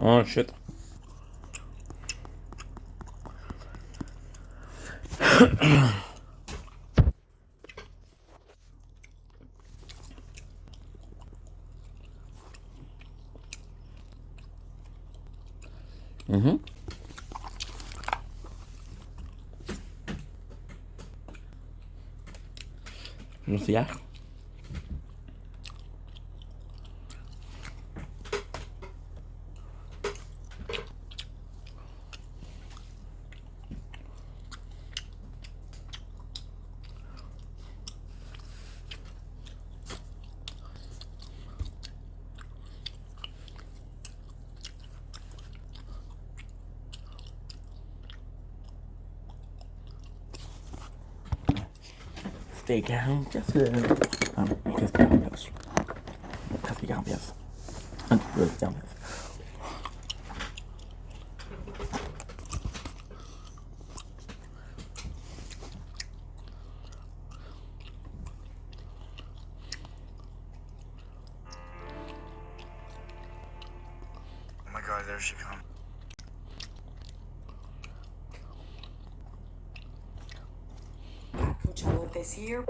Oh shit. Mhm. Juste hier. C'était 40 piastres. Ah non, presque 40 piastres. Presque 40 piastres. Un petit peu, 40 piastres. Oh my god, there she comes. Coachella this year.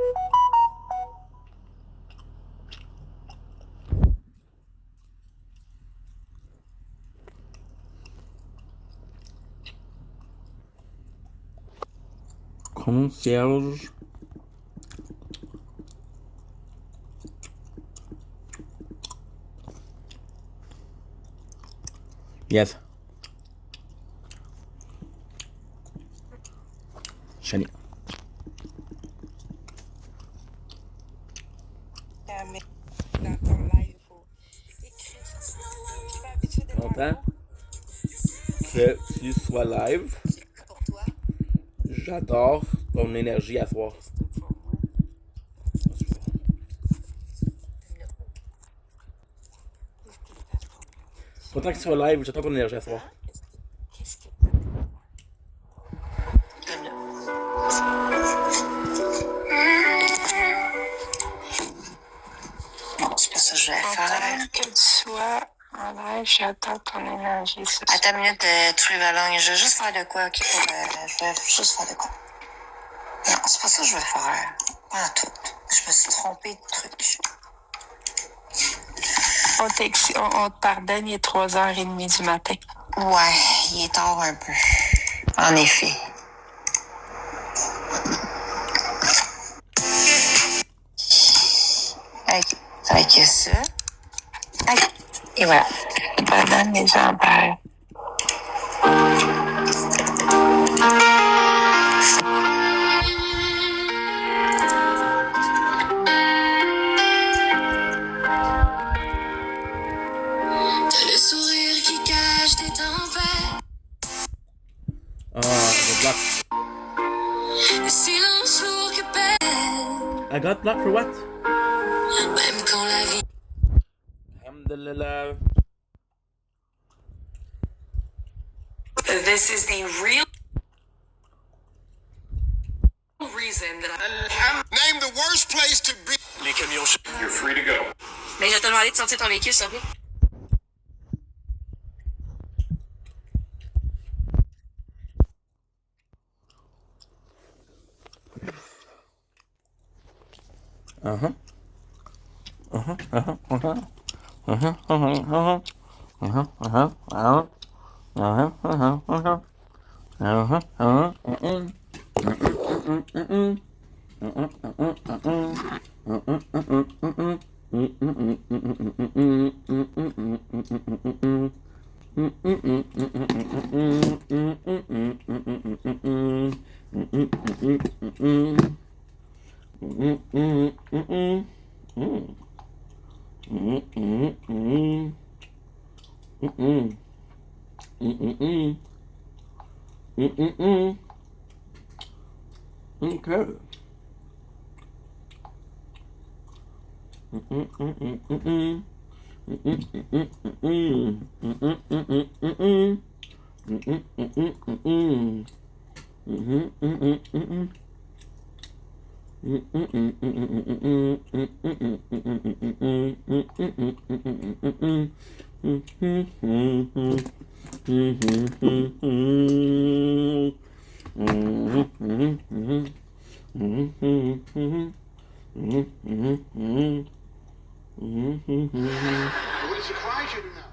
Concierge. Yes. Shani. Content que tu sois live. J'adore ton énergie à soir. Content que tu sois live, j'adore ton énergie à soir. Bon, c'est pas ça que je vais faire. Que tu sois en live, j'attends ton énergie. Attends une minute, Trivalong, je vais juste faire de quoi, ok? Je vais juste faire de quoi. Non, c'est pas ça que je vais faire. Pas en tout. Je me suis trompée de truc. On te pardonne, il est 3h30 du matin. Ouais, il est tard un peu. En effet. Ok, ça va être ça. Ok, et voilà. Pardonne les empires. Le sourire qui cache des tempêtes. I got blocked. Le silence lourd que pèse. I got blocked for what? Même quand la vie. Alhamdulillah. This is the real reason that Name the worst place to be. Les camions. You're free to go. Mais je vais te demander de sortir ton véhicule, s'il te plaît. Uh-huh. Okay. What surprise you to know?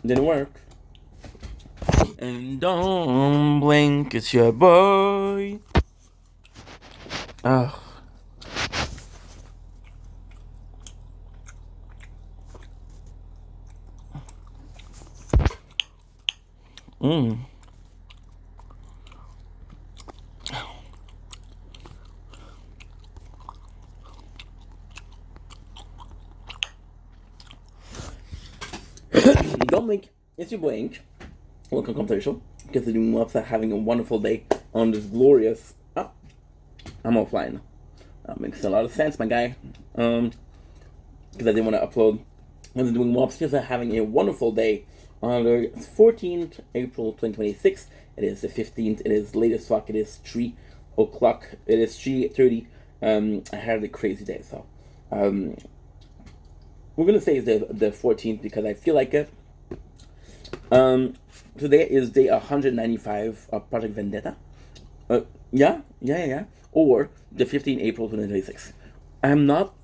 Didn't work. And don't blink, it's your boy. Ugh. Don't blink, it's your blink. Welcome to the show. Considering Mops are having a wonderful day on this glorious. Oh, I'm offline. That makes a lot of sense, my guy. Because I didn't want to upload. I was doing Mops, just having a wonderful day on the 14th April 2026. It is the 15th. It is late as fuck. It is 3 o'clock. It is 3:30. I had a crazy day, so we're gonna say it's the 14th because I feel like it. Today is day 195 of Project Vendetta. Yeah. Or the 15th April 2026. I'm not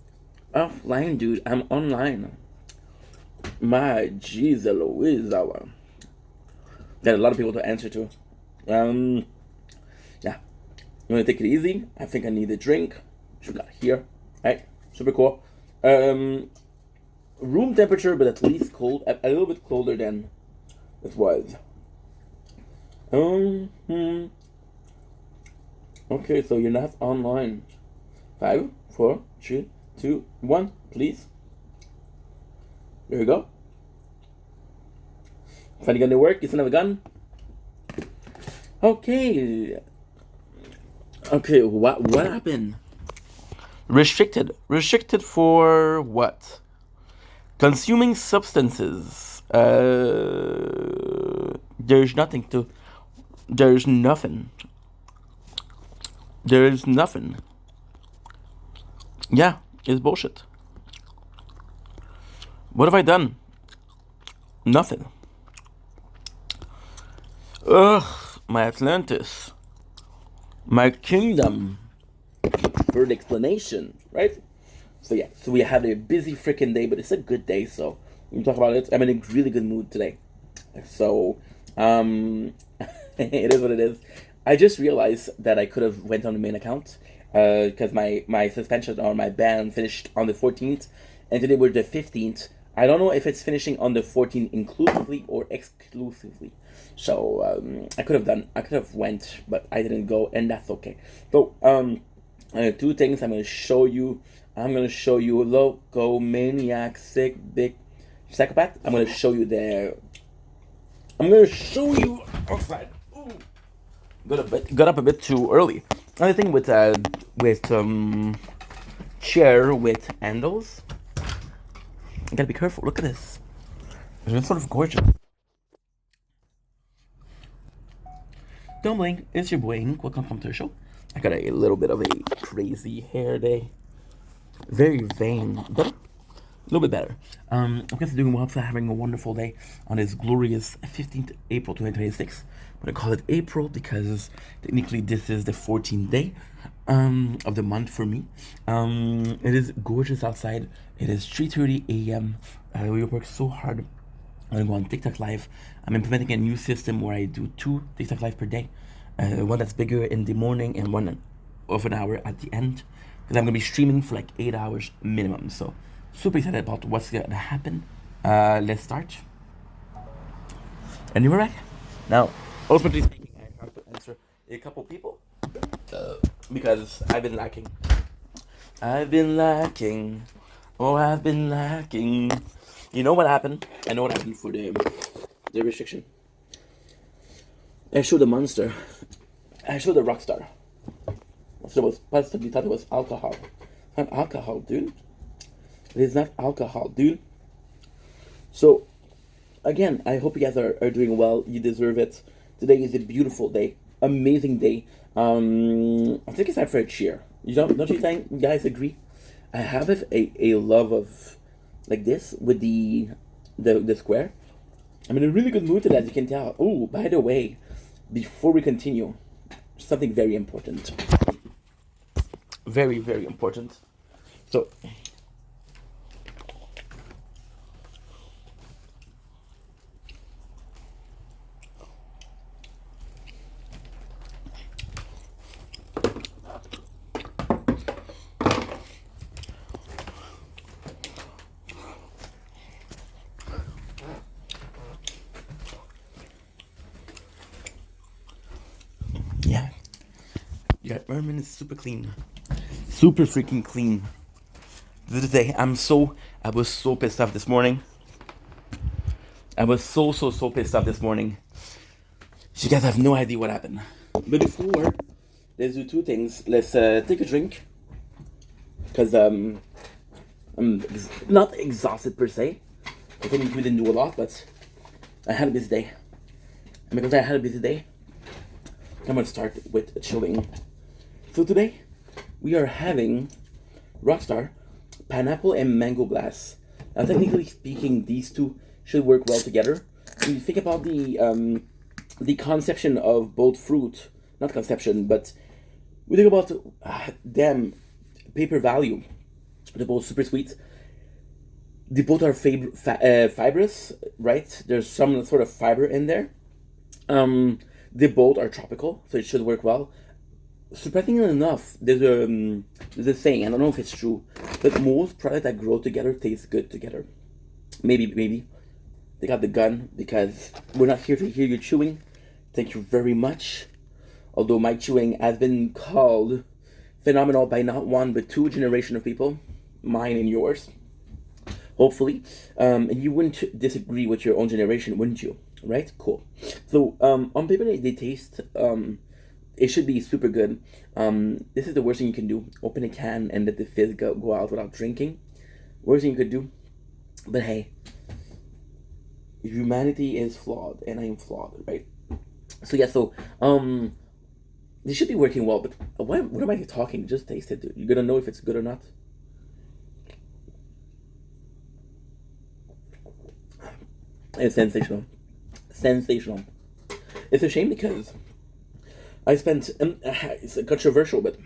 offline, dude. I'm online. My jeez Louise, got a lot of people to answer to. Yeah. I'm gonna take it easy. I think I need a drink. Which we got here. Right? Super cool. Room temperature, but at least cold. A little bit colder than it was. Okay, so you're not online. 5, 4, 3, 2, 1, please. There you go. Funny gun to work, you son of a gun. Okay, what happened? Restricted for what? Consuming substances. There's nothing. There is nothing. Yeah, it's bullshit. What have I done? Nothing. Ugh. my Atlantis, my kingdom. For the explanation, right? So yeah, so we had a busy freaking day, but it's a good day, so we can talk about it. I'm in a really good mood today. So, it is what it is. I just realized that I could have went on the main account, because my suspension or my ban finished on the 14th, and today we're the 15th. I don't know if it's finishing on the 14th inclusively or exclusively. So I could have went, but I didn't go, and that's okay. So two things I'm gonna show you. I'm gonna show you Loco Maniac Sick Big Psychopath. I'm gonna show you there. I'm gonna show you outside. Ooh. Got up a bit too early. Another thing with chair with handles. You gotta be careful. Look at this. It's sort of gorgeous. Don't blink. It's your boy Ink. Welcome to the show. I got a little bit of a crazy hair day. Very vain, but a little bit better. I'm just doing well for having a wonderful day on this glorious 15th April 2026. I'm gonna call it April because technically this is the 14th day of the month for me. It is gorgeous outside. It is 3:30 a.m. We work so hard. I'm gonna go on TikTok Live. I'm implementing a new system where I do 2 TikTok Live per day. One that's bigger in the morning and one of an hour at the end. Because I'm gonna be streaming for like 8 hours minimum. So super excited about what's gonna happen. Let's start. And we're back. Now, ultimately speaking, I have to answer a couple people because I've been lacking. I've been lacking. Oh, I've been lacking. You know what happened? I know what happened for the restriction. I showed the monster. I showed the rock star. So it was positively thought it was alcohol. It's not alcohol, dude. It is not alcohol, dude. So, again, I hope you guys are doing well. You deserve it. Today is a beautiful day. Amazing day. I think it's time for a cheer. Don't you think? You guys agree? I have a love of like this with the square. I'm in a really good mood today, as you can tell. Oh, by the way, before we continue, something very important. Very, very important. So, yeah. Yeah, Merman is super clean. Super freaking clean. Today, I was so pissed off this morning. I was so pissed off this morning. You guys have no idea what happened. But before, let's do 2 things. Let's take a drink. Because I'm not exhausted per se. I think we didn't do a lot, but I had a busy day. And because I had a busy day, I'm going to start with chilling. So today, we are having Rockstar, Pineapple and Mango Blast. Now, technically speaking, these two should work well together. When you think about the conception of both fruit, not conception, but we think about them, paper value. They're both super sweet. They both are fibrous, right? There's some sort of fiber in there. They both are tropical, so it should work well. Surprisingly enough, there's a saying, I don't know if it's true, but most products that grow together taste good together. Maybe. They got the gun, because we're not here to hear you chewing. Thank you very much. Although my chewing has been called phenomenal by not 1 but 2 generation of people, mine and yours. Hopefully. And you wouldn't disagree with your own generation, wouldn't you? Right? Cool. So, on paper, they taste... it should be super good. This is the worst thing you can do. Open a can and let the fizz go out without drinking. Worst thing you could do. But hey, humanity is flawed, and I am flawed, right? So yeah, this should be working well. But what am I talking? Just taste it, dude. You're gonna know if it's good or not. It's sensational. Sensational. It's a shame because I spent, it's controversial, but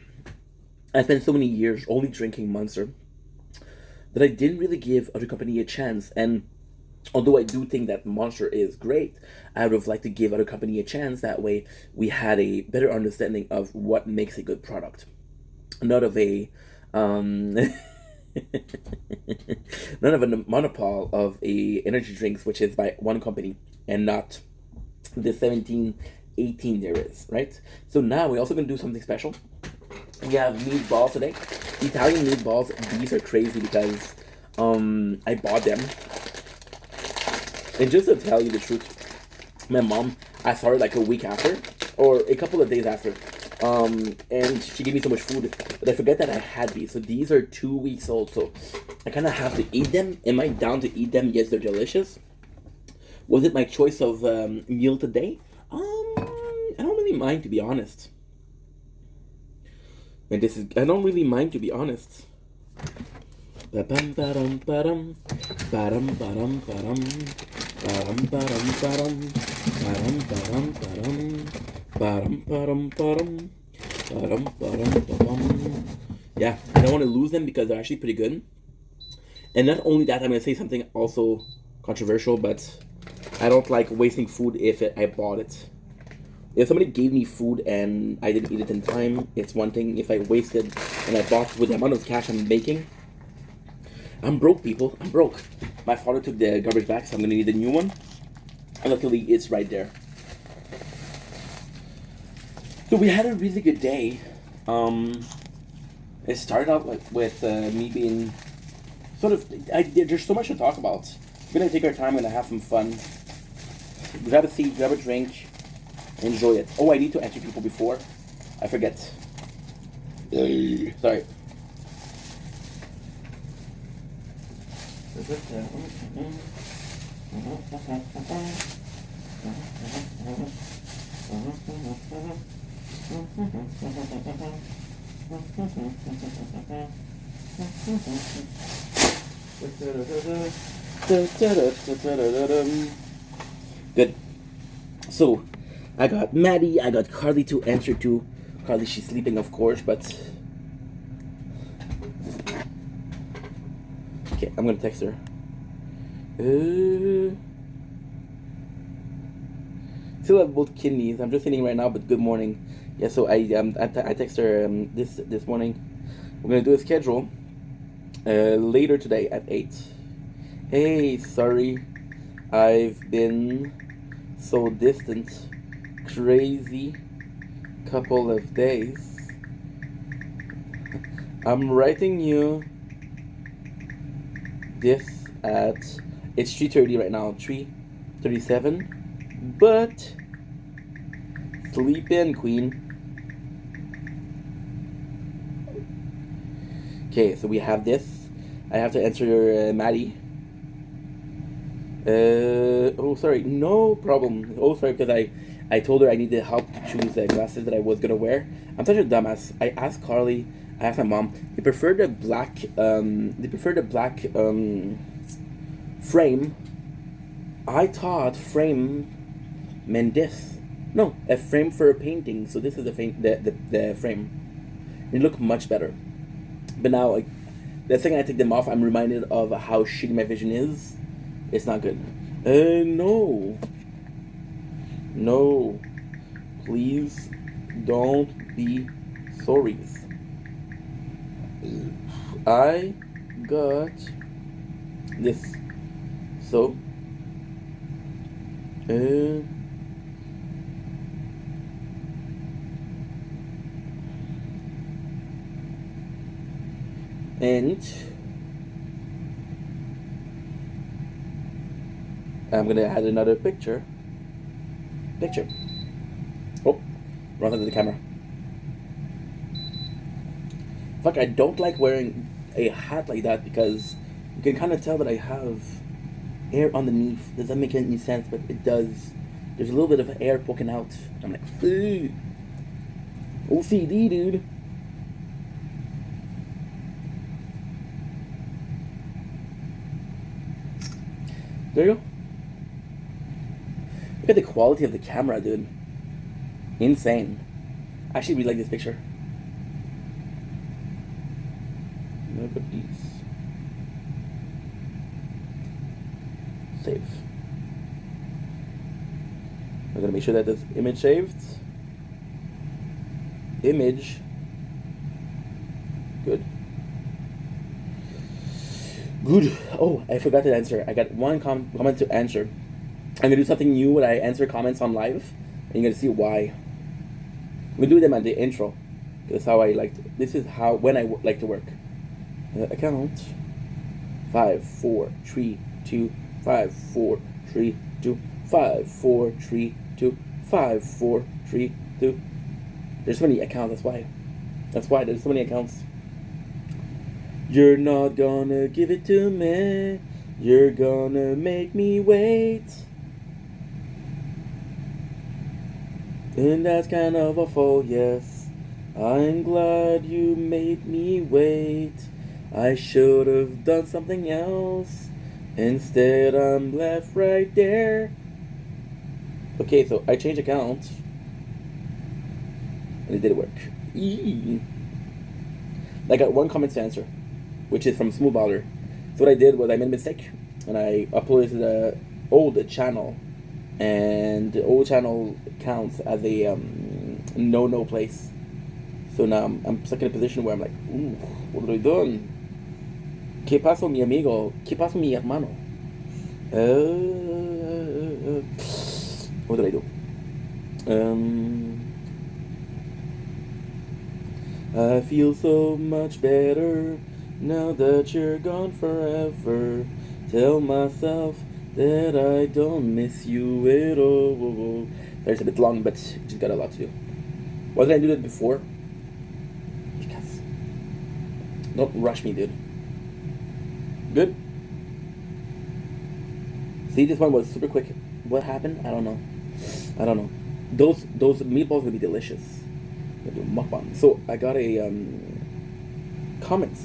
I spent so many years only drinking Monster that I didn't really give other company a chance. And although I do think that Monster is great, I would have liked to give other company a chance. That way, we had a better understanding of what makes a good product, not of a not of a monopole of a energy drinks which is by one company and not the 17, 18 there is, right? So now we're also going to do something special. We have meatballs today. Italian meatballs. These are crazy because I bought them. And just to tell you the truth, my mom, I saw her like a week after, or a couple of days after, and she gave me so much food that I forget that I had these. So these are 2 weeks old, so I kind of have to eat them. Am I down to eat them? Yes, they're delicious. Was it my choice of meal today? I don't really mind, to be honest. And I don't really mind, to be honest. Ba-bum, ba-dum, ba-dum, ba-dum, ba-dum, ba-dum, ba-dum, ba-dum, ba-dum, ba-dum, ba-dum, ba-dum, ba-dum, ba-dum, ba-dum, ba-dum, ba-dum. Yeah, I don't want to lose them because they're actually pretty good. And not only that, I'm going to say something also controversial, but I don't like wasting food if I bought it. If somebody gave me food and I didn't eat it in time, it's one thing. If I wasted and I bought with the amount of cash I'm making, I'm broke, people. I'm broke. My father took the garbage back, so I'm going to need a new one. And luckily, it's right there. So we had a really good day. It started out with me being sort of... there's so much to talk about. We're going to take our time. We're going to have some fun. Grab a seat, grab a drink. Enjoy it. Oh, I need to answer people before. I forget. Sorry. Good. So, I got Maddie, I got Carly to answer to. Carly, she's sleeping, of course, but... Okay, I'm gonna text her. Still have both kidneys. I'm just eating right now, but good morning. Yeah, so I text her this morning. We're gonna do a schedule later today at 8. Hey, sorry, I've been so distant. Crazy couple of days. I'm writing you this at, it's 3:30 right now, 3:37, but sleep in, queen. Okay, so we have this. I have to answer Maddie. Oh, sorry, no problem. Oh, sorry, because I told her I needed help to choose the glasses that I was gonna wear. I'm such a dumbass. I asked Carly, I asked my mom. They prefer the black. Frame. I thought frame meant this. No, a frame for a painting. So this is the frame. It looked much better. But now, like, the second I take them off, I'm reminded of how shitty my vision is. It's not good. No. No, please don't be sorry. I got this. So, and I'm gonna add another picture. Oh, run into the camera. Fuck, I don't like wearing a hat like that because you can kind of tell that I have air underneath. Does that make any sense? But it does. There's a little bit of air poking out. I'm like, ugh. OCD, dude. There you go. Look at the quality of the camera, dude. Insane. I actually really like this picture. Look at these. Save. I'm gonna make sure that this image saved. Image. Good. Good. Oh, I forgot to answer. I got one comment to answer. I'm gonna do something new when I answer comments on live, and you're gonna see why. I'm gonna do them at the intro. That's how I like to, this is how when I like to work. Account 5 4 3 2 5 4 3 2 5 4 3 2 5 4 3 2. There's so many accounts. That's why there's so many accounts. You're not gonna give it to me. You're gonna make me wait. And that's kind of awful, yes. I'm glad you made me wait. I should have done something else. Instead, I'm left right there. Okay, so I changed account. And it did work. Eee. I got one comment to answer, which is from Smooth Baller. So what I did was I made a mistake. And I uploaded to the old channel. And the old channel counts as a no place. So now I'm stuck in a position where I'm like, ooh, what are we doing? ¿Qué pasó, mi amigo? ¿Qué pasó, mi hermano? What did I do? I feel so much better now that you're gone forever. Tell myself that I don't miss you at all. It's a bit long, but just got a lot to do. Why did I do that before? Because don't rush me, dude. Good. See, this one was super quick. What happened? I don't know. Those meatballs will be delicious. I'm gonna do mukbang. So I got a comments.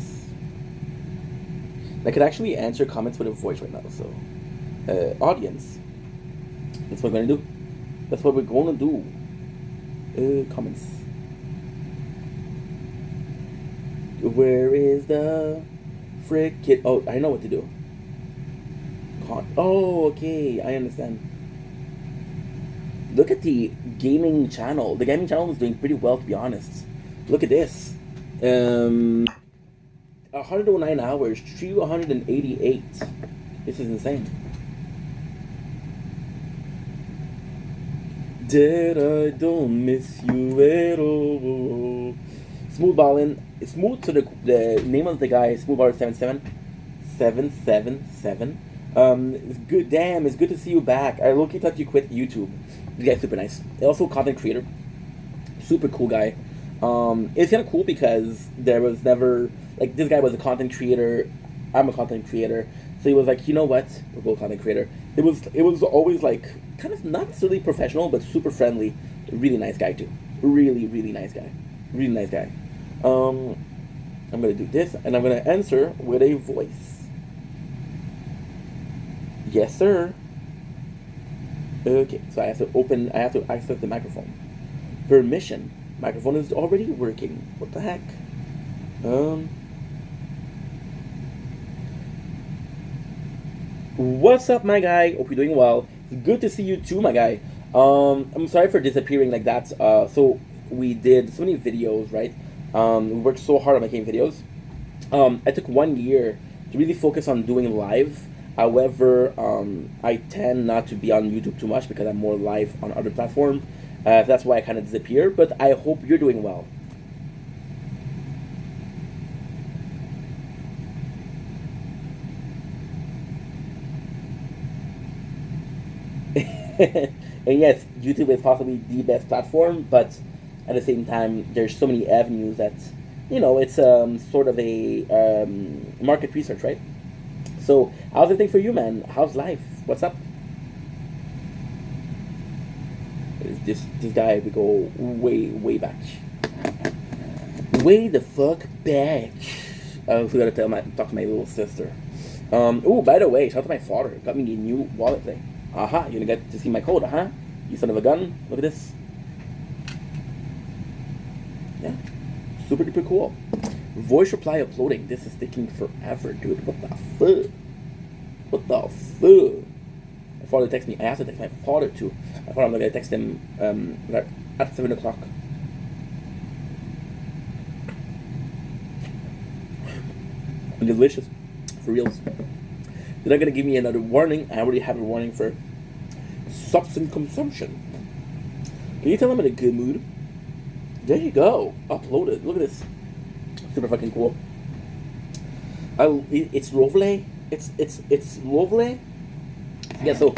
I could actually answer comments with a voice right now. So audience. That's what we're gonna do. That's what we're gonna do. Comments. Where is the frick kid? Oh, I know what to do. Oh, okay, I understand. Look at the gaming channel. The gaming channel is doing pretty well, to be honest. Look at this. 109 hours, 388. This is insane. That I don't miss you at all. Smooth Ballin. Smooth, so the name of the guy is Smooth Baller 777. It's good. Damn, it's good to see you back. I low-key thought you quit YouTube. This guy's super nice. Also, content creator. Super cool guy. It's kind of cool because there was never, like, this guy was a content creator. I'm a content creator. So he was like, you know what? We're both content creator. It was always like, kind of not necessarily professional, but super friendly. Really nice guy too. Really, really nice guy. Really nice guy. I'm gonna do this, and I'm gonna answer with a voice. Yes, sir. Okay, so I have to access the microphone. Permission. Microphone is already working. What the heck? What's up, my guy? Hope you're doing well. It's good to see you too, my guy. I'm sorry for disappearing like that. So we did so many videos, right? We worked so hard on making videos. I took 1 year to really focus on doing live. However, I tend not to be on YouTube too much because I'm more live on other platforms. That's why I kind of disappear, but I hope you're doing well. And yes, YouTube is possibly the best platform, but at the same time, there's so many avenues that, you know, it's sort of a market research, right? So, how's everything for you, man? How's life? What's up? This guy, we go way back. Way the fuck back. I also gotta talk to my little sister. Oh, by the way, shout out to my father. Got me a new wallet today. Aha, you're gonna get to see my code, huh? You son of a gun. Look at this. Yeah, super duper cool. Voice reply uploading. This is taking forever, dude. What the fuck? What the fuck? My father texted me. I have to text my father too. I thought I'm gonna text him like at 7 o'clock. Delicious, for reals. They're not gonna give me another warning. I already have a warning for substance consumption. Can you tell I'm in a good mood? There you go. Uploaded. Look at this. Super fucking cool. It's lovely. It's lovely. Yeah. So,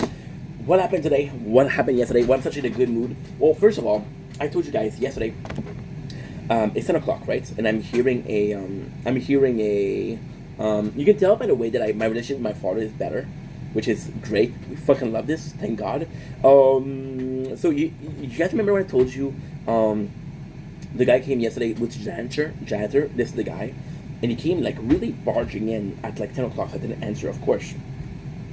what happened today? What happened yesterday? Why I'm such in a good mood? Well, first of all, I told you guys yesterday. It's 10 o'clock, right? And I'm hearing a. You can tell by the way that my relationship with my father is better, which is great. We fucking love this. Thank God. So you guys remember when I told you, the guy came yesterday with janitor. This is the guy, and he came like really barging in at like 10 o'clock. So I didn't answer, of course.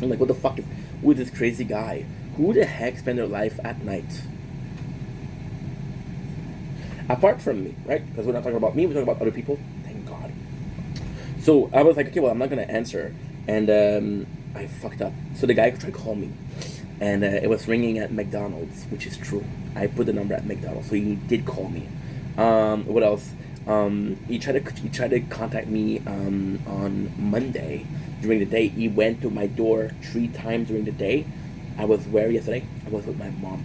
I'm like, what the fuck is with this crazy guy? Who the heck spend their life at night? Apart from me, right? Because we're not talking about me. We're talking about other people. Thank God. So I was like, okay, well, I'm not gonna answer, and I fucked up. So the guy tried to call me, and it was ringing at McDonald's, which is true. I put the number at McDonald's, so he did call me. What else? He tried to contact me on Monday during the day. He went to my door 3 times during the day. I was where yesterday? I was with my mom.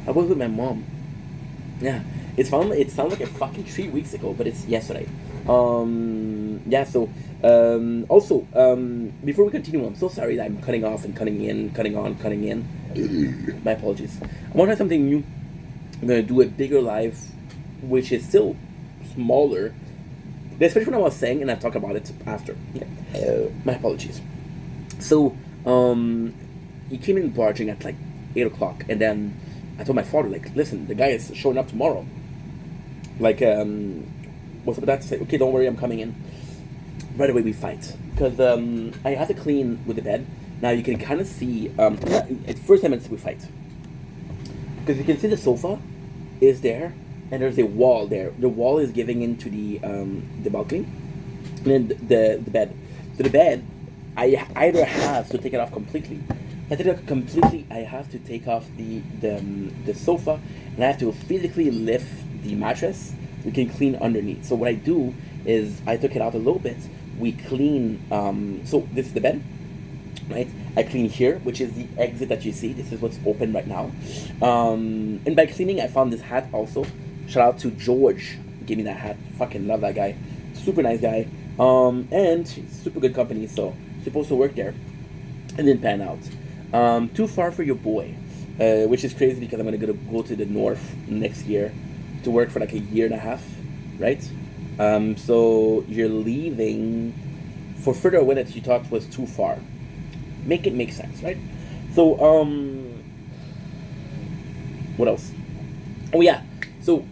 I was with my mom. Yeah. It sounds like a fucking 3 weeks ago, but it's yesterday. Yeah, so also, before we continue, I'm so sorry that I'm cutting off and cutting in, cutting on, cutting in. My apologies. I want to try something new. I'm gonna do a bigger live, which is still smaller. Especially when I was saying, and I'll talk about it after. Okay. My apologies. So, he came in barging at like 8 o'clock, and then I told my father, like, listen, the guy is showing up tomorrow. Like, what's up with that? Say, okay, don't worry, I'm coming in. Right away we fight. Because I have to clean with the bed. Now you can kind of see, it's the first time we fight. Because you can see the sofa is there, and there's a wall there. The wall is giving into the balcony. And then the bed. So the bed, I either have to take it off completely. If I take it off completely, I have to take off the sofa, and I have to physically lift the mattress. We can clean underneath. So what I do is I took it out a little bit. We clean. So this is the bed, right? I clean here, which is the exit that you see. This is what's open right now. And by cleaning, I found this hat also. Shout out to George. Gave me that hat. Fucking love that guy. Super nice guy. And super good company. So supposed to work there. And didn't pan out. Too far for your boy. Which is crazy because I'm gonna go to the north next year to work for like a year and a half, right? So you're leaving for further away that you thought was too far. Make it make sense, right? So what else? Oh yeah, so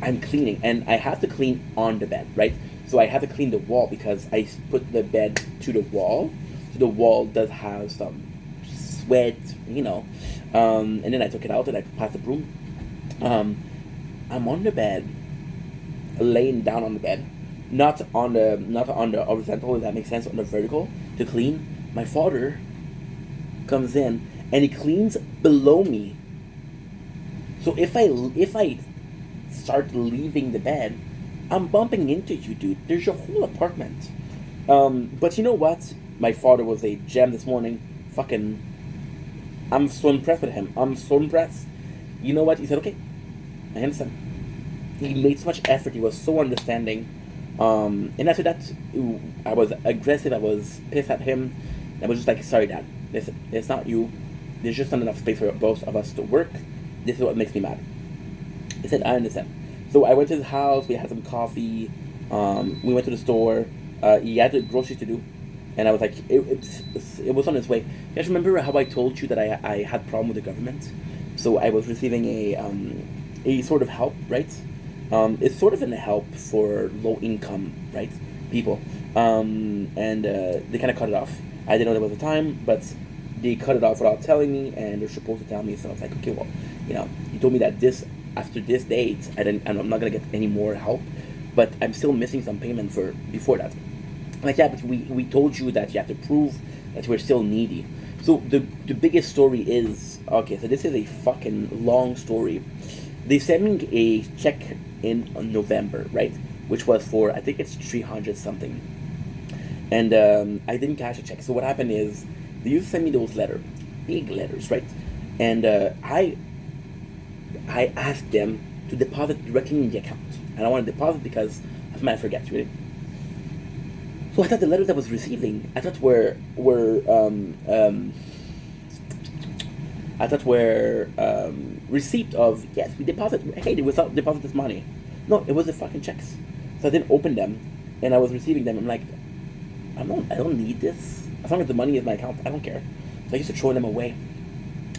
I'm cleaning, and I have to clean on the bed, right? So I have to clean the wall because I put the bed to the wall, so the wall does have some sweat, you know. And then I took it out and I passed the broom. I'm on the bed, laying down on the bed, not on the horizontal, if that makes sense, on the vertical to clean. My father comes in and he cleans below me. So if I start leaving the bed, I'm bumping into you, dude. There's your whole apartment. But you know what? My father was a gem this morning. Fucking, I'm so impressed with him. I'm so impressed. You know what? He said, okay, I understand. He made so much effort. He was so understanding. And after that, I was aggressive. I was pissed at him. I was just like, sorry, Dad. Listen, it's not you. There's just not enough space for both of us to work. This is what makes me mad. He said, I understand. So I went to his house. We had some coffee. We went to the store. He had the groceries to do. And I was like, it was on its way. You guys remember how I told you that I had a problem with the government? So I was receiving a sort of help, right? It's sort of a help for low income, right, people. And they kind of cut it off. I didn't know there was a time, but they cut it off without telling me, and they're supposed to tell me. So I was like, okay, well, you told me that after this date, I'm not gonna get any more help, but I'm still missing some payment for before that. I'm like, yeah, but we told you that you have to prove that we're still needy. So the biggest story is, okay, so this is a fucking long story. They sent me a check in November, right? Which was for, I think it's 300 something. And I didn't cash a check. So what happened is, they used to send me those big letters, right? And I asked them to deposit directly in the account. And I want to deposit because I might forget, really. So I thought the letters I was receiving, I thought were receipt of, yes, we deposit. Hey, they deposit this money. No, it was the fucking checks. So I didn't open them, and I was receiving them. I'm like, I don't need this. As long as the money is in my account, I don't care. So I used to throw them away.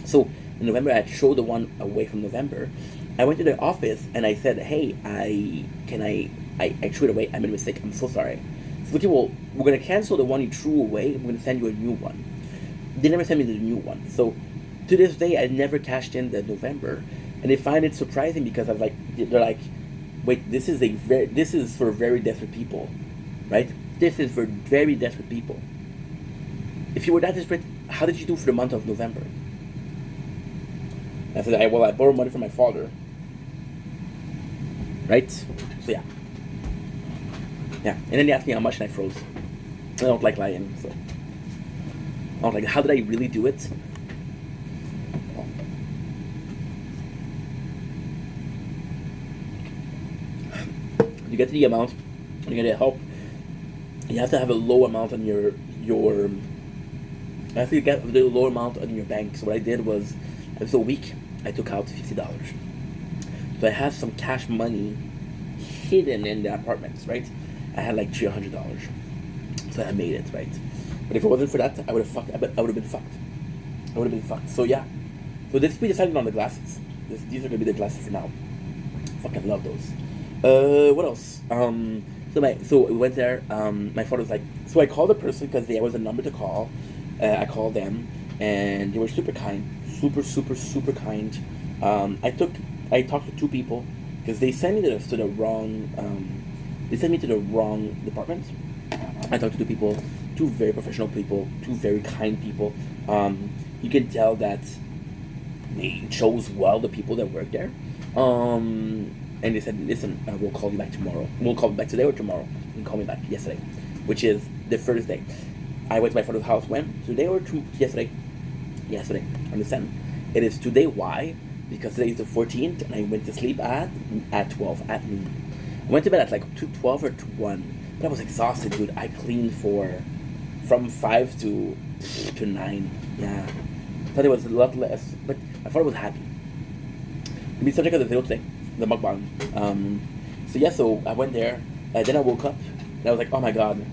So in November, I threw the one away from November. I went to the office and I said, hey, I threw it away. I made a mistake. I'm so sorry. So okay, well, we're gonna cancel the one you threw away. We're gonna send you a new one. They never sent me the new one. So to this day, I never cashed in the November, and they find it surprising because they're like, wait, this is for very desperate people, right? This is for very desperate people. If you were that desperate, how did you do for the month of November? I said, I borrowed money from my father, right? So yeah. And then they asked me how much, and I froze. I don't like lying, so I was like, how did I really do it? You get to the amount, you get help. You have to have a low amount on your. I have to get the low amount on your bank. So what I did was, it was a week. I took out $50. So I have some cash money hidden in the apartments, right? I had like $300. So I made it, right? But if it wasn't for that, I would have been fucked. So yeah. So we decided on the glasses. These are gonna be the glasses for now. Fucking love those. What else? So we went there. My father was like, so I called the person because there was a number to call. I called them, and they were super kind, super kind. I talked to two people because they sent me to the wrong. They sent me to the wrong department. I talked to two people, two very professional people, two very kind people. You can tell that they chose well the people that work there. And they said, listen, we'll call you back tomorrow. We'll call you back today or tomorrow. You can call me back yesterday, which is the first day. I went to my father's house when? Today or yesterday? Yesterday. Understand? It is today. Why? Because today is the 14th, and I went to sleep at 12, at noon. I went to bed at like 12 or 1. But I was exhausted, dude. I cleaned from 5 to 9. Yeah. I thought it was a lot less, but my father was happy. To be subject of the video today, the mukbang. So I went there, and then I woke up, and I was like, oh my god,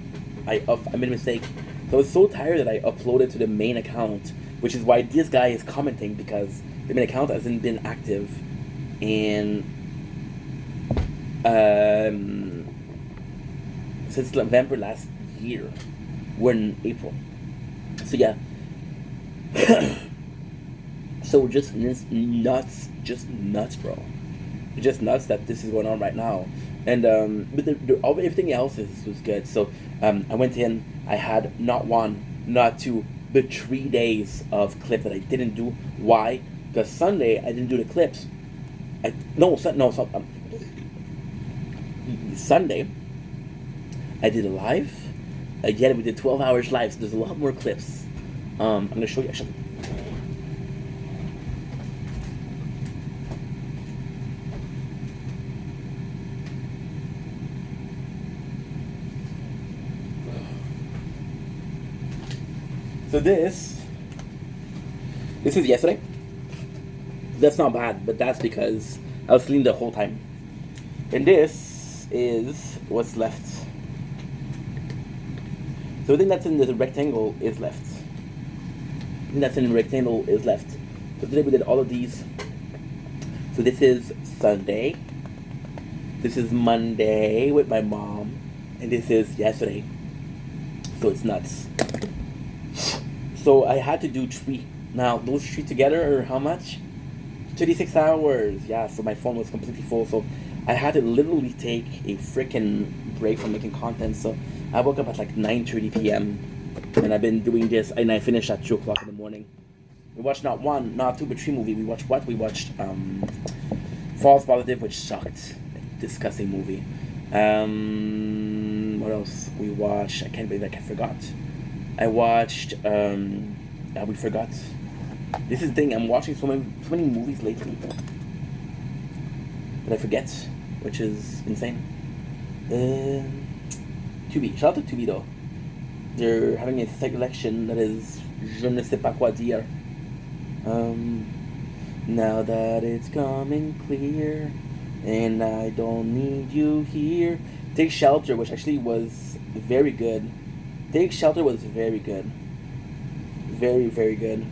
I made a mistake. So I was so tired that I uploaded to the main account, which is why this guy is commenting, because the main account hasn't been active in since November last year. We're in April. So yeah. So just nuts, bro. Just nuts that this is going on right now. And but everything else was good. So I went in. I had not 1, not 2, but 3 days of clips that I didn't do. Why? Because Sunday I didn't do the clips. Sunday I did a live. Again, we did 12 hours live. So there's a lot more clips. I'm gonna show you actually. So this is yesterday. That's not bad, but that's because I was cleaning the whole time. And this is what's left. So the thing that's in the rectangle is left. The thing that's in the rectangle is left. So today we did all of these. So this is Sunday. This is Monday with my mom. And this is yesterday. So it's nuts. So I had to do 3. Now, those 3 together are how much? 36 hours. Yeah, so my phone was completely full. So I had to literally take a freaking break from making content. So I woke up at like 9:30 p.m. and I've been doing this, and I finished at 2 o'clock in the morning. We watched not 1, not 2, but 3 movies. We watched what? We watched False Positive, which sucked. Disgusting movie. What else? We watched, I can't believe I forgot. I watched, we forgot. This is the thing, I'm watching so many movies lately that I forget, which is insane. Tubi, shout out to Tubi though. They're having a selection that is je ne sais pas quoi dire. Now that it's coming clear, and I don't need you here. Take Shelter, which actually was very good. Take Shelter was very good. Very, very good.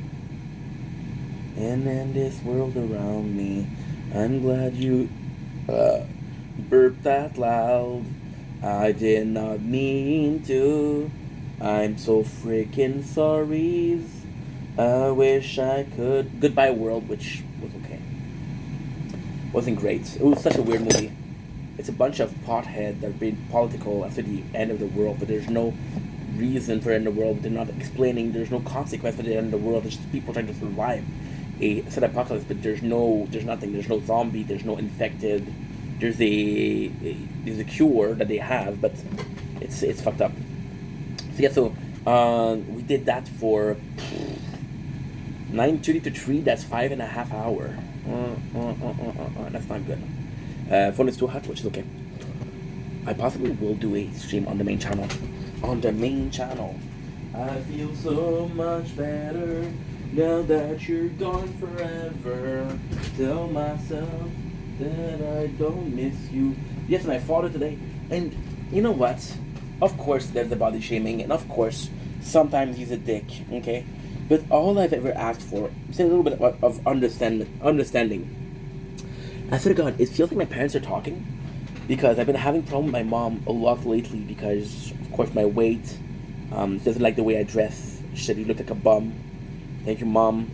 And in this world around me, I'm glad you burped that loud. I did not mean to. I'm so freaking sorry. I wish I could. Goodbye World, which was okay. Wasn't great. It was such a weird movie. It's a bunch of potheads that are being political after the end of the world, but there's no reason for the end of the world. They're not explaining. There's no consequence for the end of the world. There's just people trying to survive a set apocalypse, but there's nothing. There's no zombie. There's no infected. There's a cure that they have, but it's fucked up. So yeah, so we did that for 9:30 to 3. That's 5.5 hours. That's not good. Phone is too hot, which is okay. I possibly will do a stream on the main channel. On the main channel. I feel so much better now that you're gone forever. Tell myself that I don't miss you. Yes, and I fought it today. And you know what? Of course there's the body shaming, and of course sometimes he's a dick, okay? But all I've ever asked for is a little bit of understanding. I swear to God, it feels like my parents are talking, because I've been having problems with my mom a lot lately because, of course, my weight. She doesn't like the way I dress. She said you look like a bum. Thank you, Mom.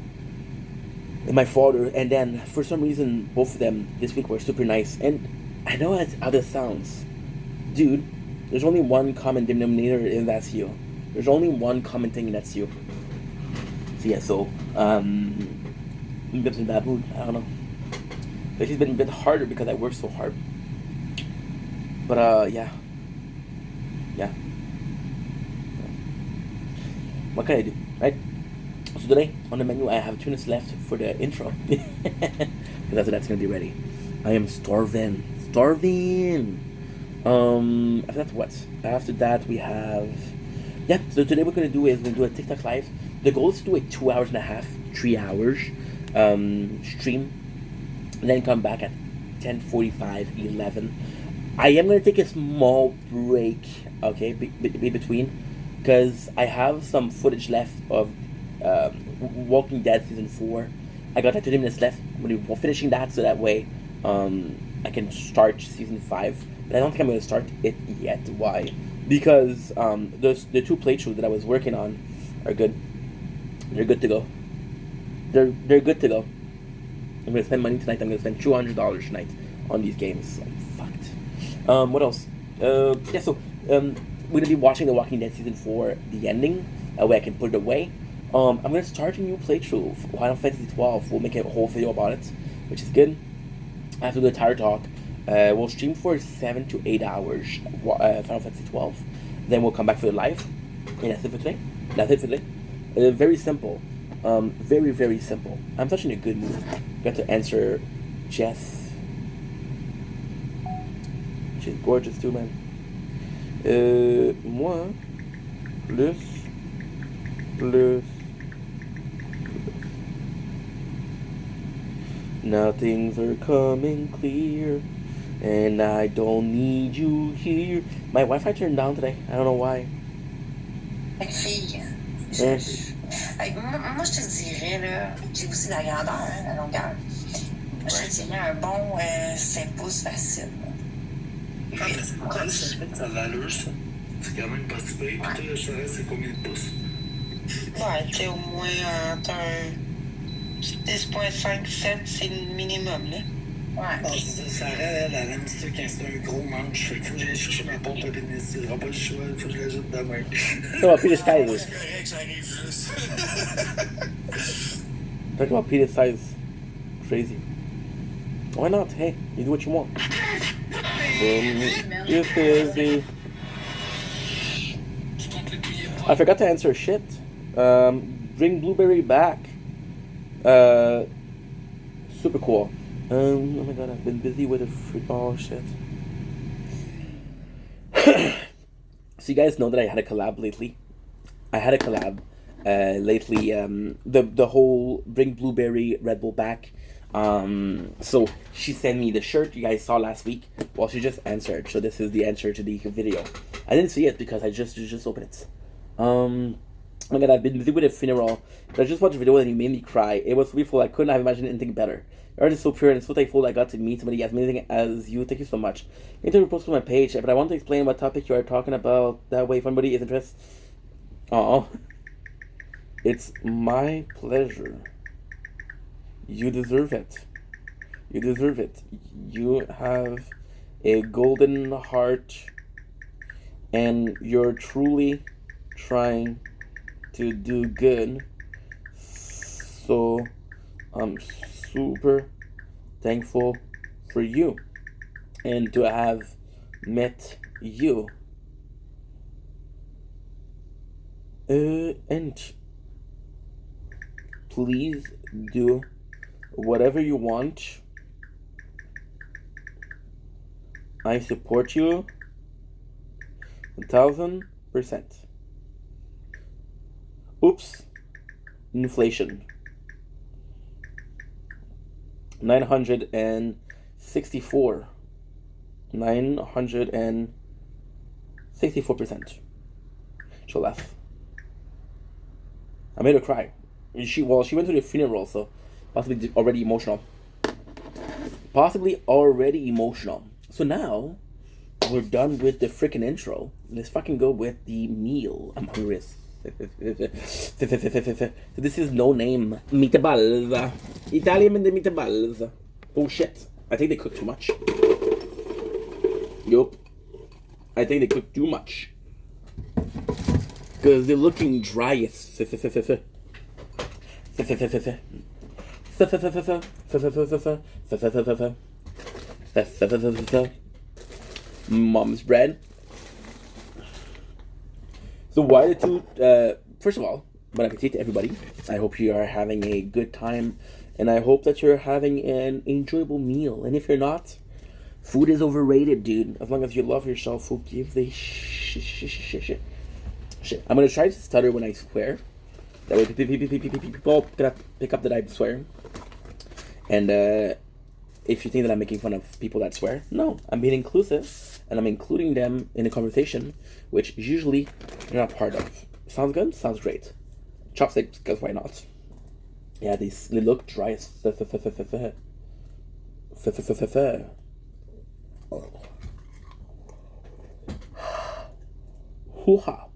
And my father. And then, for some reason, both of them this week were super nice. And I know how this sounds. Dude, there's only one common denominator, and that's you. There's only one common thing, and that's you. So yeah, maybe I'm in bad mood. I don't know. But it's been a bit harder because I work so hard. But yeah. What can I do, right? So today on the menu I have 2 minutes left for the intro. Because after that's gonna be ready. I am starving. After that what? After that we have. Yeah. So today what we're gonna do is we're gonna do a TikTok live. The goal is to do a 2.5 hours, 3 hours stream, and then come back at 10:45, 11. I am going to take a small break, okay, between, because I have some footage left of Walking Dead Season 4. I got like 30 minutes left. I'm going to be finishing that so that way I can start Season 5. But I don't think I'm going to start it yet. Why? Because the 2 playthroughs that I was working on are good. They're good to go. They're good to go. I'm going to spend money tonight. I'm going to spend $200 tonight on these games. I'm fucked. What else? So we're gonna be watching The Walking Dead Season 4, the ending. That way I can put it away. I'm gonna start a new playthrough, Final Fantasy 12. We'll make a whole video about it, which is good. After the tire talk, we'll stream for 7 to 8 hours. Final Fantasy 12. Then we'll come back for the live. And that's it for today. Very simple. Very, very simple. I'm such in a good mood. Got to answer Jess. She's gorgeous too, man. Moi, plus. Now things are coming clear, and I don't need you here. My Wi-Fi turned down today. I don't know why. Fille, moi, je te dirais, là, j'ai aussi la grandeur, la longueur. Je te dirais un bon 5 pouces facile. Ça fait ta valeur, ça. C'est quand même pas si pire. Puis toi, ça reste, c'est combien de pouces? Ouais, tu sais, au moins entre un 6,5-7, c'est le minimum, là. Ouais. Ah, Sarah, elle aime ça quand c'est un gros manche. Fait qu'il faut que j'aille chercher ma pompe à pénis. Il n'y aura pas le choix, il faut que je l'ajoute demain. Talk about penis sizes. C'est correct, ça arrive juste. Talk about penis size. Crazy. Why not? Hey, you do what you want. This is the... I forgot to answer shit. Bring Blueberry back. Super cool. Oh my god, I've been busy with a free... Oh shit. So you guys know that I had a collab lately. Lately. The whole Bring Blueberry Red Bull back. So she sent me the shirt you guys saw last week. Well, she just answered. So this is the answer to the video. I didn't see it because I just opened it. Oh my god, I've been busy with a funeral. But I just watched a video and you made me cry. It was beautiful. I couldn't have imagined anything better. Your art is so pure and so thankful I got to meet somebody as amazing as you. Thank you so much. I need to repost on my page, but I want to explain what topic you are talking about. That way, if anybody is interested. Oh, it's my pleasure. You deserve it. You deserve it. You have a golden heart, and you're truly trying to do good. So I'm super thankful for you and to have met you. And please do whatever you want. I support you 1,000%. Oops. Inflation. 964. 964%. She'll laugh. I made her cry. She went to the funeral, so possibly already emotional. So now we're done with the freaking intro. Let's fucking go with the meal. I'm hungry. So this is no name meatballs. Italian meatballs. Oh shit. I think they cooked too much. Yup. I think they cooked too much. Because they're looking dry as mom's bread. So why the two? First of all, bon appetit to everybody. I hope you are having a good time, and I hope that you're having an enjoyable meal. And if you're not, food is overrated, dude. As long as you love yourself, food gives the shit. I'm gonna try to stutter when I swear. That way people gonna pick up that I swear. And if you think that I'm making fun of people that swear, no, I'm being inclusive and I'm including them in a conversation, which usually you're not part of. Sounds good? Sounds great. Chopsticks, because why not? Yeah, they look dry as hoo-ha.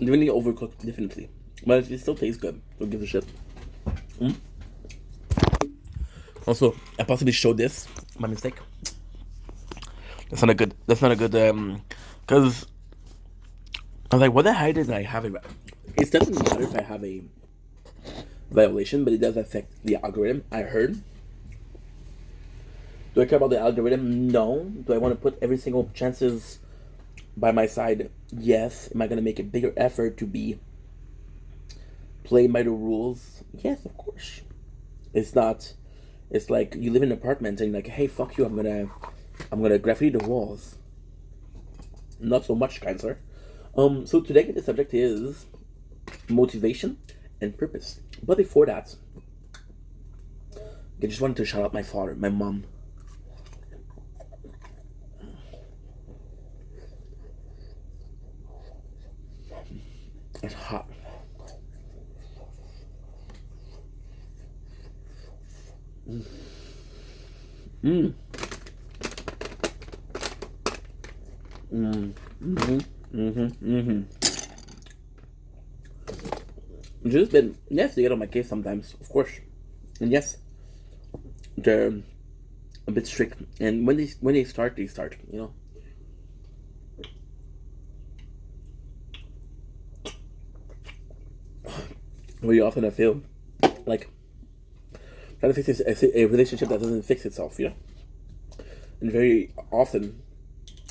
Really overcooked, definitely. But it still tastes good. Don't give a shit. Also, I possibly showed this. My mistake. That's not a good. Because I was like, what the hell did I have? It doesn't matter if I have a violation, but it does affect the algorithm. I heard. Do I care about the algorithm? No. Do I want to put every single chances by my side? Yes. Am I going to make a bigger effort to be playing by the rules? Yes, of course. It's not. It's like you live in an apartment and you're like, hey, fuck you. I'm gonna graffiti the walls. Not so much, kind sir. So today the subject is motivation and purpose. But before that, I just wanted to shout out my father, my mom. It's hot. Mm. It's just been, yes, they get on my case sometimes, of course. And yes, they're a bit strict. And when they start, you know. Very often I feel like trying to fix a relationship that doesn't fix itself, you know. And very often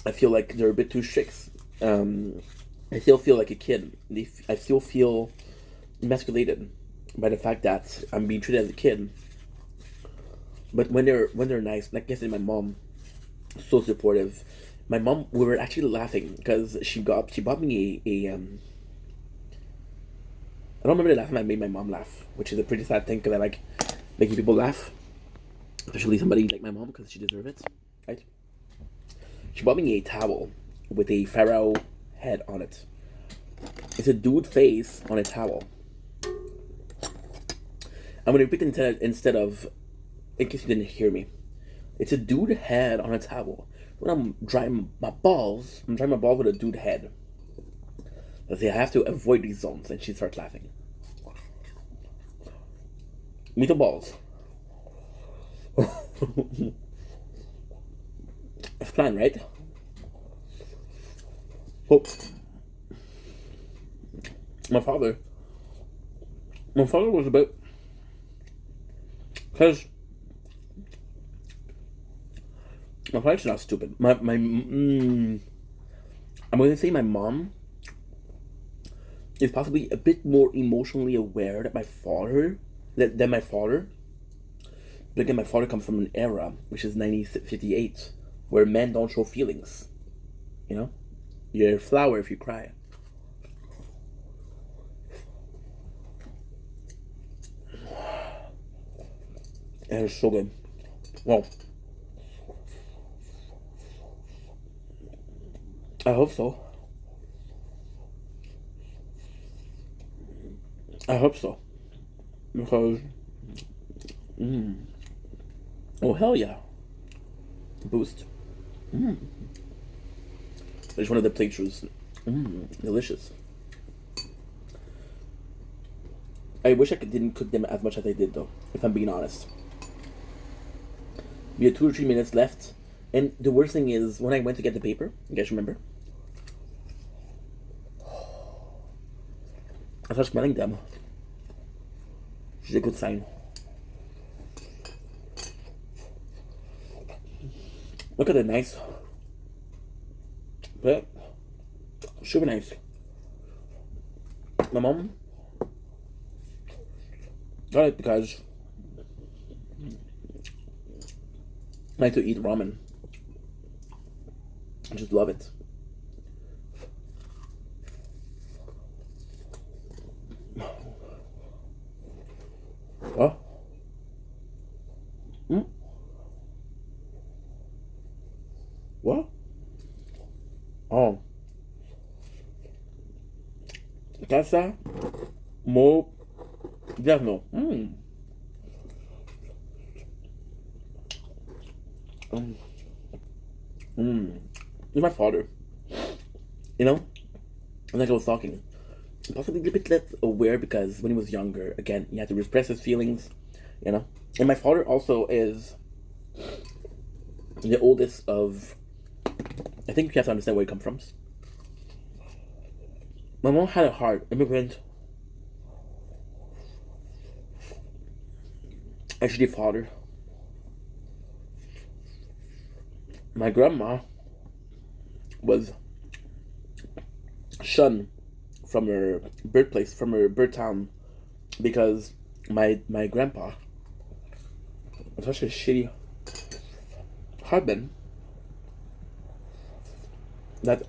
I feel like they're a bit too strict. I still feel like a kid. I still feel emasculated by the fact that I'm being treated as a kid. But when they're nice, like yesterday, my mom, so supportive. My mom, we were actually laughing because she bought me a I don't remember the last time I made my mom laugh, which is a pretty sad thing because I like making people laugh, especially somebody like my mom because she deserves it, right? She bought me a towel with a pharaoh head on it. It's a dude face on a towel. I'm gonna repeat instead of, in case you didn't hear me. It's a dude head on a towel. When I'm drying my balls with a dude head. I say I have to avoid these zones, and she starts laughing. Meet the balls. It's fine, right? Oh, my father was a bit, because my father's not stupid. I'm going to say my mom is possibly a bit more emotionally aware than my father. But again, my father comes from an era, which is 1958, where men don't show feelings. You know? You're a flower if you cry. And it's so good. Well, I hope so. Because, oh hell yeah. Boost. There's one of the playthroughs. Delicious. I wish I didn't cook them as much as I did though, if I'm being honest. We had 2 or 3 minutes left. And the worst thing is, when I went to get the paper, you guys remember? I started smelling them. Which is a good sign. Look at it, nice. But, super nice. My mom got it because I like to eat ramen. I just love it. What? What? Oh. Casa mo Moderno. It's my father. You know? Like I was talking. Possibly a bit less aware because when he was younger, again, he had to repress his feelings, you know? And my father also is the oldest of, I think you have to understand where he comes from. My mom had a hard immigrant, actually father. My grandma was shunned from her birthplace, from her birth town, because my grandpa was such a shitty husband that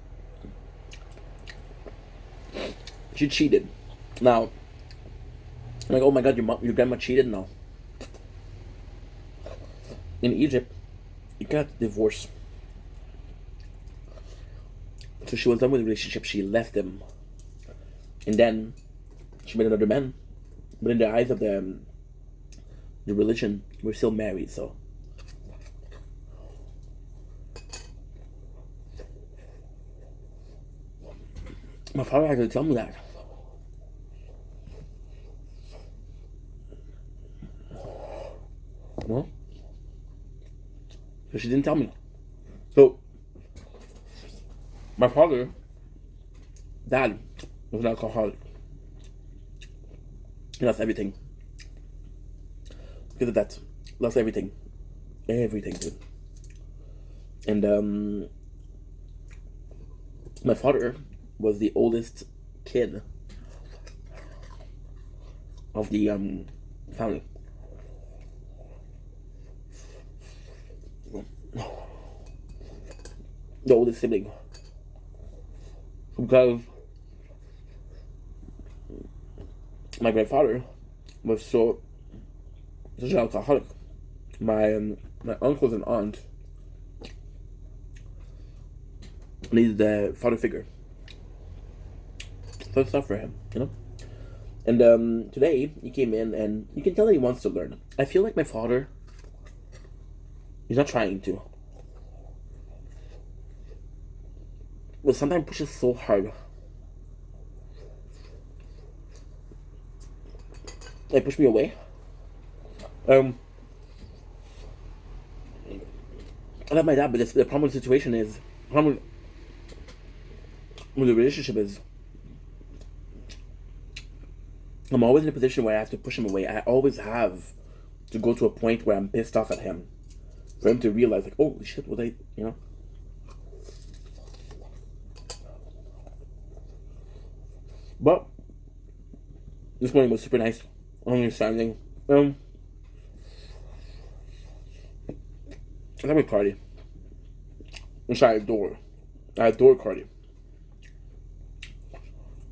she cheated. Now, I'm like, oh my god, your grandma cheated? No. In Egypt, you got divorced. So she was done with the relationship, she left him. And then she met another man. But in the eyes of the religion, we're still married, so. My father had to tell me that. No? So she didn't tell me. So, my father, dad, was an alcoholic. He lost everything. Because of that. Lost everything. Everything, dude. And, my father was the oldest kid of the, family. The oldest sibling. Because my grandfather was such an alcoholic. My uncles and aunt needed a father figure. So it's tough for him, you know? And today he came in and you can tell that he wants to learn. I feel like my father, he's not trying to. But sometimes pushes so hard. They push me away. I love my dad, but the problem with the situation is, the problem with the relationship is, I'm always in a position where I have to push him away. I always have to go to a point where I'm pissed off at him, for him to realize, like, oh shit, what I, you know? But this morning was super nice, understanding. I had a party, which I adore. I adore Cardi.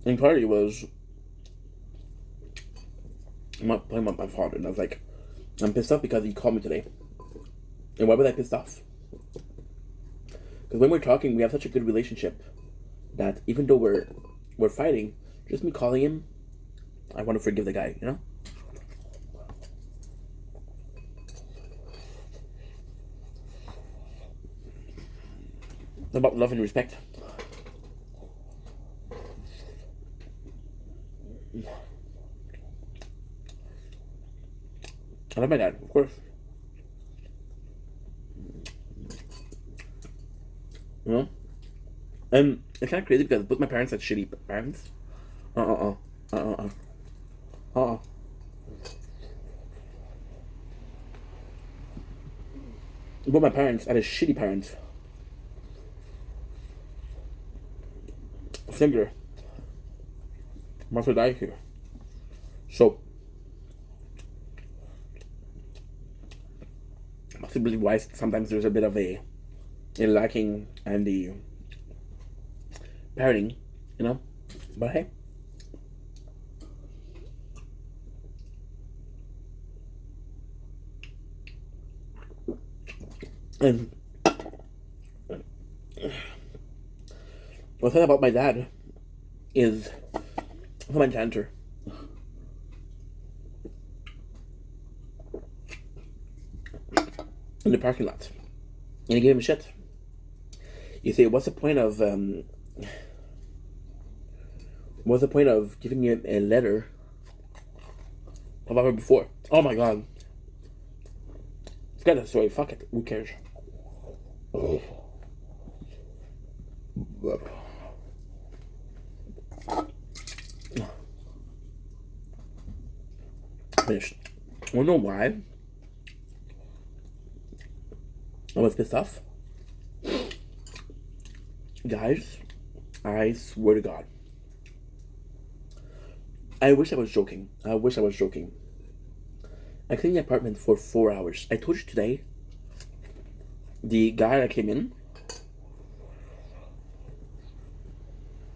And Cardi was playing with my father, and I was like, I'm pissed off because he called me today. And why was I pissed off? Because when we're talking, we have such a good relationship that even though we're fighting, just me calling him, I want to forgive the guy, you know? It's about love and respect. I love my dad, of course. You know? And it's kind of crazy because both my parents had shitty parents. Both my parents had a shitty parent. Singer. Must have died here. So, possibly why sometimes there's a bit of a lacking in the parenting, you know? But hey. And what's sad about my dad is I'm a janitor. In the parking lot. And he gave him shit. You say, what's the point of giving him a letter 12 hours before? Oh my god. Forget that story, fuck it. Who cares? Oh. Finished. Wanna know why I was pissed off? Guys, I swear to God. I wish I was joking. I cleaned the apartment for 4 hours. I told you today, the guy that came in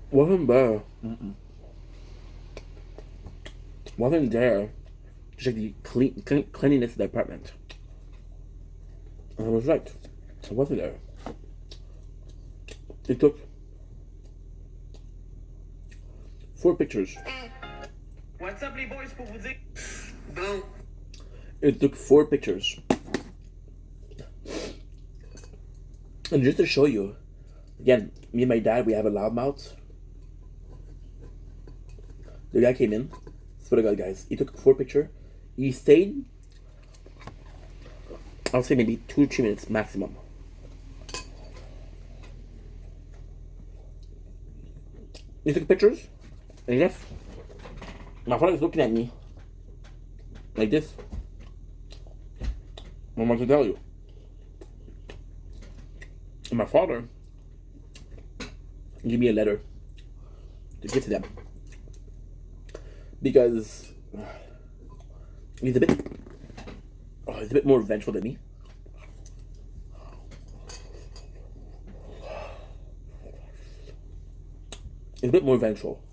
wasn't there. Wasn't there to check the cleanliness of the apartment. And I was right. I wasn't there. It took 4 pictures. What's up, les boys, pour vous dire? Bon. It took 4 pictures. And just to show you, again, me and my dad, we have a loudmouth. The guy came in. Swear to God, guys. He took 4 pictures. He stayed, I'll say maybe 2-3 minutes maximum. He took pictures and he left. My father was looking at me like this. I want to tell you. And my father gave me a letter to give to them. Because he's a bit more vengeful than me. He's a bit more vengeful.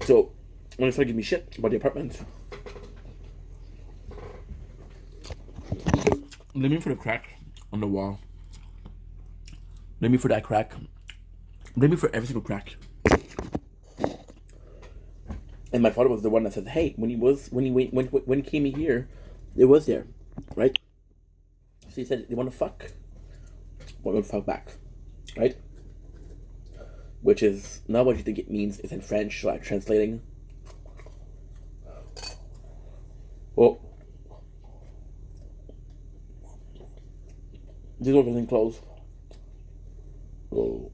So when he started giving me shit about the apartment, blame me for the crack on the wall. Blame me for that crack. Blame me for every single crack. And my father was the one that said, "Hey, when he came here, it was there, right?" So he said, "They want to fuck. We're going to fuck back, right?" Which is not what you think it means. It's in French, like translating. Oh, these are getting close. Oh,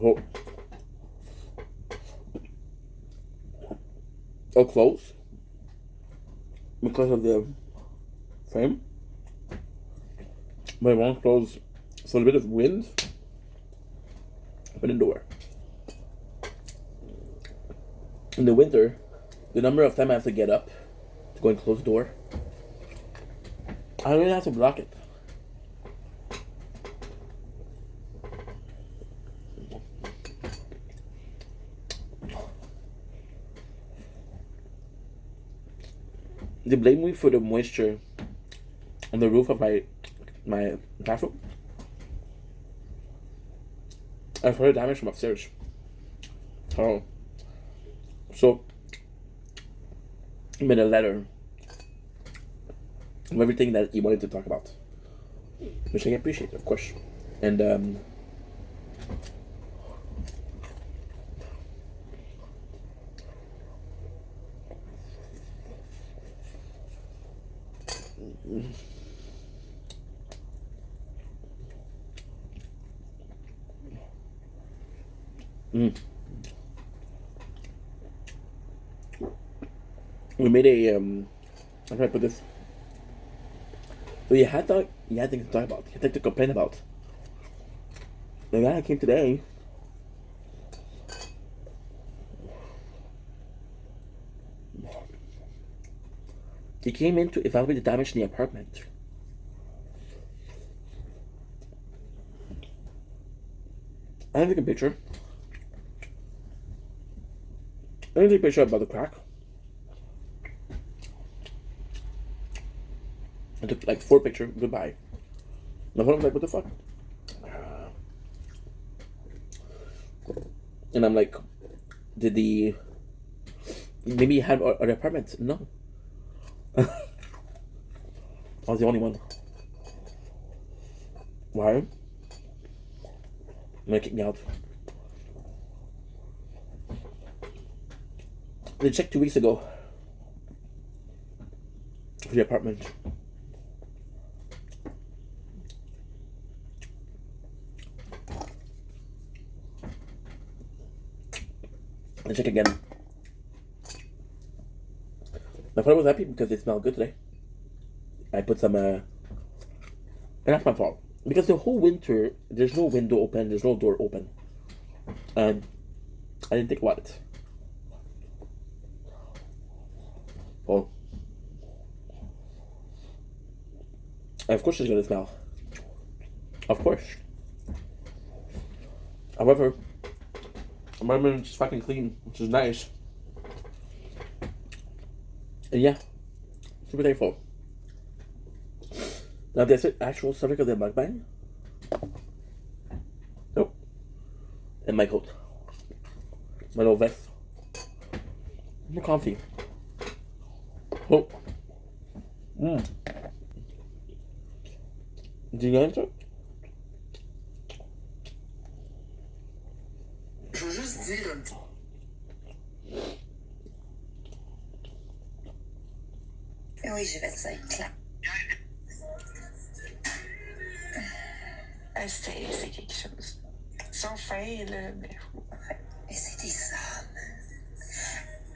oh. Oh, close because of the frame, but it won't close, so a bit of wind open the door. In the winter, the number of times I have to get up to go and close the door, I don't even have to block it. They blame me for the moisture on the roof of my bathroom. I heard damage from upstairs. Oh, so he made a letter of everything that he wanted to talk about, which I appreciate, of course. And we made a how can I put this? So you had things to talk about. You had things to complain about. The guy that came today, he came in to evaluate the damage in the apartment. I didn't take a picture. I didn't take a picture about the crack. I took like 4 pictures. Goodbye. My phone was like, "What the fuck?" And I'm like, maybe he had other apartments? No. I was the only one. Why? I'm gonna kick me out. They checked 2 weeks ago for the apartment. They check again. My father was happy because they smell good today. I put some, and that's my fault. Because the whole winter, there's no window open, there's no door open. And I didn't think about it. Oh. And of course it's gonna smell. Of course. However, my room is fucking clean, which is nice. And yeah, super thankful. Now, that's the actual subject of the mukbang? Nope. and my coat. My little vest. More comfy. Oh. Do you answer? Je veux juste dire un petit. Oui, je vais ça éclat. C'est quelque chose. Ils sont fins, là, mais... Mais c'est des hommes.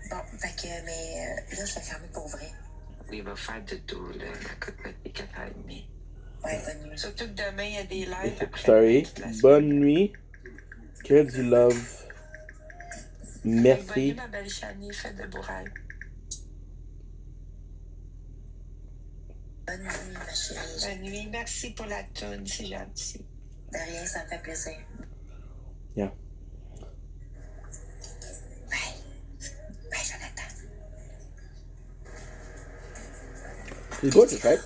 Bon, fait que, mais là, je vais fermer pour vrai. Il va faire de tout, là. Écoute, mettre des 4h30. Ouais, bonne nuit. Surtout que demain, il y a des lives. Après, Sorry. toute la semaine. Bonne nuit. Kids you love. Bonne Merci. nuit, ma belle Chanie, fête de bourraille. Bonne nuit, ma chérie. Bonne nuit, merci pour la toune, c'est gentil. De rien, ça me fait plaisir. Yeah. Bye. Bye, Jonathan. She's gorgeous, right?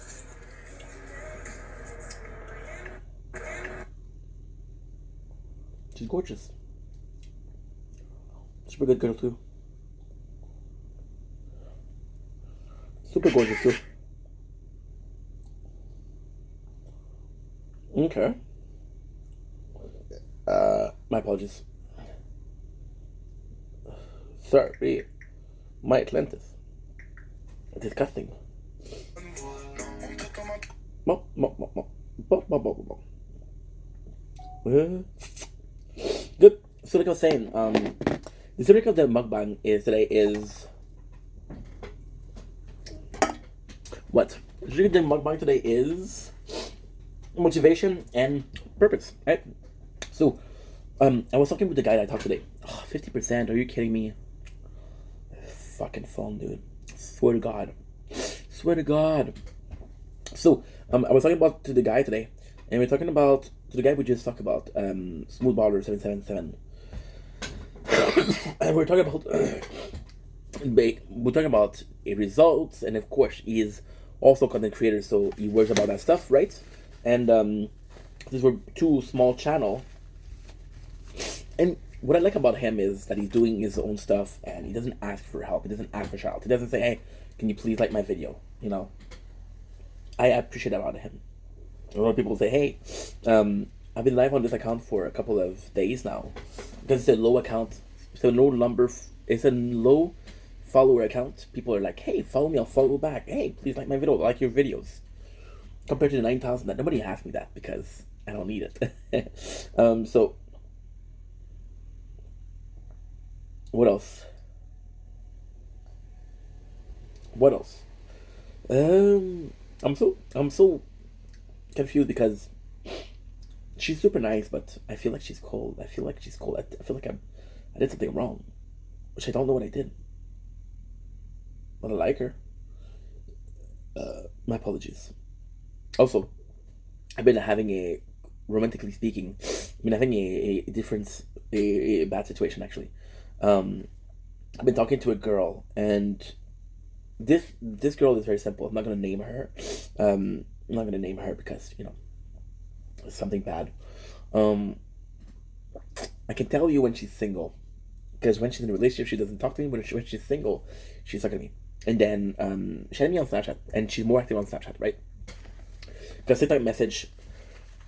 She's gorgeous. Super good girl too. Super gorgeous too. Okay. My apologies. Sorry. My Atlantis. Disgusting. Good. So like I was saying, the subject of the mukbang today is what? The subject of the mukbang today is motivation and purpose, right? So, I was talking with the guy that I talked today. 50%? Are you kidding me? Fucking phone, dude. Swear to God. Swear to God. So, I was talking about to the guy today, and we're talking about to the guy we just talked about, Smooth Baller 777, and we're talking about results, and of course he is also a content creator, so he worries about that stuff, right? And these were two small channel, and what I like about him is that he's doing his own stuff, and he doesn't ask for help. He doesn't ask for shout. He doesn't say, "Hey, can you please like my video?" You know, I appreciate that about him. A lot of people say, "Hey, I've been live on this account for a couple of days now because it's a low account. It's a low follower account. People are like, hey, follow me, I'll follow back. Hey, please like my video, I like your videos." Compared to the 9,000, that nobody asked me that because I don't need it. So what else? What else? I'm so confused because she's super nice, but I feel like she's cold. I feel like I did something wrong, which I don't know what I did. But I like her. My apologies. Also, I've been having a, romantically speaking, having a difference, a bad situation actually. I've been talking to a girl, and this girl is very simple. I'm not gonna name her. I'm not gonna name her because it's something bad. I can tell you when she's single, because when she's in a relationship, she doesn't talk to me. When she's single, she's talking to me. And then she had me on Snapchat, and she's more active on Snapchat, right? Because I sent out a message.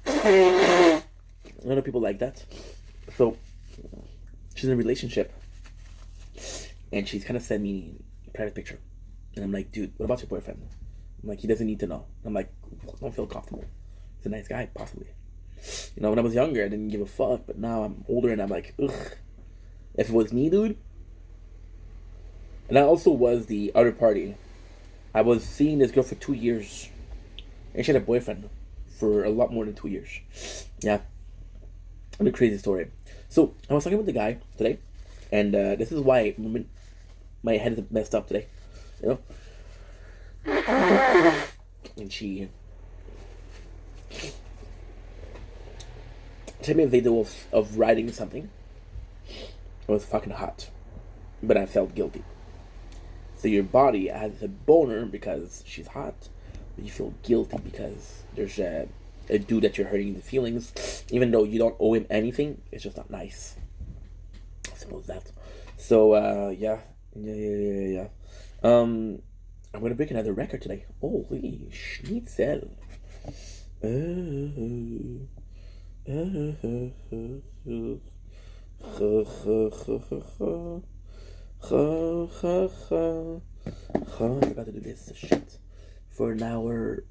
A lot of people like that. So she's in a relationship, and she's kind of sent me a private picture, and I'm like, dude, what about your boyfriend? I'm like, he doesn't need to know. I'm like, I don't feel comfortable. He's a nice guy, possibly. When I was younger, I didn't give a fuck, but now I'm older, and I'm like, ugh. If it was me, dude. And I also was the other party. I was seeing this girl for 2 years, and she had a boyfriend for a lot more than 2 years. Yeah. What a crazy story. So, I was talking with the guy today, and this is why my head is messed up today. And she sent me a video of writing something. It was fucking hot, but I felt guilty. So your body has a boner because she's hot, but you feel guilty because there's a dude that you're hurting the feelings, even though you don't owe him anything. It's just not nice. Simple as that. So yeah. I'm gonna break another record today. Holy schnitzel. I forgot to do this shit for an hour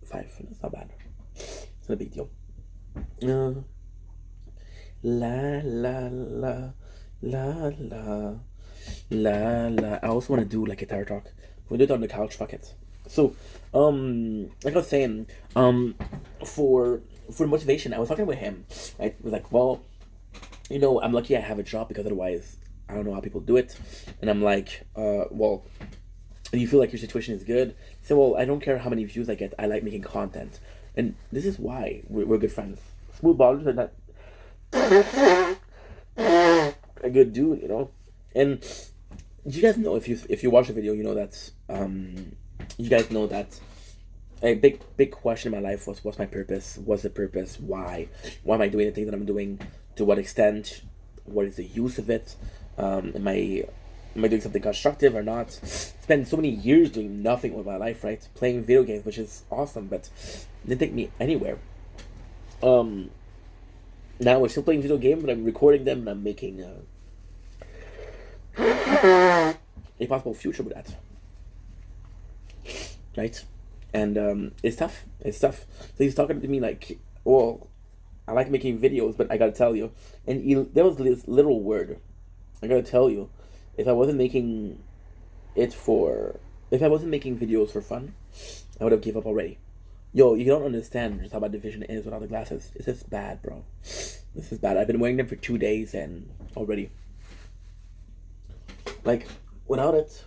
5. That's not bad. It's not a big deal. La la la la la la la. I also want to do like guitar talk. We do it on the couch. Fuck it. So, like I was saying, for motivation, I was talking with him. I was like, well, you know, I'm lucky I have a job because otherwise, I don't know how people do it. And I'm like, well, you feel like your situation is good. So, well, I don't care how many views I get. I like making content, and this is why we're good friends. Smooth ballers are not a good dude, you know. And you guys know, if you watch the video, you know that you guys know that a big question in my life was, what's my purpose? What's the purpose? Why am I doing the things that I'm doing? To what extent? What is the use of it? Am I doing something constructive or not? Spent so many years doing nothing with my life, right? Playing video games, which is awesome, but didn't take me anywhere. Now we're still playing video games, but I'm recording them and I'm making a possible future with that, right? And it's tough. So he's talking to me like, well, I like making videos, but I gotta tell you, and there was this little word, I gotta tell you, if I wasn't making videos for fun, I would have gave up already. Yo, you don't understand just how bad the vision is without the glasses. It's just bad, bro. This is bad. I've been wearing them for 2 days and already. Like, without it...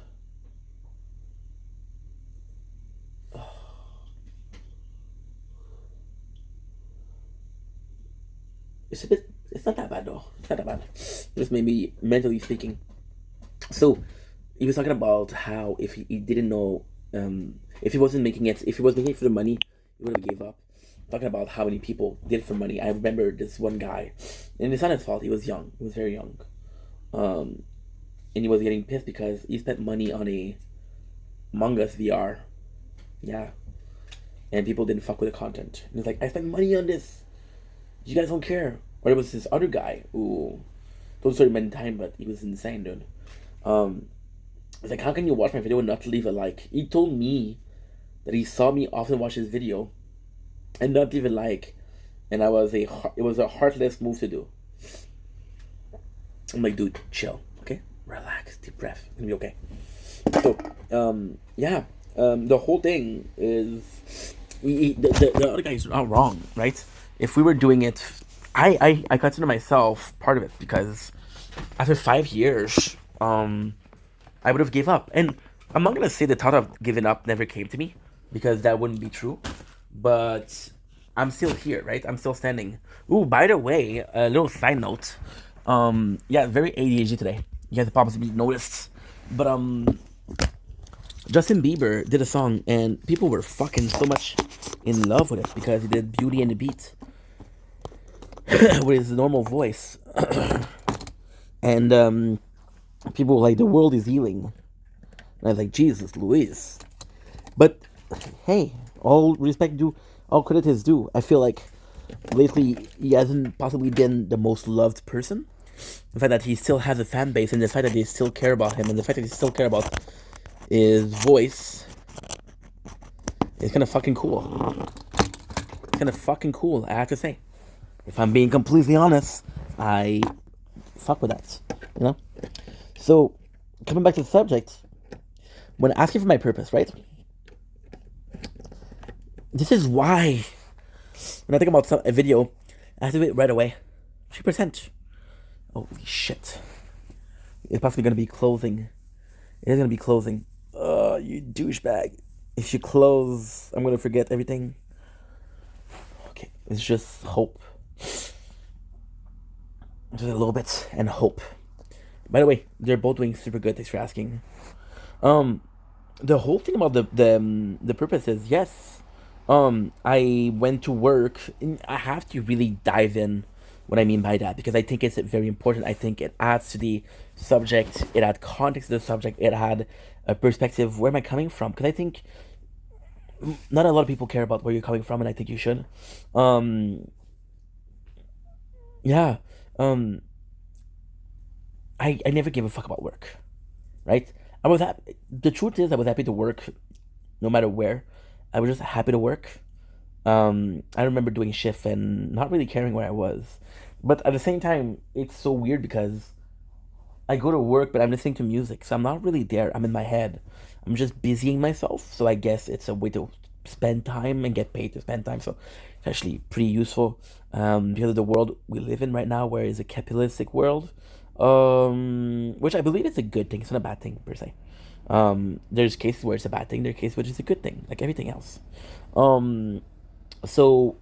It's not that bad, though. It's not that bad. Just maybe mentally speaking. So, he was talking about how if he didn't know... if he wasn't making it... If he was making it for the money, he would have gave up. Talking about how many people did it for money. I remember this one guy, and it's not his fault. He was young. He was very young, and he was getting pissed because he spent money on a Among Us VR. Yeah, and people didn't fuck with the content. And he's like, I spent money on this. You guys don't care. Or it was this other guy who don't sorry many time, but he was insane, dude. It's like, how can you watch my video and not leave a like? He told me that he saw me often watch his video and not even like, and it was a heartless move to do. I'm like, dude, chill, okay, relax, deep breath, it's gonna be okay. So, yeah, the whole thing is, the other guys are not wrong, right? If we were doing it, I consider myself part of it because after 5 years, I would have gave up, and I'm not gonna say the thought of giving up never came to me because that wouldn't be true. But I'm still here, right? I'm still standing. Ooh, by the way, a little side note. Yeah, very ADHD today. You guys have probably noticed. But Justin Bieber did a song and people were fucking so much in love with it because he did Beauty and the Beat with his normal voice. And people were like, the world is healing. And I was like, Jesus Louise. But hey, all respect due, all credit is due. I feel like lately he hasn't possibly been the most loved person. The fact that he still has a fan base, and the fact that they still care about him, and the fact that they still care about his voice, is kind of fucking cool. It's kind of fucking cool, I have to say. If I'm being completely honest, I fuck with that, you know? So, coming back to the subject, when asking for my purpose, right? This is why, when I think about a video, I have to do it right away. 3%. Holy shit. It's possibly going to be closing. It is going to be closing. You douchebag. If you close, I'm going to forget everything. Okay, it's just hope. Just a little bit, and hope. By the way, they're both doing super good. Thanks for asking. The whole thing about the purpose is, yes, I went to work, and I have to really dive in what I mean by that, because I think it's very important. I think it adds to the subject, it adds context to the subject, it had a perspective. Where am I coming from? Because I think not a lot of people care about where you're coming from, and I think you should. Um, yeah. Um, I never gave a fuck about work, right? I was happy. The truth is, I was happy to work no matter where. I was just happy to work. I remember doing shift and not really caring where I was. But at the same time, it's so weird because I go to work, but I'm listening to music, so I'm not really there. I'm in my head. I'm just busying myself. So I guess it's a way to spend time and get paid to spend time. So it's actually pretty useful because of the world we live in right now, where it's a capitalistic world, which I believe is a good thing. It's not a bad thing per se. There's cases where it's a bad thing. There's cases where it's a good thing, like everything else. So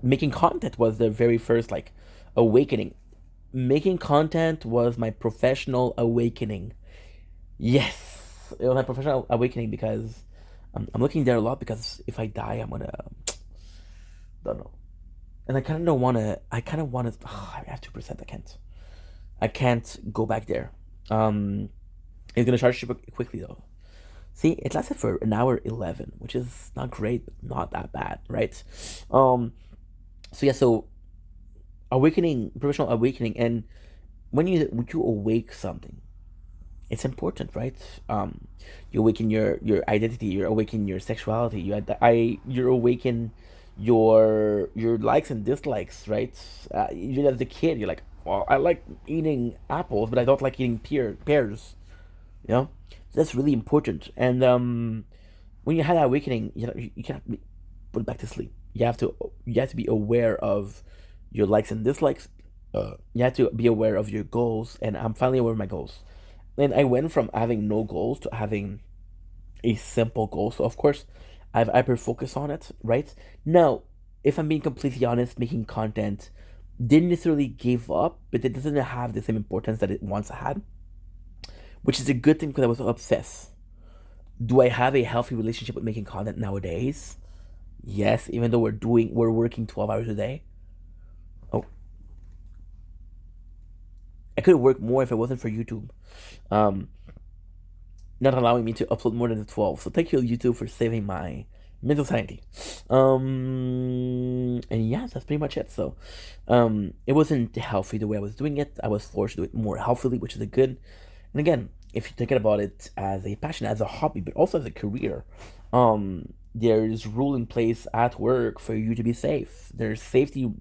making content was the very first like awakening. Making content was my professional awakening. Yes, it was my professional awakening because I'm looking there a lot because if I die, I'm gonna don't know, and I kind of don't want to. I kind of want to. I have 2%. I can't. I can't go back there. It's gonna charge super quickly though. See, it lasted for an hour 11, which is not great, but not that bad, right? So yeah, so awakening, professional awakening, and when you awake something, it's important, right? You awaken your identity, you awaken your sexuality, you awaken your likes and dislikes, right? You as a kid, you're like, well, I like eating apples, but I don't like eating pears. You know, so that's really important. And when you have that awakening, you can't put it back to sleep. You have to be aware of your likes and dislikes. You have to be aware of your goals, and I'm finally aware of my goals. And I went from having no goals to having a simple goal. So of course, I've hyper focused on it. Right now, if I'm being completely honest, making content didn't necessarily give up, but it doesn't have the same importance that it once had, which is a good thing because I was obsessed. Do I have a healthy relationship with making content nowadays? Yes, even though we're working 12 hours a day. Oh, I could work more if it wasn't for YouTube. Um, Not allowing me to upload more than the 12. So thank you, YouTube, for saving my mental sanity. And yeah, that's pretty much it. So, it wasn't healthy the way I was doing it. I was forced to do it more healthily, which is a good. And again, if you're thinking about it as a passion, as a hobby, but also as a career, there's rule in place at work for you to be safe. There's safety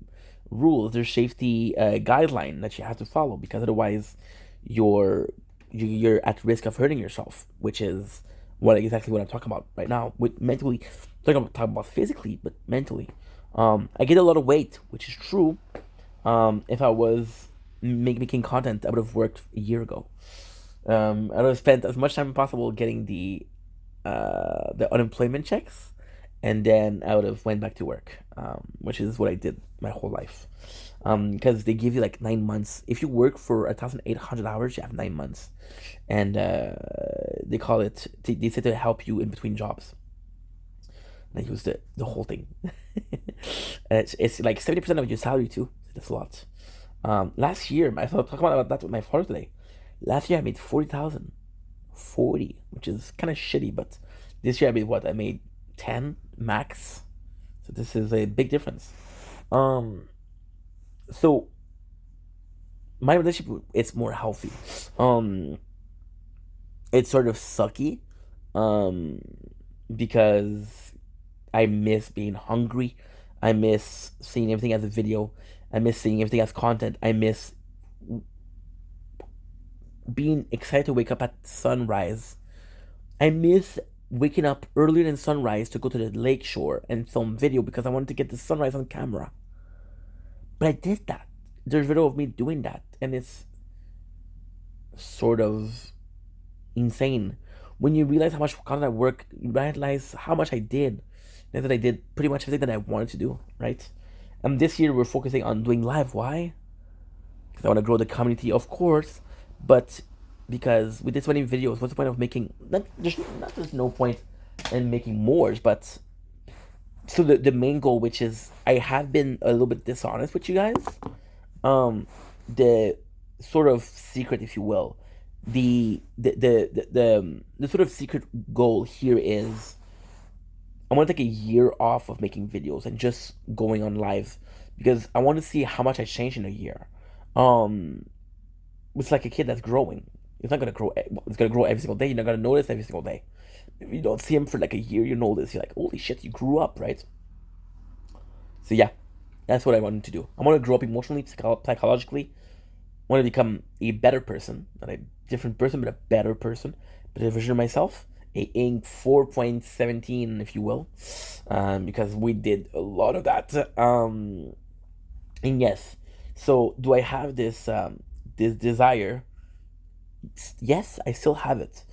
rules. There's safety guideline that you have to follow because otherwise, you're you're at risk of hurting yourself, which is exactly what I'm talking about right now. With mentally, talking about physically, but mentally, I get a lot of weight, which is true. If I was making content, I would have worked a year ago. I would have spent as much time as possible getting the unemployment checks, and then I would have went back to work, which is what I did my whole life. Because they give you like 9 months. If you work for 1,800 hours, you have 9 months, and they call it. They say to help you in between jobs. And I use the whole thing. It's like 70% of your salary too. That's a lot. Last year, I thought talking about that with my father today. Last year I made 40,000. 40, which is kind of shitty, but this year I made what? I made 10 max. So this is a big difference. So my relationship, it's more healthy. It's sort of sucky, um, because I miss being hungry. I miss seeing everything as a video. I miss seeing everything as content. I miss being excited to wake up at sunrise. I miss waking up earlier than sunrise to go to the lake shore and film video because I wanted to get the sunrise on camera. But I did that. There's video of me doing that, and it's sort of insane. When you realize how much content I work, you realize how much I did. And that I did pretty much everything that I wanted to do, right? And this year we're focusing on doing live. Why? Because I want to grow the community, of course, but because with this many videos, what's the point of making? There's no point in making more, but So the main goal, which is I have been a little bit dishonest with you guys. The sort of secret, if you will, the sort of secret goal here is I want to take a year off of making videos and just going on live because I want to see how much I changed in a year. Um, it's like a kid that's growing. It's not gonna grow. It's gonna grow every single day. You're not gonna notice every single day. If you don't see him for like a year, you notice. You're like, holy shit, you grew up, right? So yeah, that's what I wanted to do. I want to grow up emotionally, psychologically. I want to become a better person, not a different person, but a better person, better version of myself. A ink 4.17, if you will, because we did a lot of that. And yes, so do I have this desire? Yes, I still have it.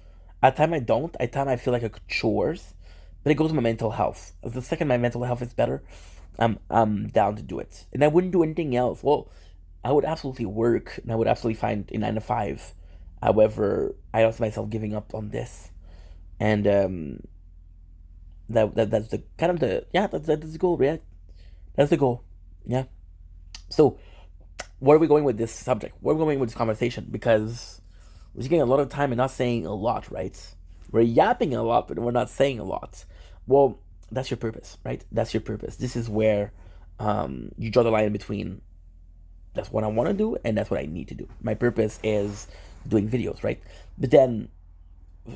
At time I don't. At time I feel like a chores, but it goes to my mental health. The second my mental health is better, I'm down to do it, and I wouldn't do anything else. Well, I would absolutely work, and I would absolutely find a 9 to 5. However, I also myself giving up on this, and that's the kind of the yeah that's the goal, right? That's the goal, yeah. So where are we going with this subject? Where are we going with this conversation? Because we're just getting a lot of time and not saying a lot, right? We're yapping a lot, but we're not saying a lot. Well, that's your purpose, right? That's your purpose. This is where you draw the line between that's what I want to do and that's what I need to do. My purpose is doing videos, right? But then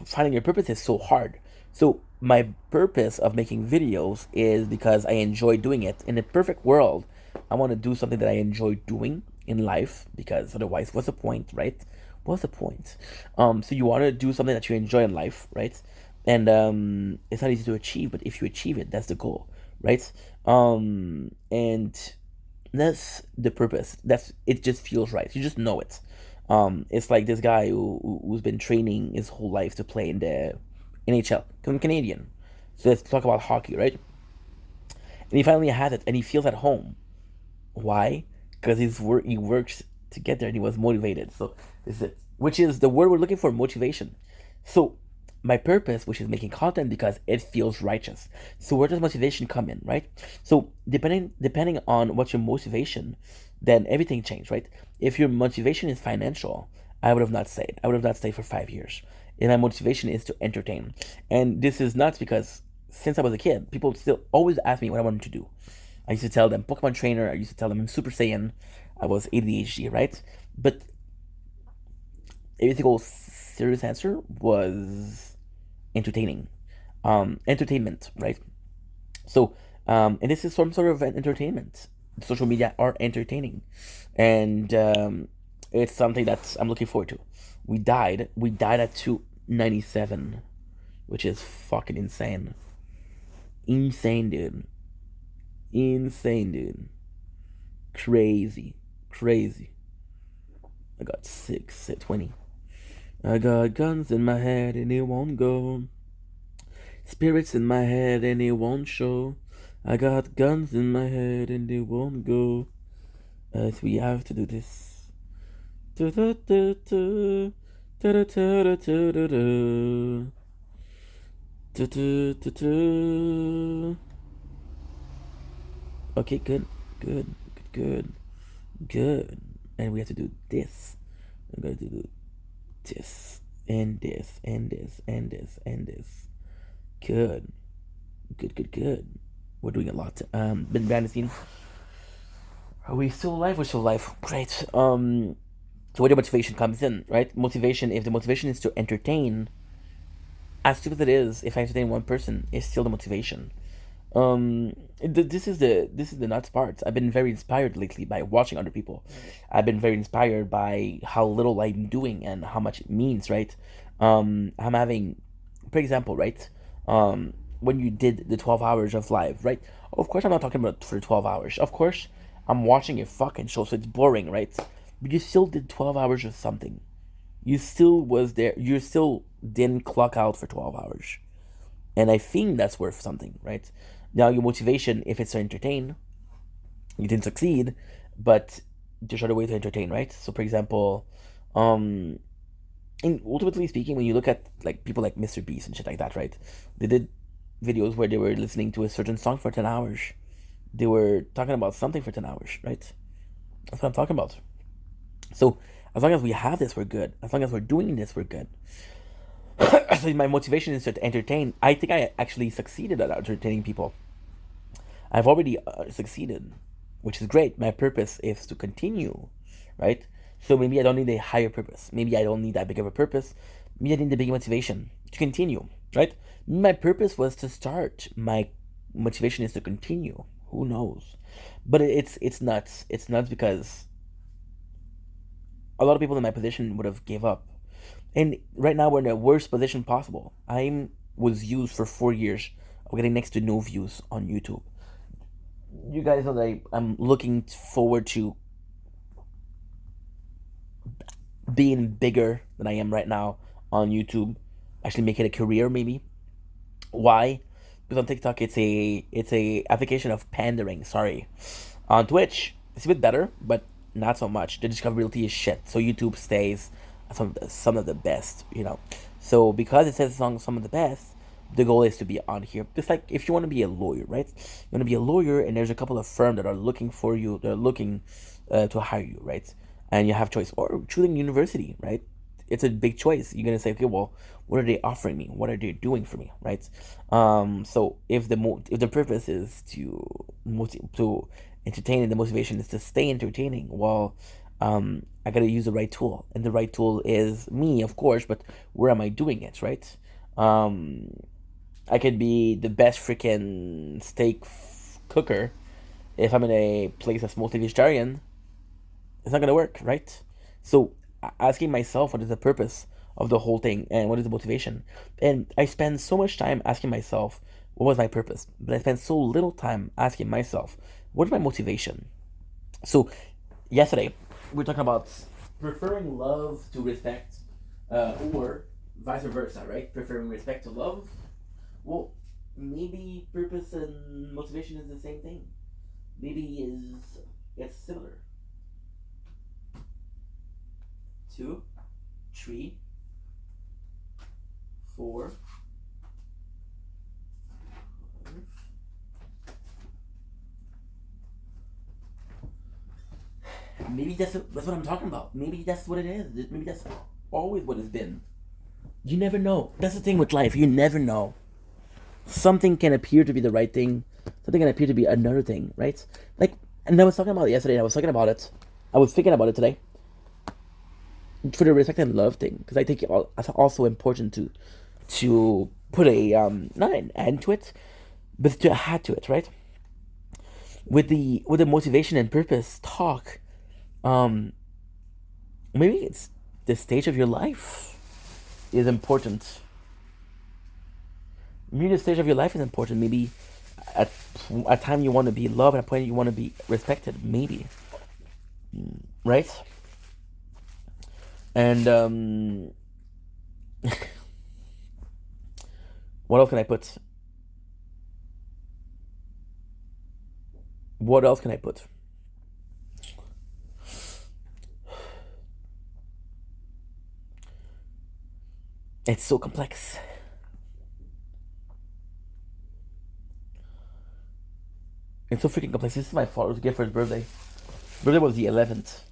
finding your purpose is so hard. So my purpose of making videos is because I enjoy doing it. In a perfect world, I want to do something that I enjoy doing in life because otherwise, what's the point, right? What's the point? So you want to do something that you enjoy in life, right? And it's not easy to achieve, but if you achieve it, that's the goal, right? And that's the purpose. That's it. Just feels right. You just know it. It's like this guy who's been training his whole life to play in the NHL. I'm Canadian, so let's talk about hockey, right? And he finally has it, and he feels at home. Why? Because he works to get there, and he was motivated. So this is it, which is the word we're looking for, motivation. So my purpose, which is making content because it feels righteous. So where does motivation come in, right? So depending on what's your motivation, then everything changed, right? If your motivation is financial, I would have not stayed. I would have not stayed for 5 years. And my motivation is to entertain. And this is nuts because since I was a kid, people still always ask me what I wanted to do. I used to tell them Pokemon trainer. I used to tell them I'm Super Saiyan. I was ADHD, right? But every single serious answer was entertaining, entertainment, right? So, and this is some sort of an entertainment. Social media are entertaining, and it's something that I'm looking forward to. We died at 297, which is fucking insane. Insane, dude. Insane, dude. Crazy. Crazy. I got 620. I got guns in my head and it won't go. Spirits in my head and it won't show. I got guns in my head and it won't go. We have to do this. Okay, good, good, good, good, good. And we have to do this. I'm going to do this, and this, and this, and this, and this. Good. Good, good, good. We're doing a lot. Been behind the scenes. Are we still alive? We're still alive. Great. So where the motivation comes in, right? Motivation, if the motivation is to entertain, as stupid as it is, if I entertain one person, it's still the motivation. This is the nuts part. I've been very inspired lately by watching other people. I've been very inspired by how little I'm doing and how much it means, right? I'm having, for example, right? When you did the 12 hours of live, right? Of course, I'm not talking about for 12 hours. Of course, I'm watching a fucking show, so it's boring, right? But you still did 12 hours of something. You still was there. You still didn't clock out for 12 hours. And I think that's worth something, right? Now, your motivation, if it's to entertain, you didn't succeed, but there's other way to entertain, right? So, for example, and ultimately speaking, when you look at like people like Mr. Beast and shit like that, right? They videos where they were listening to a certain song for 10 hours. They were talking about something for 10 hours, right? That's what I'm talking about. So as long as we have this, we're good. As long as we're doing this, we're good. So my motivation is to entertain. I think I actually succeeded at entertaining people. I've already succeeded, which is great. My purpose is to continue, right? So maybe I don't need a higher purpose. Maybe I don't need that big of a purpose. Maybe I need the big motivation to continue, right? My purpose was to start. My motivation is to continue. Who knows? But it's nuts. It's nuts because a lot of people in my position would have gave up. And right now we're in the worst position possible. I was used for 4 years of getting next to no views on YouTube. You guys know that I'm looking forward to being bigger than I am right now on YouTube. Actually make it a career maybe. Why? Because on TikTok it's a application of pandering. Sorry. On Twitch it's a bit better, but not so much. The discoverability is shit. So YouTube stays some of the best, you know. So because it says some of the best, the goal is to be on here. Just like if you want to be a lawyer, right? You want to be a lawyer, and there's a couple of firms that are looking for you. They're looking to hire you, right? And you have choice, or choosing university, right? It's a big choice. You're gonna say, okay, well, what are they offering me? What are they doing for me, right? So if the purpose is to entertain and the motivation is to stay entertaining, well, I gotta use the right tool, and the right tool is me, of course. But where am I doing it, right? I could be the best freaking steak cooker if I'm in a place that's mostly vegetarian. It's not gonna work, right? So asking myself what is the purpose of the whole thing and what is the motivation, and I spend so much time asking myself what was my purpose, but I spend so little time asking myself what is my motivation. So yesterday we were talking about preferring love to respect, or vice versa, right? Preferring respect to love. Well, maybe purpose and motivation is the same thing. Maybe it's similar. 2, 3, 4. Maybe that's what I'm talking about. Maybe that's what it is. Maybe that's always what it's been. You never know. That's the thing with life. You never know. Something can appear to be the right thing. Something can appear to be another thing, right? Like, and I was talking about it yesterday. I was talking about it. I was thinking about it today. For the respect and love thing, because I think it's also important to put a not an end to it, but to add to it, right? With the motivation and purpose talk, maybe it's the stage of your life is important. Maybe the stage of your life is important. Maybe at a time you want to be loved, at a point you want to be respected. Maybe, right? And what else can I put? What else can I put? It's so complex. It's so freaking complex. This is my father's gift for his birthday. Birthday was the 11th.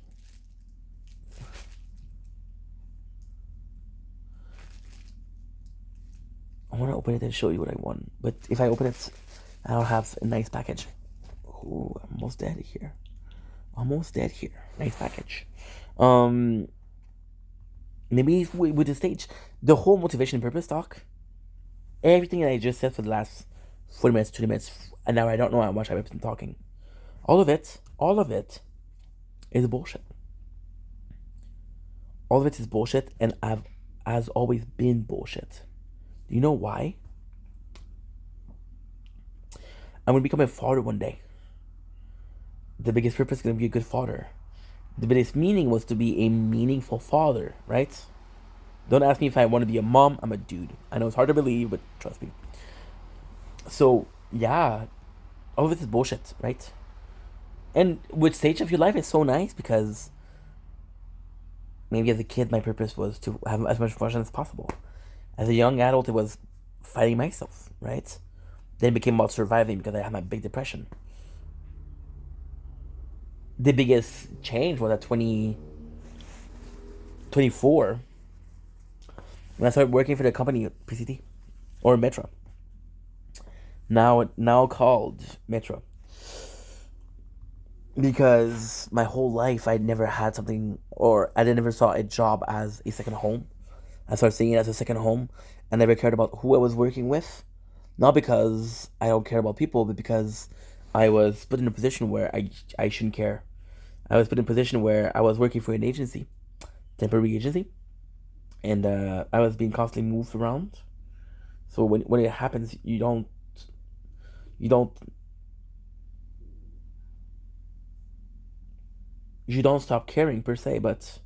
I want to open it and show you what I won. But if I open it, I'll have a nice package. Ooh, I'm almost dead here. Almost dead here. Nice package. Maybe with the stage, the whole motivation and purpose talk, everything that I just said for the last 40 minutes, 20 minutes, and now I don't know how much I've been talking. All of it is bullshit. All of it is bullshit, and has always been bullshit. Do you know why? I'm gonna become a father one day. The biggest purpose is gonna be a good father. The biggest meaning was to be a meaningful father, right? Don't ask me if I want to be a mom. I'm a dude. I know it's hard to believe, but trust me. So yeah, all of it is bullshit, right? And which stage of your life is so nice, because maybe as a kid my purpose was to have as much fun as possible. As a young adult, it was fighting myself, right? Then it became about surviving because I had my big depression. The biggest change was at 2024 when I started working for the company PCT or Metro. Now called Metro. Because my whole life I never had something, or I never saw a job as a second home. I started seeing it as a second home. I never cared about who I was working with. Not because I don't care about people, but because I was put in a position where I shouldn't care. I was put in a position where I was working for an agency, temporary agency, and I was being constantly moved around. So when it happens, you don't stop caring per se, but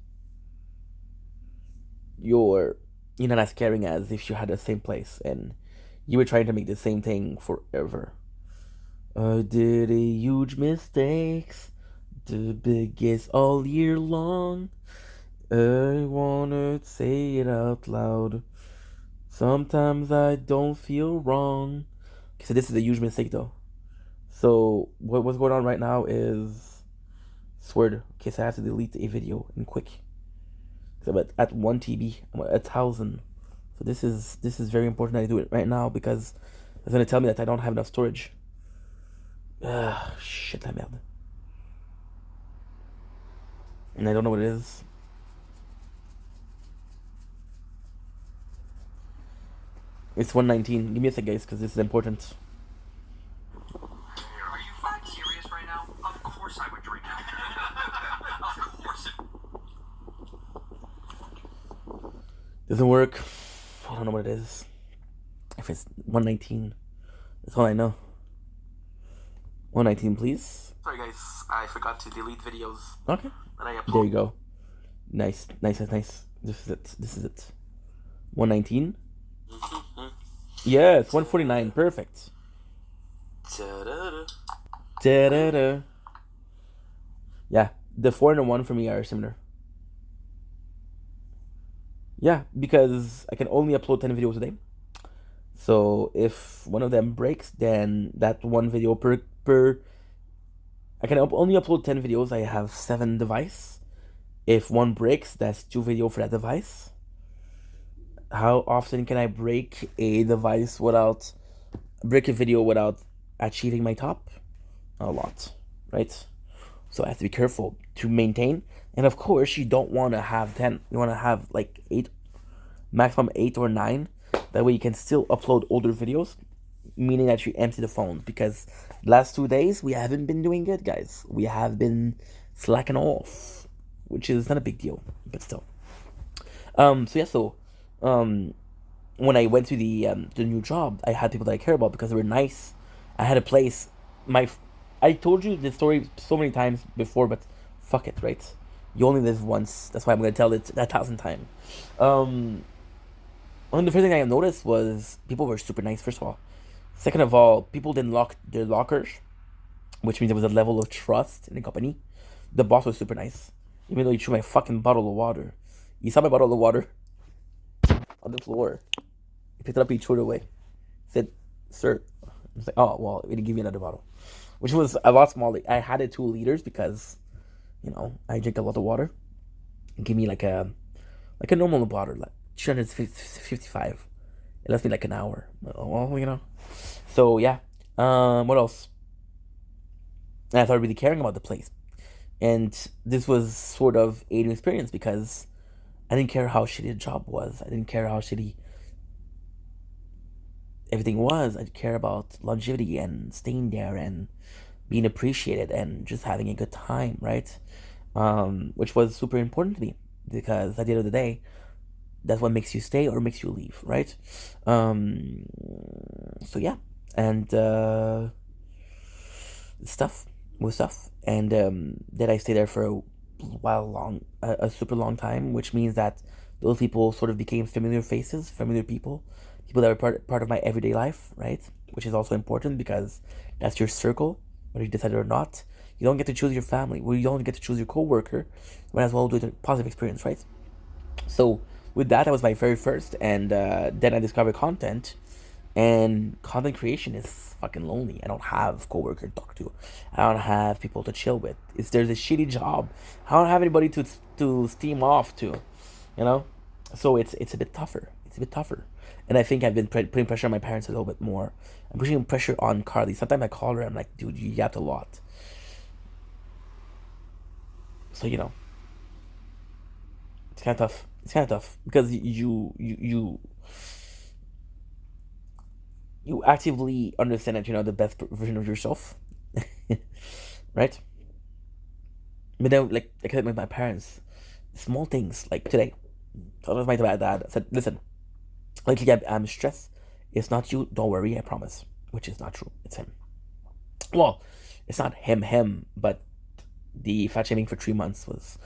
you're not as caring as if you had the same place and you were trying to make the same thing forever. I did a huge mistakes, the biggest all year long. I wanna say it out loud. Sometimes I don't feel wrong. Okay, so this is a huge mistake though. So what's going on right now is Sword. Okay, so I have to delete a video in quick. So I'm at 1 TB. I'm at 1,000. So this is very important that I do it right now because it's gonna tell me that I don't have enough storage. Shit, la merde. And I don't know what it is. It's 119. Give me a sec, guys, because this is important. Are you fucking serious right now? Of course I would drink it. Of course it... Doesn't work. I don't know what it is. If it's 119, that's all I know. 119, please. Sorry guys, I forgot to delete videos. Okay. That I upload. There you go. Nice. This is it. 119. Yeah, it's 149. Perfect. Da-da-da. Yeah, the 4 and the 1 for me are similar. Yeah, because I can only upload 10 videos a day. So if one of them breaks, then that one video per I can only upload 10 videos. I have 7 devices. If one breaks, that's 2 videos for that device. How often can I break a device without break a video without achieving my top? A lot, right? So I have to be careful to maintain. And of course, you don't want to have 10. You want to have like 8, maximum 8 or 9. That way you can still upload older videos, meaning that you empty the phone. Because last 2 days, we haven't been doing good, guys. We have been slacking off, which is not a big deal, but still. When I went to the new job, I had people that I care about because they were nice. I had a place. I told you this story so many times before, but fuck it, right? You only live once. That's why I'm gonna tell it 1,000 times. One of the first thing I noticed was people were super nice. First of all, second of all, people didn't lock their lockers, which means there was a level of trust in the company. The boss was super nice, even though he threw my fucking bottle of water. He saw my bottle of water on the floor. He picked it up, he threw it away. He said, "Sir," I was like, "Oh well, we didn't give you another bottle," which was a lot smaller. I had it 2 liters because, I drink a lot of water. Give me like a normal water, like 255. It lasts me like an hour. Well, So yeah. What else? And I started really caring about the place, and this was sort of a new experience because I didn't care how shitty the job was. I didn't care how shitty everything was. I care about longevity and staying there and being appreciated and just having a good time, right? Which was super important to me because at the end of the day, that's what makes you stay or makes you leave, right? So yeah, and stuff, and then I stayed there for a super long time, which means that those people sort of became familiar faces, familiar people that were part of my everyday life, right? Which is also important because that's your circle, whether you decide it or not. You don't get to choose your family. Well, you don't get to choose your coworker. You might as well do it a positive experience, right? So with that was my very first, and then I discovered content, And content creation is fucking lonely. I don't have coworkers to talk to. I don't have people to chill with. There's a shitty job. I don't have anybody to steam off to, you know. So it's a bit tougher. It's a bit tougher. And I think I've been putting pressure on my parents a little bit more. I'm pushing pressure on Carly. Sometimes I call her. I'm like, dude, you yapped a lot. So you know, it's kind of tough. It's kind of tough because you actively understand that you're not the best version of yourself, right? But then, like I said with my parents, small things like today. So I was my dad. I said, "Listen, lately I'm stressed. It's not you. Don't worry. I promise." Which is not true. It's him. Well, it's not him, but the fat shaming for 3 months was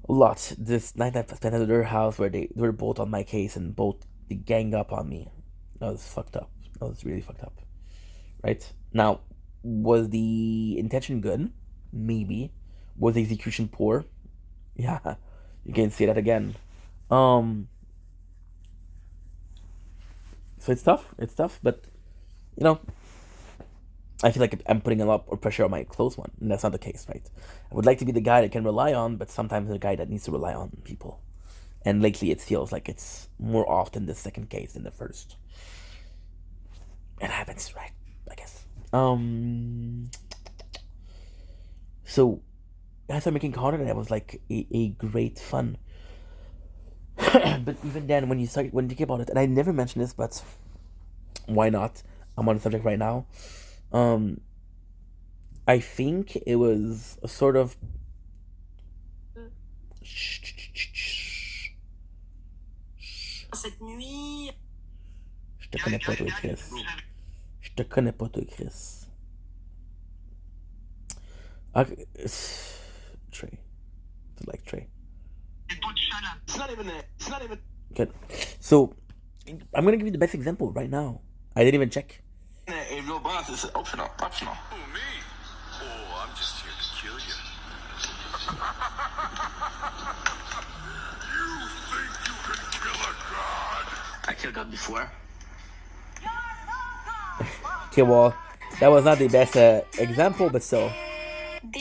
a lot. This night I spent at their house where they were both on my case and both they gang up on me. That was fucked up. That was really fucked up. Right? Now, was the intention good? Maybe. Was the execution poor? Yeah. You can say that again. So it's tough. It's tough, but you know, I feel like I'm putting a lot of pressure on my close one, and that's not the case, right? I would like to be the guy that can rely on, but sometimes the guy that needs to rely on people. And lately, it feels like it's more often the second case than the first. It happens, right? I guess. So I started making content, and it was like a great fun. But even then, when you think about it, and I never mentioned this, but why not? I'm on the subject right now. I think it was a sort of Cette nuit. Je te connais pas toi, Chris. Je te connais pas toi, Chris. Okay. Trey. I like Trey. It's not even that. It's not even. Good. So, I'm gonna give you the best example right now. I didn't even check. If your boss is optional. Who, me? Oh, I'm just here to kill you. You think you can kill a god? I killed God before. Okay, well, that was not the best example, but still.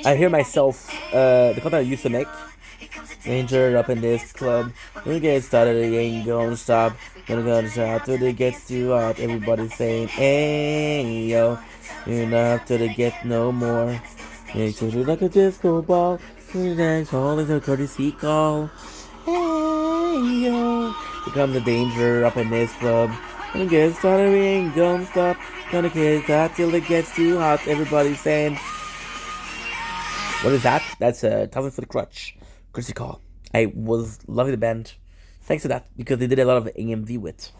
I hear myself, the content I used to make. Danger up in this club. When it gets started, it ain't gonna stop. Gonna go shot till it gets too hot. Everybody's saying, hey, yo. You're not till it get no more. They treat you like a disco ball. The next hall is a courtesy call. Hey, yo. Here comes the danger up in this club. When it gets started, we ain't gonna stop. Gonna get hot till it gets too hot. Everybody's saying, what is that? That's a 1,000 Foot Crutch. Courtesy call. I was loving the band thanks to that because they did a lot of AMV with.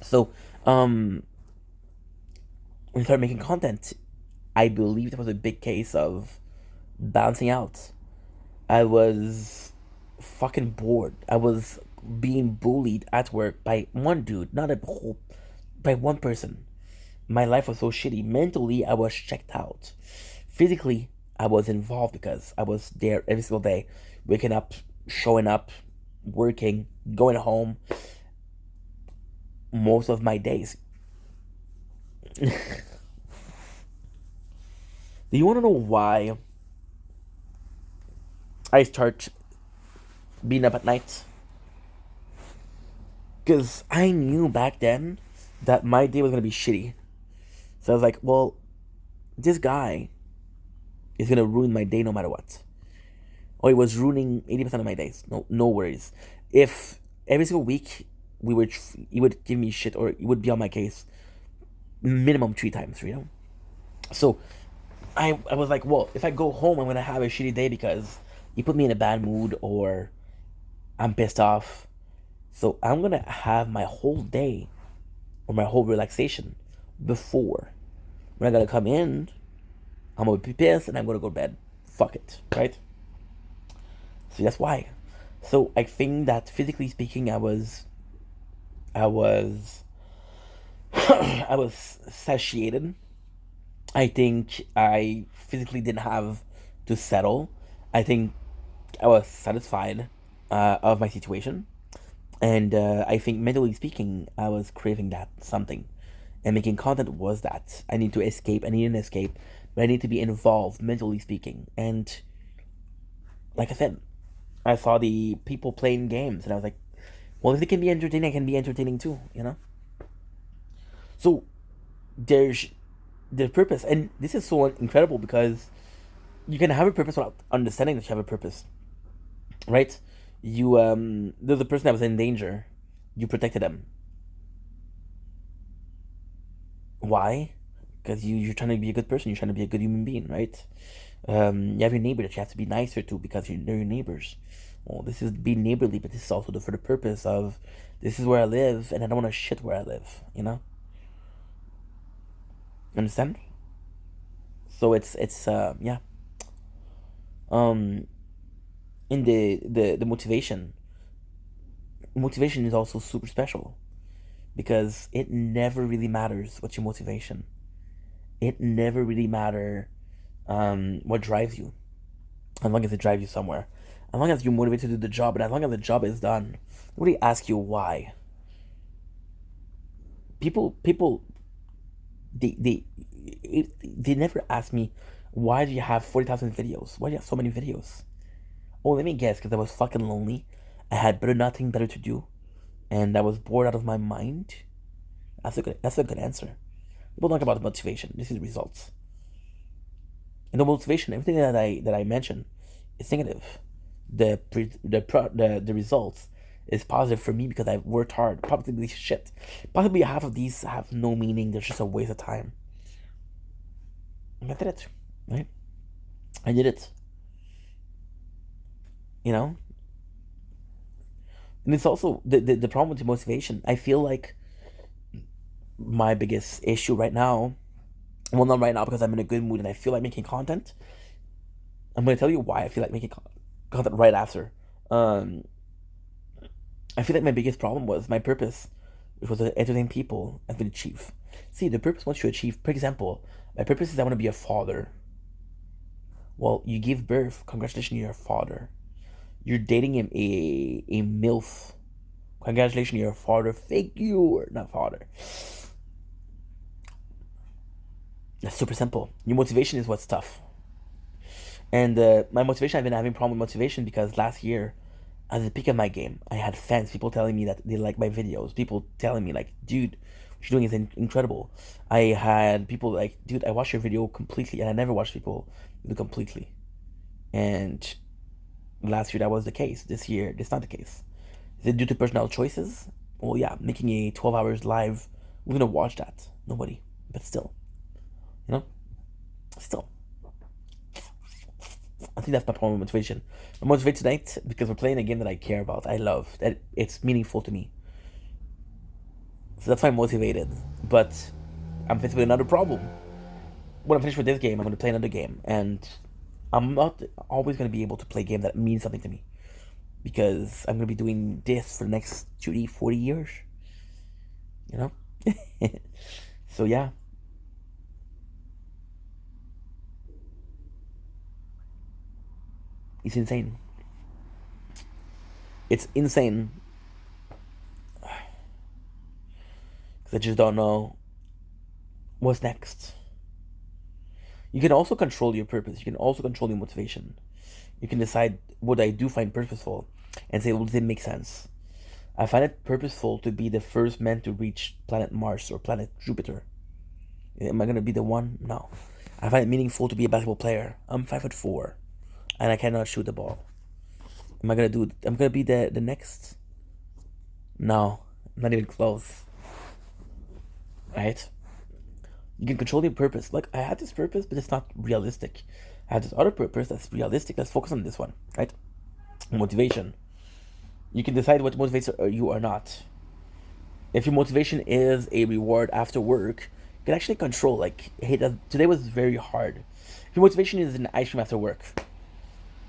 So, when we started making content, I believe there was a big case of bouncing out. I was fucking bored. I was being bullied at work by one dude, not a whole, by one person. My life was so shitty. Mentally, I was checked out. Physically, I was involved because I was there every single day, waking up, showing up, working, going home, most of my days. Do you want to know why I start being up at night? Because I knew back then that my day was going to be shitty. So I was like, well, this guy is going to ruin my day no matter what. Or it was ruining 80% of my days. No worries. If every single week he would give me shit or he would be on my case minimum 3 times, you know? So I was like, well, if I go home, I'm going to have a shitty day because he put me in a bad mood or I'm pissed off. So I'm going to have my whole day or my whole relaxation before. When I got to come in, I'm going to be pissed and I'm going to go to bed. Fuck it, right? So that's why. So I think that physically speaking, I was satiated. I think I physically didn't have to settle. I think I was satisfied of my situation. And I think mentally speaking, I was craving that something. And making content was that. I need to escape. I need an escape. But I need to be involved, mentally speaking. And like I said, I saw the people playing games. And I was like, well, if they can be entertaining, I can be entertaining too, you know? So there's purpose. And this is so incredible because you can have a purpose without understanding that you have a purpose. Right? There's a person that was in danger. You protected them. Why? Because you're trying to be a good person. You're trying to be a good human being, right? You have your neighbor that you have to be nicer to because they're your neighbors. Well, this is being neighborly, but this is also for the purpose of this is where I live, and I don't want to shit where I live. You know? Understand? So it's yeah. In the motivation is also super special because it never really matters what's your motivation. It never really matter what drives you, as long as it drives you somewhere, as long as you're motivated to do the job, and as long as the job is done. Nobody asks you why. People they never ask me why do you have 40,000 videos? Why do you have so many videos? Oh, let me guess, because I was fucking lonely. I had nothing better to do, and I was bored out of my mind. That's a good answer. People talk about motivation. This is results. And the motivation, everything that I mentioned, is negative. The results is positive for me because I've worked hard. Probably shit. Possibly half of these have no meaning. They're just a waste of time. And I did it, right? I did it. You know? And it's also the problem with the motivation. I feel like my biggest issue right now, well, not right now because I'm in a good mood and I feel like making content. I'm going to tell you why I feel like making content right after. I feel like my biggest problem was my purpose, which was to entertain people, has been achieved. See, the purpose once you achieve, for example, my purpose is I want to be a father. Well, you give birth, congratulations, you're a father. You're dating a MILF. Congratulations, you're a father figure, not father. That's super simple. Your motivation is what's tough. And my motivation, I've been having problem with motivation because last year, at the peak of my game, I had fans, people telling me that they like my videos, people telling me like, dude, what you're doing is incredible. I had people like, dude, I watched your video completely, and I never watched people do completely. And last year that was the case. This year, it's not the case. Is it due to personal choices? Well, yeah, making a 12 hours live, who's gonna watch that? Nobody. But still, you know, still. I think that's my problem with motivation. I'm motivated tonight because we're playing a game that I care about. I love that it's meaningful to me. So that's why I'm motivated. But I'm faced with another problem. When I'm finished with this game, I'm going to play another game. And I'm not always going to be able to play a game that means something to me. Because I'm going to be doing this for the next 30, 40 years. You know? So yeah. It's insane. It's insane. Because I just don't know what's next. You can also control your purpose. You can also control your motivation. You can decide what I do find purposeful and say, well, does it make sense? I find it purposeful to be the first man to reach planet Mars or planet Jupiter. Am I going to be the one? No. I find it meaningful to be a basketball player. I'm 5'4", and I cannot shoot the ball. Am I going to do it? I'm going to be the next? No. Not even close. Right? You can control your purpose. Like, I had this purpose, but it's not realistic. I had this other purpose that's realistic. Let's focus on this one, right? Motivation. You can decide what motivates you or not. If your motivation is a reward after work, you can actually control, like, hey, today was very hard. If your motivation is an ice cream after work,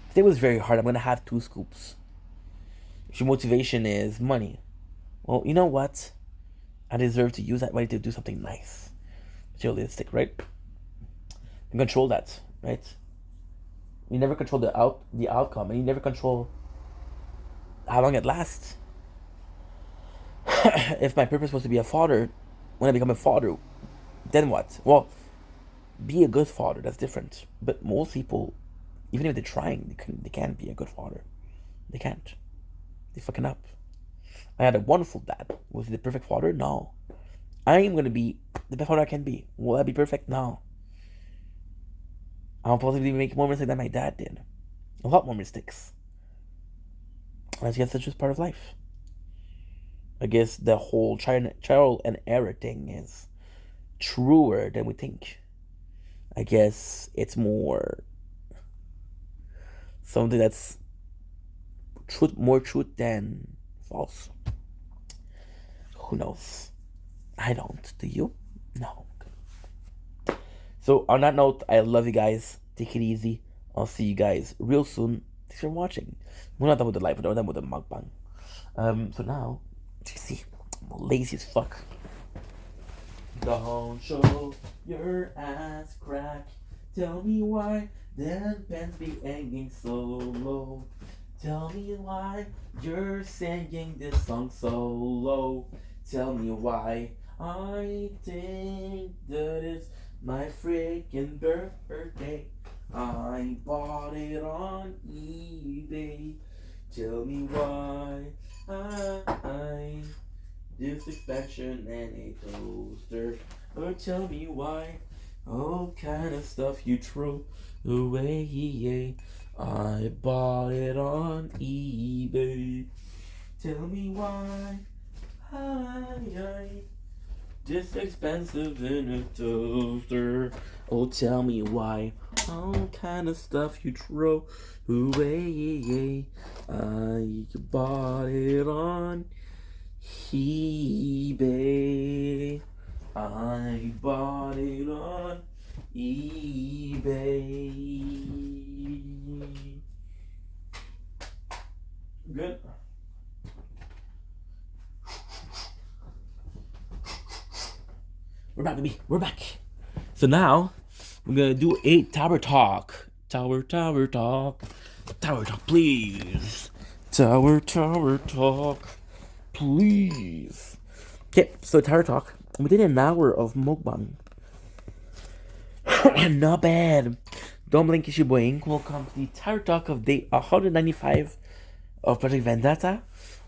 today was very hard, I'm going to have 2 scoops. If your motivation is money, well, you know what? I deserve to use that money to do something nice. Materialistic, right? You can control that, right? You never control the outcome, and you never control how long it lasts. If my purpose was to be a father, when I become a father, then what? Well, be a good father. That's different. But most people, even if they're trying, they can't be a good father. They can't. They fucking up. I had a wonderful dad. Was he the perfect father? No. I am gonna be the best father I can be. Will I be perfect? No. I'll possibly make more mistakes than my dad did. A lot more mistakes. And I guess that's just part of life. I guess the whole trial and error thing is truer than we think. I guess it's more something that's more truth than false. Who knows? I don't. Do you? No. So on that note, I love you guys. Take it easy. I'll see you guys real soon. Thanks for watching. We're not done with the live, we're done with the mukbang. So now, you see, I'm lazy as fuck. Don't show your ass crack. Tell me why them pants be hanging so low. Tell me why you're singing this song so low. Tell me why I think that it's my freaking birthday. I bought it on eBay. Tell me why I this expansion and a toaster. Or tell me why all kind of stuff you throw away. I bought it on eBay. Tell me why I this expensive in a toaster. Oh, tell me why all kind of stuff you throw away. I bought it on eBay. I bought it on eBay. Good. We're back, baby. We're back. So now we're gonna do a tower talk. Tower talk. Tower talk, please. Tower talk, please. Okay, so tower talk. We did an hour of mukbang. Not bad. Don't blink, Ishiboing. Welcome to the tower talk of day 195 of Project Vendetta.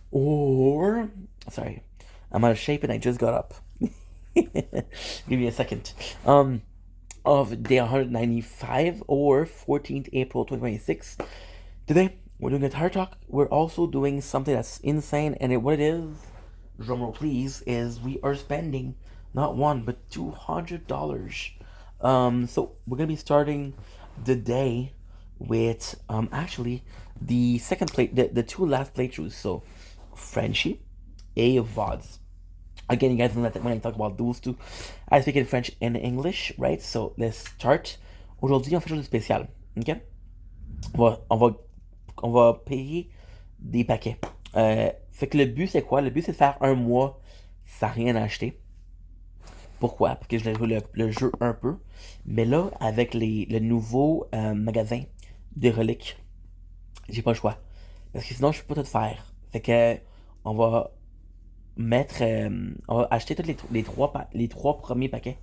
Or sorry, I'm out of shape and I just got up. Give me a second. Of day 195 or 14th April 2026. Today, we're doing a tire talk. We're also doing something that's insane, and what it is, drumroll please, is we are spending not one but $200. So we're gonna be starting the day with actually the second plate, the two last playthroughs. So Frenchie, A of VODs. Again, you guys know that when I talk about those two, I speak in French and English, right? So let's start. Aujourd'hui, on fait chose spéciale, ok? On va payer des paquets. Fait que le but, c'est quoi? Le but, c'est de faire un mois sans rien acheter. Pourquoi? Parce que je l'ai joué le jeu un peu. Mais là, avec le nouveau magasin de reliques, j'ai pas le choix. Parce que sinon, je peux pas tout faire. Fait que on va mettre. On va acheter tous les trois premiers paquets.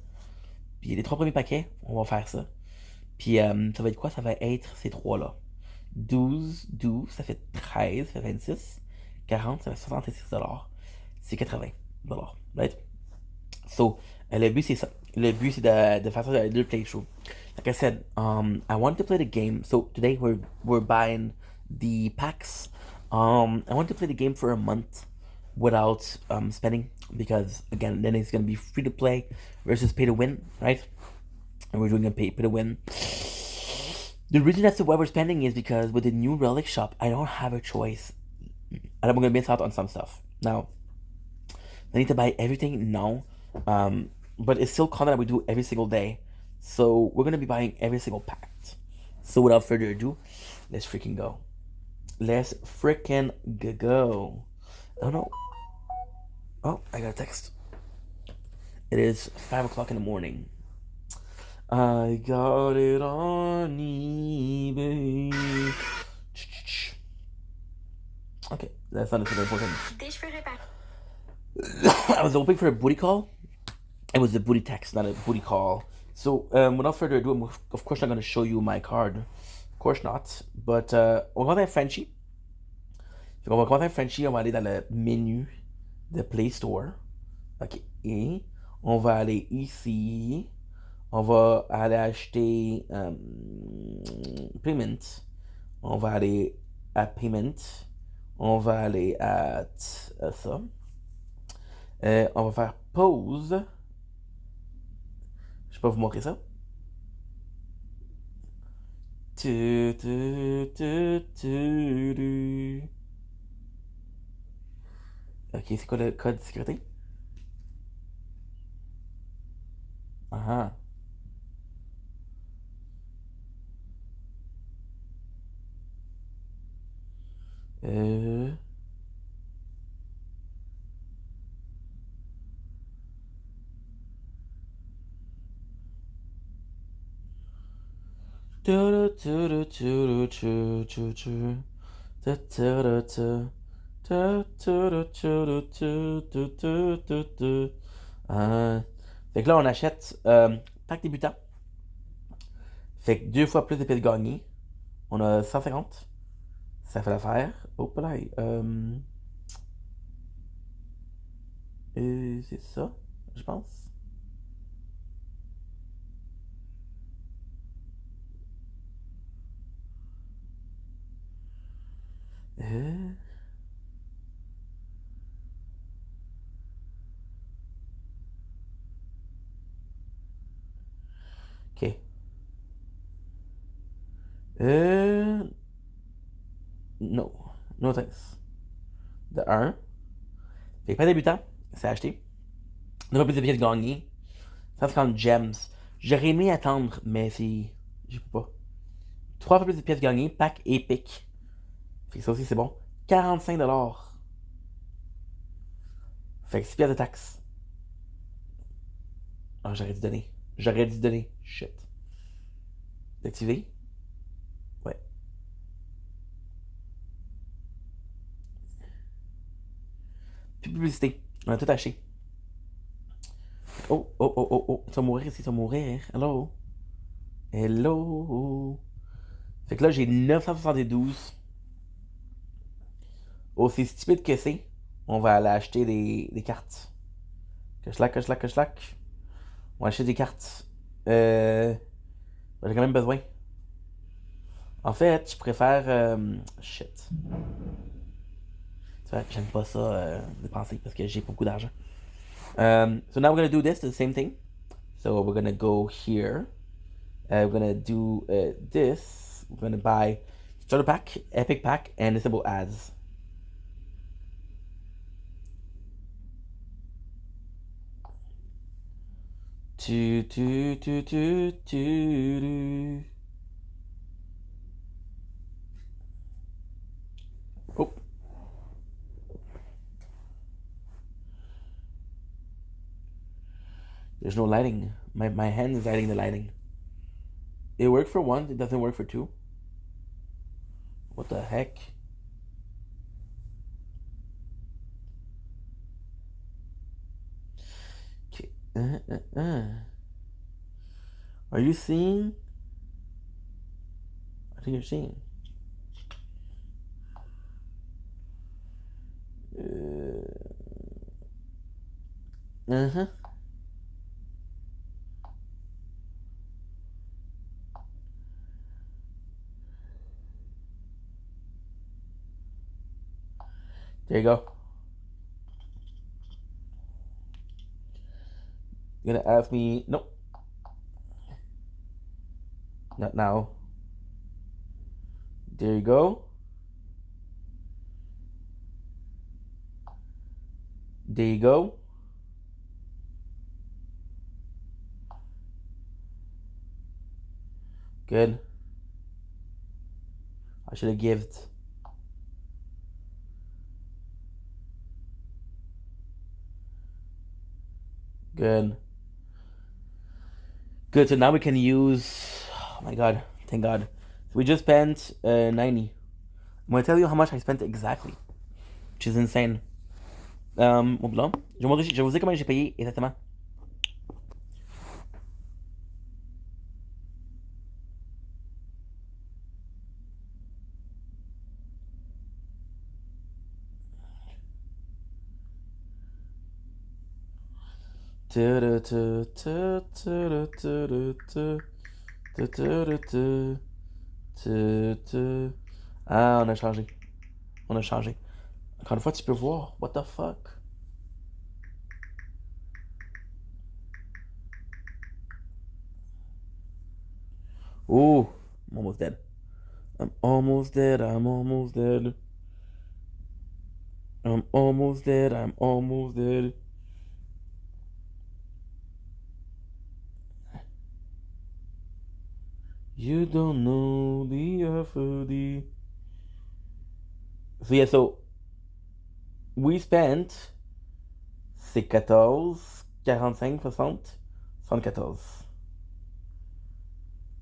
Puis les trois premiers paquets, on va faire ça. Puis ça va être quoi? Ça va être ces trois-là. 12, ça fait 13, ça fait 26. 40, ça fait 66$. C'est 80$. Right? So, le but c'est ça. Le but c'est de faire ça dans les deux playthroughs. Like I said, I wanted to play the game. So today we're buying the packs. I want to play the game for a month without spending, because again, then it's gonna be free to play versus pay to win, right? And we're doing a pay to win. The reason that's why we're spending is because with the new relic shop, I don't have a choice, and I'm gonna miss out on some stuff. Now, I need to buy everything now, but it's still content that we do every single day. So we're gonna be buying every single pack. So without further ado, let's freaking go. Let's freaking go. Oh no. Oh, I got a text. It is 5 o'clock in the morning. I got it on eBay. Okay, that's not super important. I was hoping for a booty call, It was a booty text, not a booty call. So, without further ado, I'm of course not going to show you my card. Of course not. But, on va faire Frenchie. On va commencer Frenchie, on va aller dans le menu de Play Store. Ok. Et on va aller ici. On va aller acheter Payment. On va aller à Payment. On va aller à ça. On va faire Pause. Je peux vous montrer ça. Ok, c'est quoi le code de sécurité? Ah. Euh... Fait que là, on achète pack débutant. Fait que 2 fois plus de pièces gagnées. On a 150. Ça fait l'affaire. Hop là. C'est ça, je pense. Ok. No. No thanks. De 1. Fait que pas débutant, c'est acheté. 2 fois plus de pièces gagnées. 150 gems. J'aurais aimé attendre, mais c'est. Je peux pas. 3 fois plus de pièces gagnées, pack épique. Fait que ça aussi c'est bon. 45$. Fait que 6 pièces de taxes. Ah, j'aurais dû donner. J'aurais dû donner. Shit. D'activer? Ouais. Plus de publicité. On a tout acheté. Oh, oh, oh, oh, oh. Tu vas mourir ici, tu vas mourir. Hello. Hello. Fait que là, j'ai 972. Aussi stupide que c'est, on va aller acheter des cartes. Que-slack. On va acheter des cartes. J'ai quand même besoin. En fait, je préfère. Shit. Tu vois, j'aime pas ça dépenser parce que j'ai beaucoup d'argent. So now we're gonna do this, the same thing. So we're gonna go here. We're gonna do this. We're gonna buy starter pack, epic pack, and disable ads. Tu. Oh. There's no lighting. My hand is lighting the lighting. It worked for one, it doesn't work for two. What the heck? Okay. Are you seeing? I think you're seeing. Uh-huh. There you go. You're gonna ask me? Nope. Not now. There you go. There you go. Good. I should have given. Good. Good. So now we can use. Oh my god! Thank God. So we just spent 90. I'm gonna tell you how much I spent exactly, which is insane. Bon, là, je vais vous dire comment j'ai payé exactement. Ah, on a changé. On a changé. Encore une fois, tu peux voir. What the fuck? Ooh, I'm almost dead. I'm almost dead. I'm almost dead. I'm almost dead. I'm almost dead. You don't know the FOD. So yeah, so we spent c'est 14, 45, 60, 74.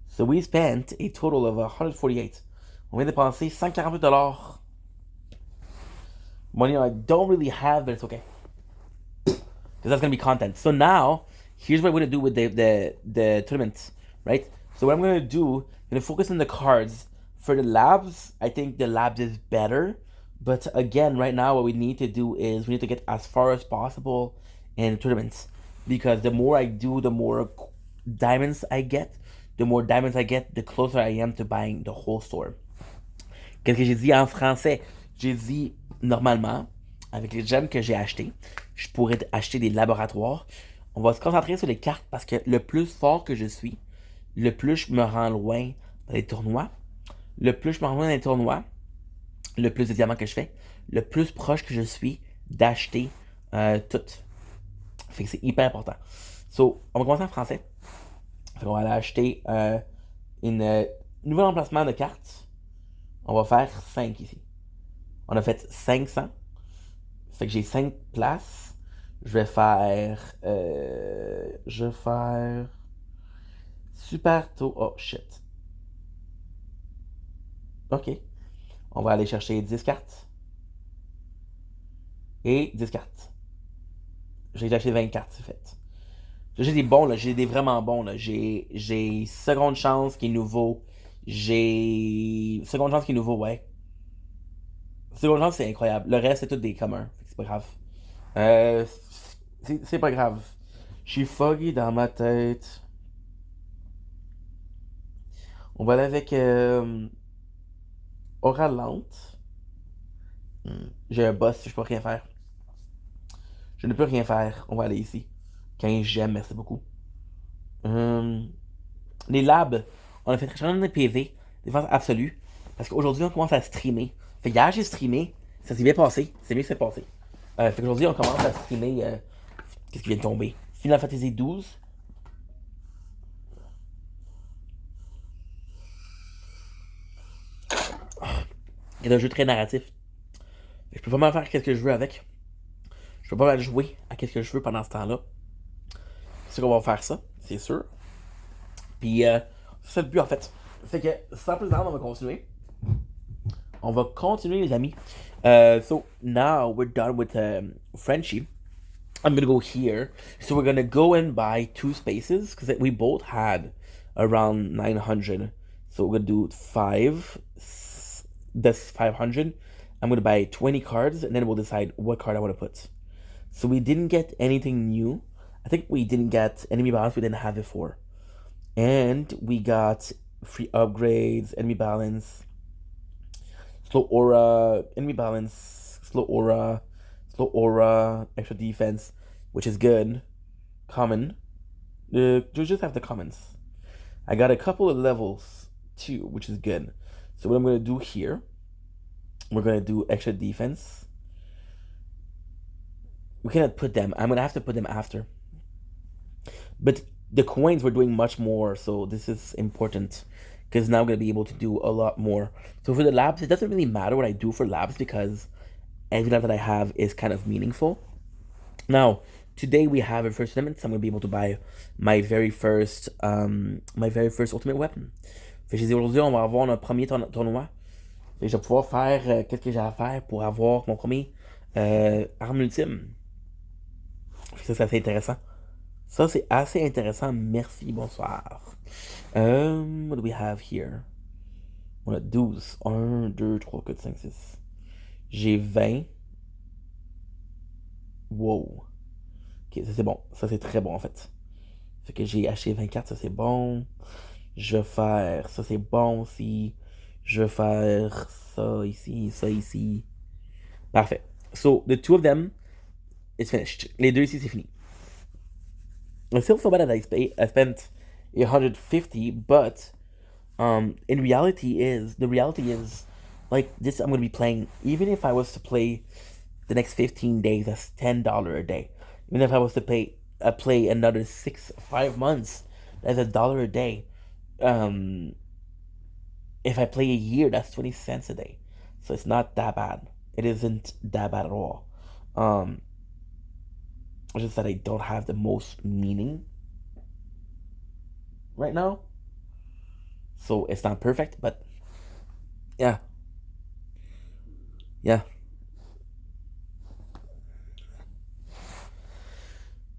So we spent a total of 148. On vient de dépenser $148. Money I don't really have, but it's okay. Because that's gonna be content. So now, here's what I'm gonna do with the tournament, right? So what I'm gonna do, I'm gonna focus on the cards. For the labs, I think the labs is better. But again, right now, what we need to do is we need to get as far as possible in tournaments. Because the more I do, the more diamonds I get. The more diamonds I get, the closer I am to buying the whole store. Qu'est-ce que j'ai dit en français? J'ai dit, normalement, avec les gemmes que j'ai achetées, je pourrais acheter des laboratoires. On va se concentrer sur les cartes parce que le plus fort que je suis, le plus je me rends loin dans les tournois. Le plus je me rends loin dans les tournois, le plus de diamants que je fais, le plus proche que je suis d'acheter tout. Fait que c'est hyper important. So, on va commencer en français. Fait qu'on va aller acheter une nouvel emplacement de cartes. On va faire 5 ici. On a fait 500. Fait que j'ai 5 places. Je vais faire. Super tôt. Oh shit. Ok. On va aller chercher 10 cartes. Et 10 cartes. J'ai acheté 20 cartes, c'est fait. J'ai des bons, là. J'ai des vraiment bons, là. J'ai seconde chance qui est nouveau. J'ai. Seconde chance qui est nouveau, ouais. Seconde chance, c'est incroyable. Le reste, c'est tout des communs. C'est pas grave. C'est pas grave. Je suis foggy dans ma tête. On va aller avec aura lente. J'ai un boss, je peux rien faire. Je ne peux rien faire. On va aller ici. 15 gemmes, merci beaucoup. Les labs, on a fait très de PV, défense absolue. Parce qu'aujourd'hui, on commence à streamer. Fait hier, j'ai streamé. Ça s'est bien passé. C'est bien que c'est passé. Fait qu'aujourd'hui, on commence à streamer. Qu'est-ce qui vient de tomber? Final Fantasy 12. C'est un jeu très narratif. Je peux vraiment faire ce que je veux avec. Je peux pas jouer à ce que je veux pendant ce temps-là. C'est qu'on va faire ça, c'est sûr. Puis, c'est le but en fait. Fait que, sans plus d'attendre, on va continuer. On va continuer, les amis. So, now we're done with Frenchie. I'm gonna go here. So, we're gonna go and buy 2 spaces because we both had around 900. So, we're gonna do 5. That's 500. I'm gonna buy 20 cards and then we'll decide what card I want to put. So, we didn't get anything new. I think we didn't get enemy balance we didn't have before. And we got free upgrades, enemy balance, slow aura, enemy balance, slow aura, extra defense, which is good. Common. You just have the commons. I got a couple of levels too, which is good. So what I'm gonna do here, we're gonna do extra defense. We cannot put them. I'm gonna have to put them after. But the coins were doing much more, so this is important because now I'm going to be able to do a lot more. So for the labs, it doesn't really matter what I do for labs because every lab that I have is kind of meaningful. Now, today we have a first tournament, so I'm going to be able to buy my very first ultimate weapon. Fait que j'ai dit aujourd'hui, on va avoir notre premier tournoi. Fait que je vais pouvoir faire qu'est-ce que j'ai à faire pour avoir mon premier arme ultime. Fait que ça, c'est assez intéressant. Ça, c'est assez intéressant. Merci, bonsoir. What do we have here? On a 12. 1, 2, 3, 4, 5, 6. J'ai 20. Wow. Ok, ça c'est bon. Ça c'est très bon en fait. Fait que j'ai acheté 24, ça c'est bon. Je vais faire. Ça c'est bon aussi. Je vais faire ça ici, ça ici. Parfait. So, the two of them is finished. Les deux ici, c'est fini. I still feel bad that I spent 150, but in the reality is, like, this I'm gonna be playing. Even if I was to play the next 15 days, that's $10 a day. Even if I was to play another 5 months, that's $1 a day. If I play a year, that's 20 cents a day. So it's not that bad. It isn't that bad at all. It's just that I don't have the most meaning right now. So it's not perfect, but yeah. Yeah.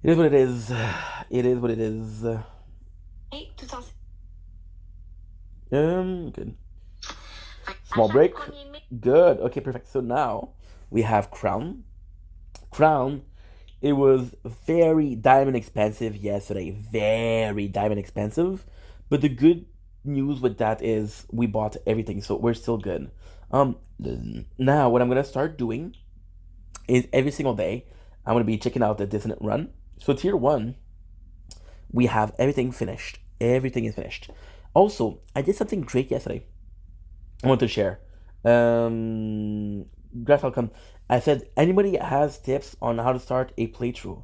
It is what it is. It is what it is. Good. Small break. Good. Okay, perfect. So now we have Crown. Crown, it was very diamond expensive yesterday. Very diamond expensive. But the good news with that is we bought everything, so we're still good. Now what I'm gonna start doing is every single day I'm gonna be checking out the dissonant run. So tier 1, we have everything finished. Everything is finished. Also, I did something great yesterday. I want to share. Graph outcome. I said anybody has tips on how to start a playthrough,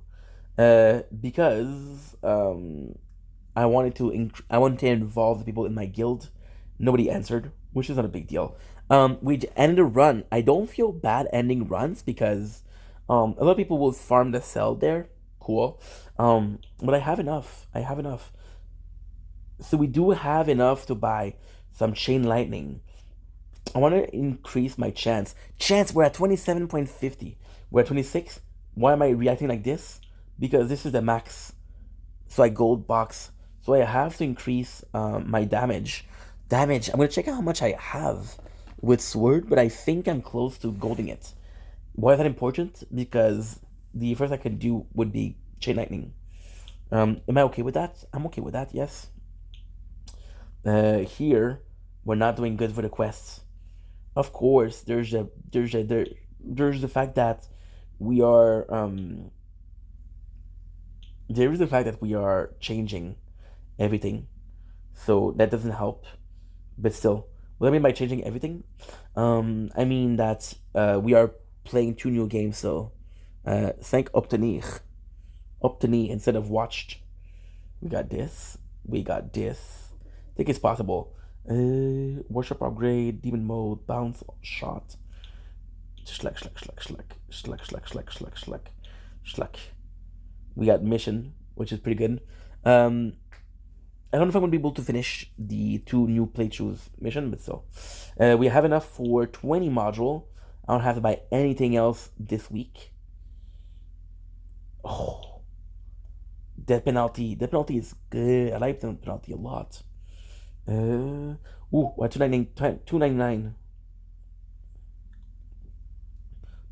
because I wanted to involve the people in my guild. Nobody answered, which is not a big deal. We ended a run. I don't feel bad ending runs because a lot of people will farm the cell there. Cool. But I have enough. I have enough. So we do have enough to buy some chain lightning. I want to increase my chance. Chance, we're at 27.50. We're at 26. Why am I reacting like this? Because this is the max. So I gold box. So I have to increase my damage. I'm going to check out how much I have with sword, but I think I'm close to golding it. Why is that important? Because the first I could do would be chain lightning. Am I okay with that? I'm okay with that, yes. Here, we're not doing good for the quests. Of course, there's the fact that we are there is the fact that we are changing everything, so that doesn't help. But still, what I mean by changing everything, I mean that we are playing 2 new games. So, think obtenir instead of watched. We got this. We got this. I think it's possible. Worship upgrade, demon mode, bounce shot. Schleck. We got mission, which is pretty good. I don't know if I'm gonna be able to finish the 2 new playthroughs mission, but still. We have enough for 20 module. I don't have to buy anything else this week. Oh, death penalty. Death penalty is good. I like death penalty a lot. We're 299.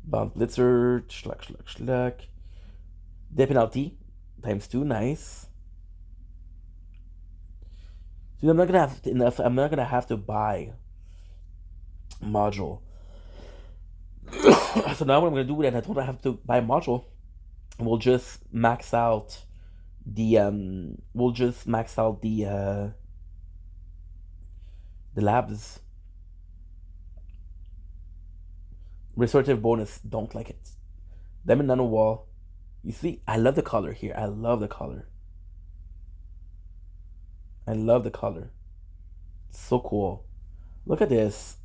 Bounce blitzer, schluck. Death penalty times 2, nice. So I'm not gonna have enough. I'm not gonna have to buy module. So now what I'm gonna do, and I don't have to buy module. We'll just max out the labs. Restorative bonus, don't like it. Diamond nano wall. You see, I love the color here. I love the color. It's so cool. Look at this.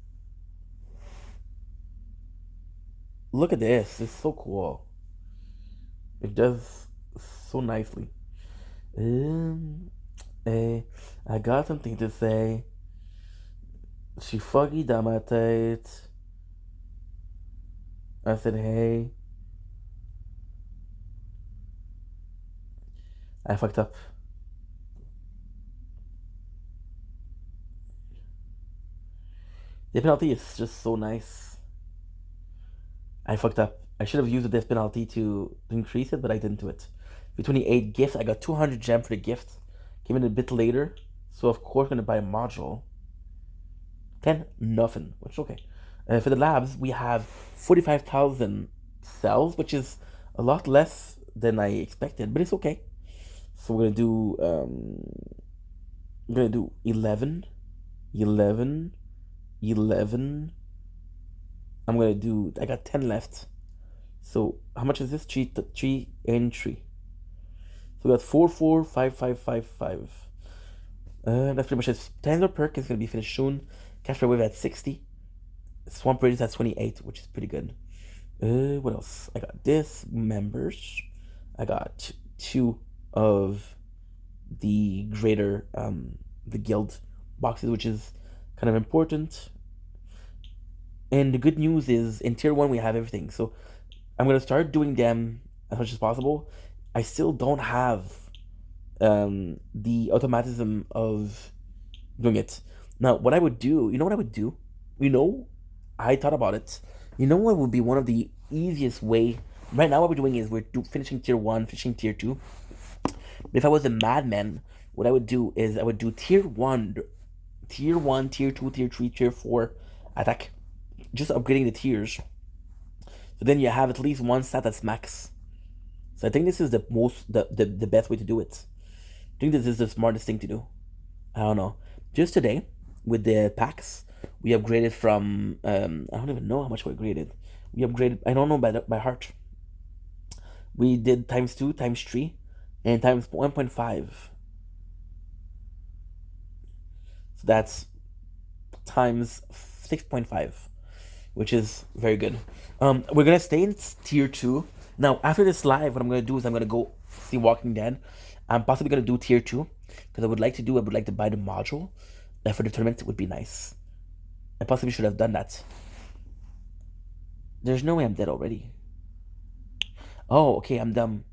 It's so cool. It does so nicely. I got something to say. She foggy damatate. I said, hey. I fucked up. The penalty is just so nice. I fucked up. I should have used the death penalty to increase it, but I didn't do it. For 28 gifts, I got 200 gem for the gift. Came in a bit later, so of course I'm gonna buy a module. 10, nothing, which is okay. For the labs, we have 45,000 cells, which is a lot less than I expected, but it's okay. So we're gonna do 11, 11, 11. I got 10 left. So how much is this? 3 and 3. So we got 4, 4, 5, 5, 5, 5. That's pretty much it. Standard perk is gonna be finished soon. Cash per wave at 60. Swamp Raiders at 28, which is pretty good. What else? I got this members. I got 2 of the greater the guild boxes, which is kind of important. And the good news is in tier 1 we have everything. So I'm gonna start doing them as much as possible. I still don't have the automatism of doing it. Now, what I would do, you know what I would do? I thought about it. You know what would be one of the easiest way? Right now, what we're doing is finishing tier 1, finishing tier 2. But if I was a madman, what I would do is I would do tier 1, tier 2, tier 3, tier 4 attack. Just upgrading the tiers. So then you have at least one stat that's max. So I think this is the best way to do it. I think this is the smartest thing to do. I don't know. Just today, with the packs, we upgraded from I don't even know how much we upgraded. We upgraded, I don't know by heart. We did times 2, times 3, and times 1.5. So that's times 6.5, which is very good. We're gonna stay in tier 2. Now, after this live, what I'm gonna do is I'm gonna go see Walking Dead. I'm possibly gonna do tier 2 because I would like to buy the module for the tournament. It would be nice. I possibly should have done that. There's no way I'm dead already. Oh, okay, I'm dumb.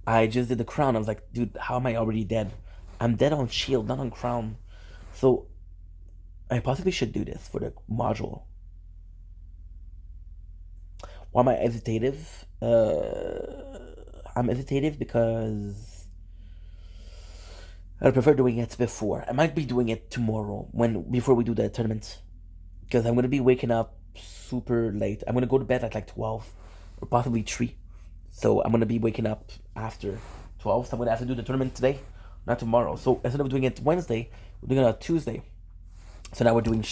I just did the crown. I was like, dude, how am I already dead? I'm dead on shield, not on crown. So I possibly should do this for the module. Why am I hesitative? I'm hesitative because I prefer doing it before. I might be doing it tomorrow before we do the tournament, because I'm gonna be waking up super late. I'm gonna go to bed at like 12 or possibly 3. So I'm gonna be waking up after 12. So I'm gonna have to do the tournament today, not tomorrow. So instead of doing it Wednesday, we're doing it on Tuesday. So now we're doing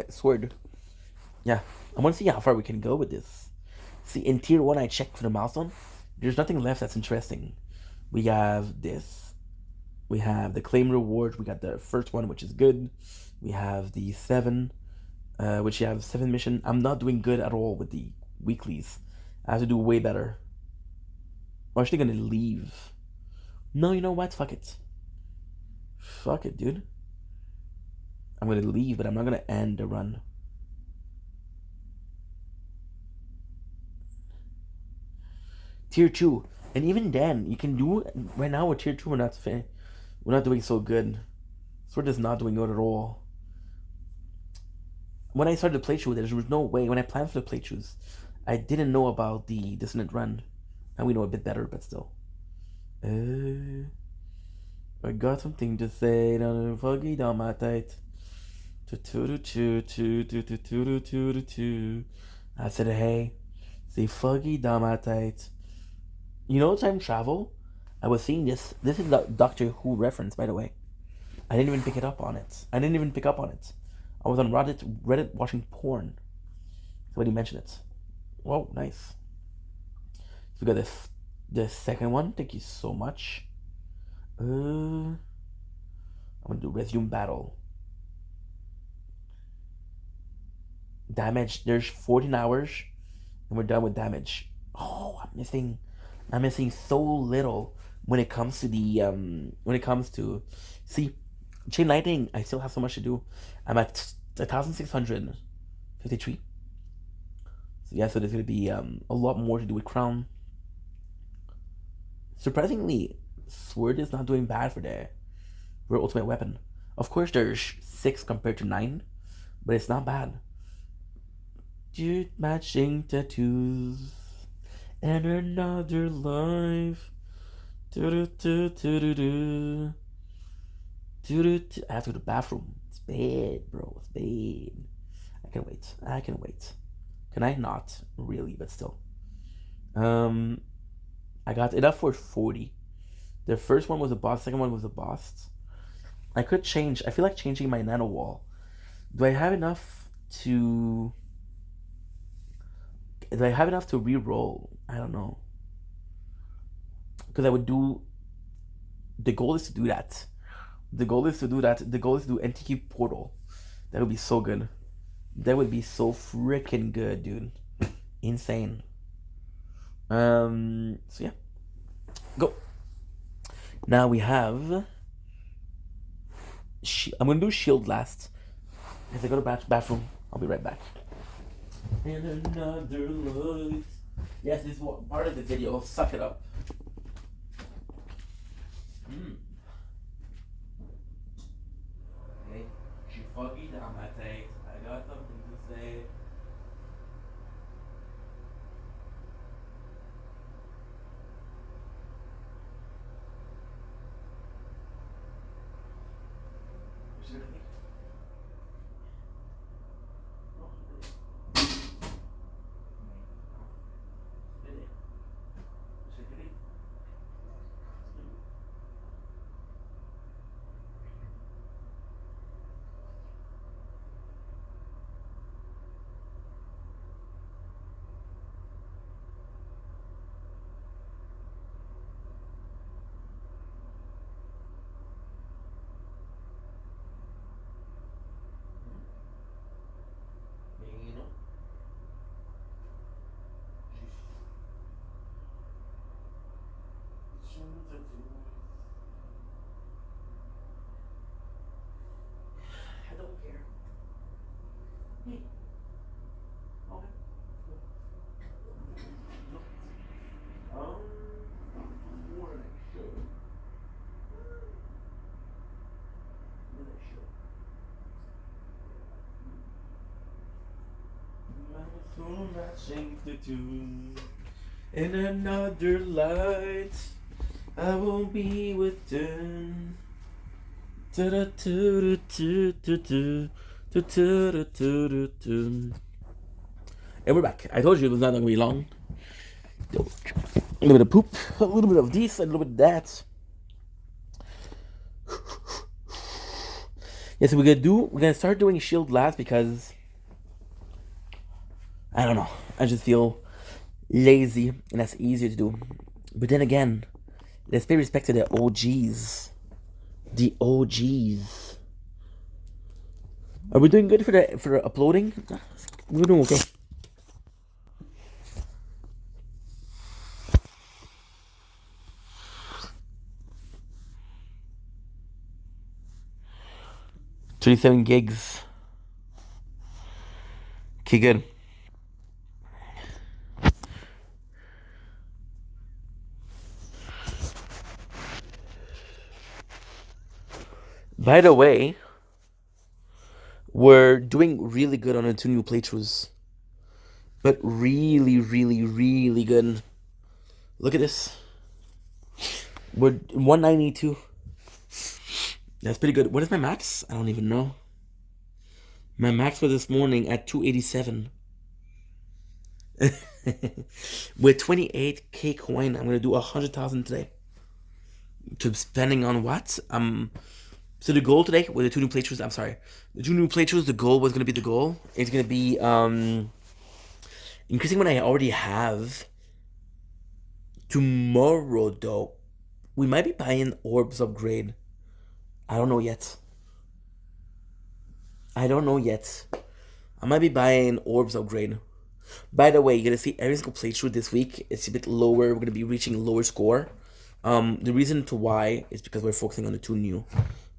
sword. Yeah, I want to see how far we can go with this. See, in tier 1, I checked for the milestone. There's nothing left that's interesting. We have this. We have the claim reward. We got the first one, which is good. We have the 7, which you have 7 mission. I'm not doing good at all with the weeklies. I have to do way better. I'm actually gonna leave. No, you know what? Fuck it. Fuck it, dude. I'm gonna leave, but I'm not gonna end the run. Tier 2, and even then, you can do right now with tier 2. We're not doing so good. Sword is not doing good at all. When I started the playthrough, there was no way. When I planned for the playthroughs, I didn't know about the dissonant run, and we know a bit better, but still. I got something to say. Don't foggy down my tight. I said, hey, say foggy down my tight. You know, time travel. I was seeing this. This is the Doctor Who reference, by the way. I didn't even pick up on it. I was on Reddit watching porn. So when he mentioned it. Whoa, nice. So we got the second one. Thank you so much. I'm gonna do resume battle. Damage. There's 14 hours, and we're done with damage. Oh, I'm missing so little when it comes to see chain lightning. I still have so much to do. I'm at 1,653. So yeah, so there's gonna be a lot more to do with crown. Surprisingly, sword is not doing bad for ultimate weapon. Of course, there's 6 compared to 9, but it's not bad. Dude, matching tattoos. And another life. Do-do-do-do-do-do. Do-do-do. I have to go to the bathroom. It's bad, bro. It's bad. I can wait. I can wait. Can I? Not really, but still. I got it up for 40. The first one was a boss. The second one was a boss. I could change. I feel like changing my nano wall. Do I have enough to? Do I have enough to re-roll? I don't know. Because I would do. The goal is to do that. The goal is to do that. The goal is to do NTQ Portal. That would be so good. That would be so freaking good, dude. Insane. So yeah. Go. Now we have. I'm gonna do shield last. As I go to bathroom, I'll be right back. And another life. Yes, this is part of the video. Suck it up. Okay, she fucking down my take. I got something to say. I don't care. Okay. What did I show? What did I show? So matching the tune. In another light, I will be with them. And we're back. I told you it was not going to be long. A little bit of poop, a little bit of this, a little bit of that. Yeah, so we're gonna start doing shield last because I don't know. I just feel lazy and that's easier to do. But then again, let's pay respect to the OGs. The OGs. Are we doing good for uploading? We're doing okay. $37 gigs. Okay, good. By the way, we're doing really good on the 2 new playthroughs. But really, really, really good. Look at this. We're 192. That's pretty good. What is my max? I don't even know. My max for this morning at 287. With 28k coin, I'm gonna do 100,000 today. To spending on what? So the goal today with the 2 new playthroughs. I'm sorry, the 2 new playthroughs. The goal was gonna be the goal. It's gonna be increasing what I already have. Tomorrow though, we might be buying orbs upgrade. I don't know yet. I might be buying orbs upgrade. By the way, you're gonna see every single playthrough this week. It's a bit lower. We're gonna be reaching a lower score. The reason to why is because we're focusing on the 2 new.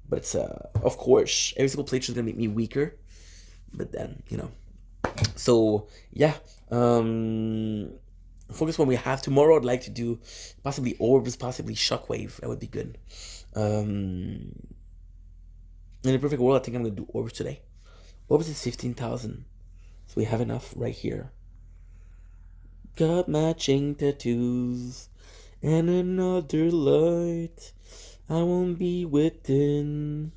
But of course, every single playthrough is gonna make me weaker. But then, you know. So yeah. Focus when we have tomorrow. I'd like to do possibly orbs, possibly shockwave. That would be good. In the perfect world, I think I'm gonna do orbs today. Orbs is 15,000, so we have enough right here. got matching tattoos and another light. I won't be within.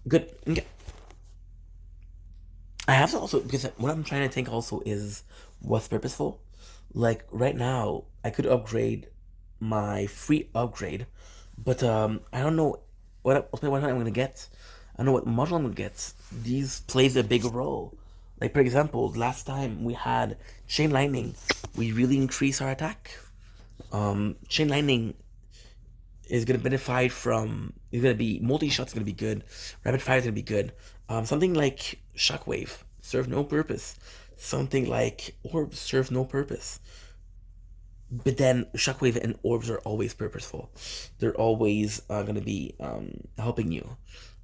Good. Okay. I have to also, because what I'm trying to think also is what's purposeful. Like right now, I could upgrade my free upgrade, but I don't know what I'm gonna get. I don't know what model I'm gonna get. These plays a big role. Like for example, last time we had chain lightning, we really increased our attack. Chain lightning is gonna benefit from. Is gonna be multi shots. Gonna be good. Rapid fire is gonna be good. Something like shockwave serve no purpose. Something like orb serve no purpose. But then shockwave and orbs are always purposeful. They're always gonna be helping you.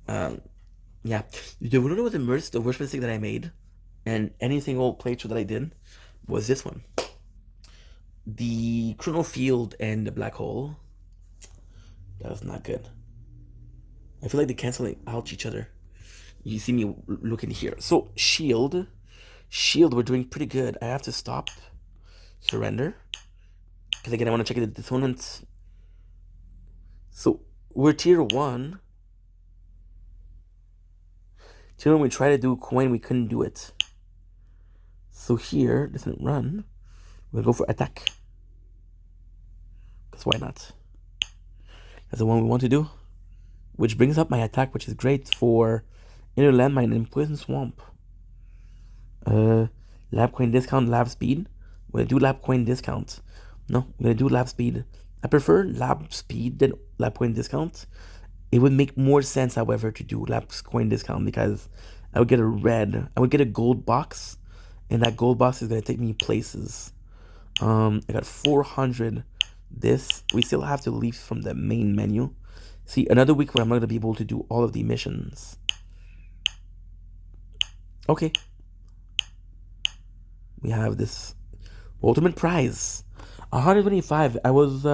Yeah. You wanna know what the worst mistake that I made, and any single playthrough that I did, was this one. The Chrono Field and the Black Hole. That was not good. I feel like they're canceling out each other. You see me looking here. So shield, we're doing pretty good. I have to stop, surrender, because again I want to check the dissonance. So we're tier 1. Tier 1 we tried to do coin, we couldn't do it. So here, doesn't run. We'll go for attack. Because why not? That's the one we want to do. Which brings up my attack, which is great for inner landmine and poison swamp. Lab coin discount, lab speed. We're gonna do lab coin discount. No, I'm gonna do lab speed. I prefer lab speed than lab coin discount. It would make more sense, however, to do lab coin discount because I would get a gold box, and that gold box is gonna take me places. I got 400. This we still have to leave from the main menu. See, another week where I'm not gonna be able to do all of the missions. Okay. We have this ultimate prize. 125. I was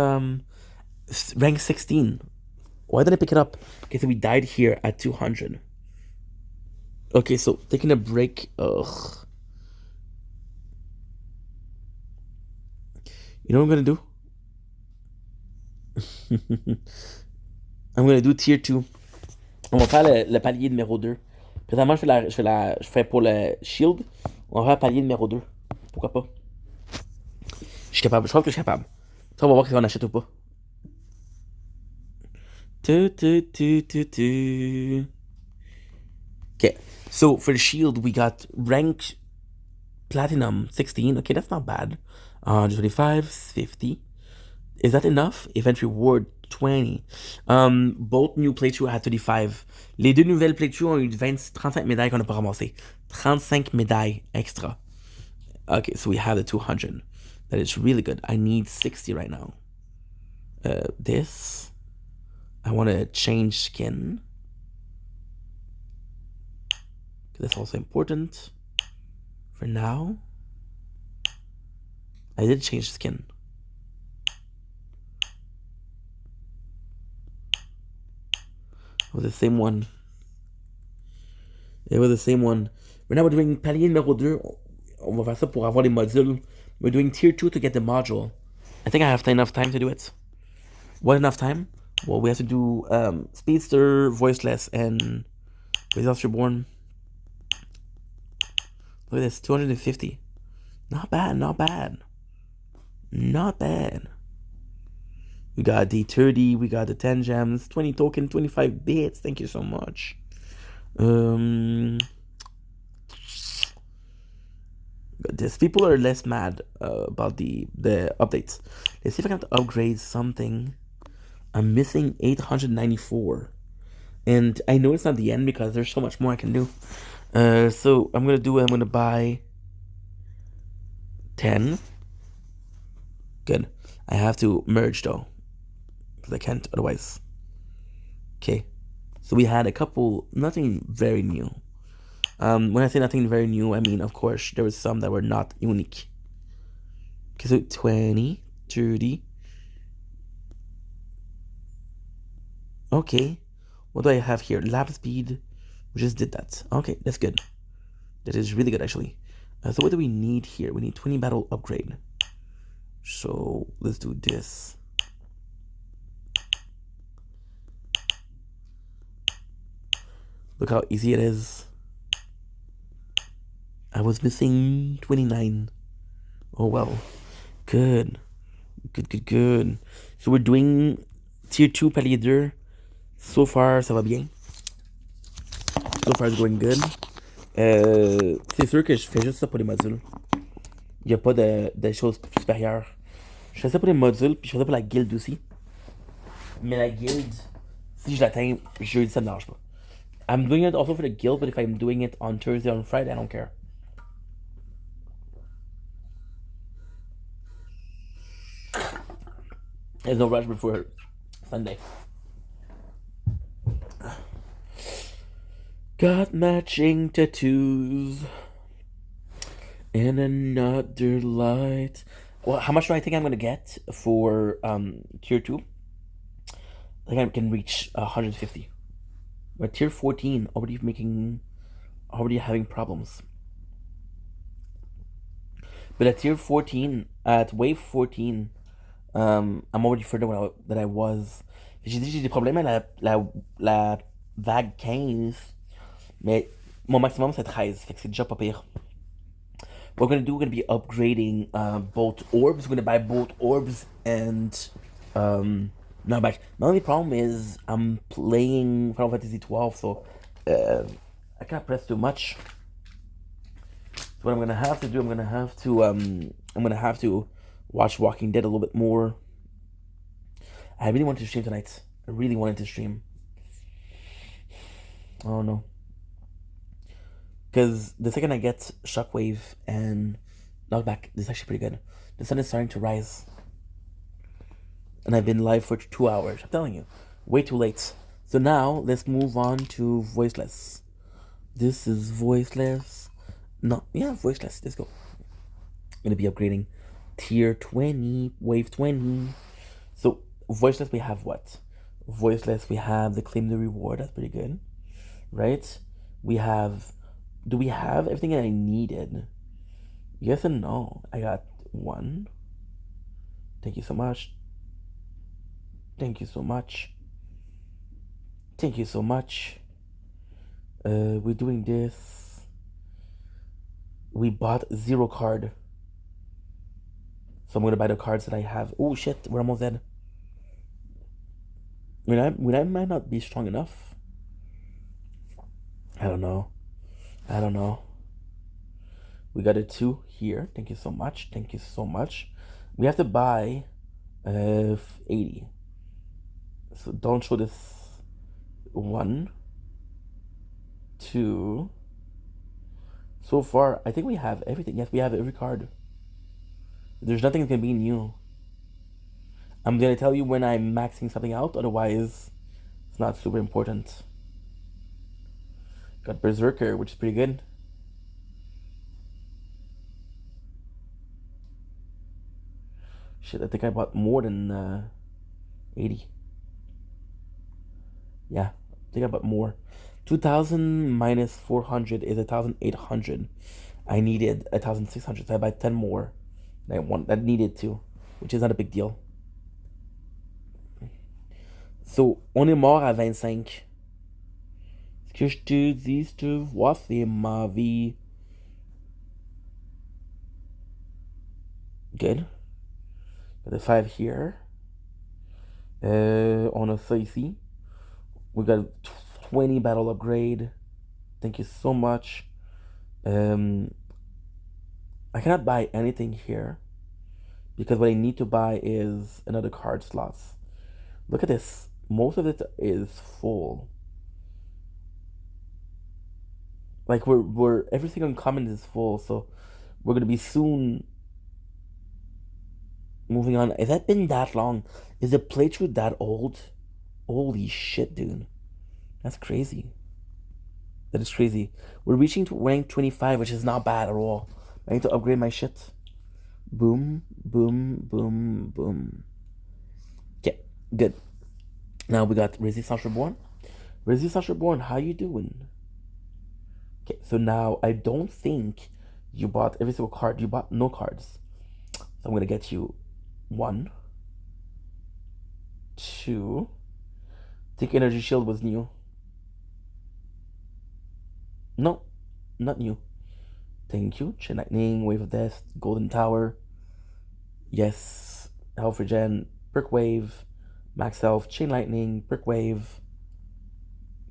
rank 16. Why did I pick it up? Okay, so we died here at 200. Okay, so taking a break. Ugh. You know what I'm gonna do? I'm gonna do tier 2. On va faire le palier numéro 2. Présentement, je fais pour le shield. On va faire le palier numéro 2. Pourquoi pas? Je suis capable. Je crois que je suis capable. Ça, on va voir si on achète ou pas. Okay, so for the shield, we got rank platinum 16. Okay, that's not bad. 25, 50. Is that enough? Event reward 20. Both new playthrough had 35. Les deux nouvelles playthroughs ont eu 35 médailles qu'on n'a pas ramassées. 35 médailles extra. Okay, so we have the 200. That is really good. I need 60 right now. This. I want to change skin. That's also important. For now. I did change skin. It was the same one. It was the same one. Right now we're doing palier numéro 2. On va faire ça pour avoir les modules. We're doing tier 2 to get the module. I think I have enough time to do it. What enough time? Well, we have to do Speedster, Voiceless, and Results Reborn. Look at this, 250. Not bad, not bad. Not bad. We got the 30, we got the 10 gems, 20 token, 25 bits. Thank you so much. This people are less mad about the updates. Let's see if I can upgrade something. I'm missing 894. And I know it's not the end because there's so much more I can do. So I'm gonna buy 10. Good. I have to merge though, because I can't otherwise. Okay. So we had a couple, nothing very new. When I say nothing very new, I mean, of course, there was some that were not unique. Okay, so 20, 30. Okay. What do I have here? Lab speed. We just did that. Okay, that's good. That is really good, actually. So what do we need here? We need 20 battle upgrade. So let's do this. Look how easy it is. I was missing 29. Oh well. Good. Good. So we're doing tier 2 palier 2. So far, ça va bien. So far, it's going good. C'est sûr que je fais juste ça pour les modules. Il n'y a pas de choses supérieures. Je fais ça pour les modules, puis je fais ça pour la guilde aussi. Mais la guilde, si je l'atteins jeudi, ça me dérange pas. I'm doing it also for the guild, but if I'm doing it on Thursday or on Friday, I don't care. There's no rush before Sunday. Got matching tattoos and another light. Well, how much do I think I'm gonna get for tier 2? I think I can reach 150. But tier 14 already having problems. But at tier 14, at wave 14, I'm already further than I was. J'ai dit j'ai des problèmes à la vague 15, mais mon maximum c'est 13, fait que c'est déjà pas pire. What we're gonna be upgrading both orbs. We're gonna buy both orbs and no, but my only problem is I'm playing Final Fantasy 12, so I can't press too much. So what I'm gonna have to do, I'm gonna have to watch Walking Dead a little bit more. I really wanted to stream tonight. I really wanted to stream. Oh no. Because the second I get Shockwave and Knockback, this is actually pretty good. The sun is starting to rise. And I've been live for 2 hours. I'm telling you. Way too late. So now, let's move on to Voiceless. This is Voiceless. No, yeah, Voiceless. Let's go. I'm going to be upgrading tier 20, wave 20. So, Voiceless, we have what? Voiceless, we have the Claim the Reward. That's pretty good. Right? We have... Do we have everything that I needed? Yes and no. I got 1. Thank you so much. Thank you so much. Thank you so much. We're doing this. We bought 0 card. So I'm gonna buy the cards that I have. Oh shit, we're almost dead. When I might not be strong enough. I don't know. We got a 2 here. Thank you so much. Thank you so much. We have to buy 80. So don't show this. 1, 2. So far, I think we have everything. Yes, we have every card. There's nothing that's gonna be new. I'm gonna tell you when I'm maxing something out, otherwise it's not super important. Got Berserker, which is pretty good. Shit, I think I bought more than 80. Yeah, I think I bought more. 2,000 minus 400 is 1,800. I needed 1,600, so I buy 10 more. That needed to, which is not a big deal. So, on est mort à 25. Ce que je te dis, je te vois, c'est ma vie. Good. Got the 5 here. On a ça ici. We got 20 battle upgrade. Thank you so much. I cannot buy anything here because what I need to buy is another card slots. Look at this. Most of it is full. Like we're everything uncommon is full, so we're gonna be soon moving on. Has that been that long? Is the playthrough that old? Holy shit, dude. That's crazy. That is crazy. We're reaching to rank 25, which is not bad at all. I need to upgrade my shit. Boom, boom, boom, boom. Okay, good. Now we got Resistance Reborn. Resistance Reborn, how you doing? Okay, so now I don't think You bought every single card. You bought no cards. So I'm gonna get you 1, 2. I think Energy Shield was new. No, not new. Thank you. Chain Lightning, Wave of Death, Golden Tower. Yes. Health Regen, Brick Wave, Max Health, Chain Lightning, Brick Wave.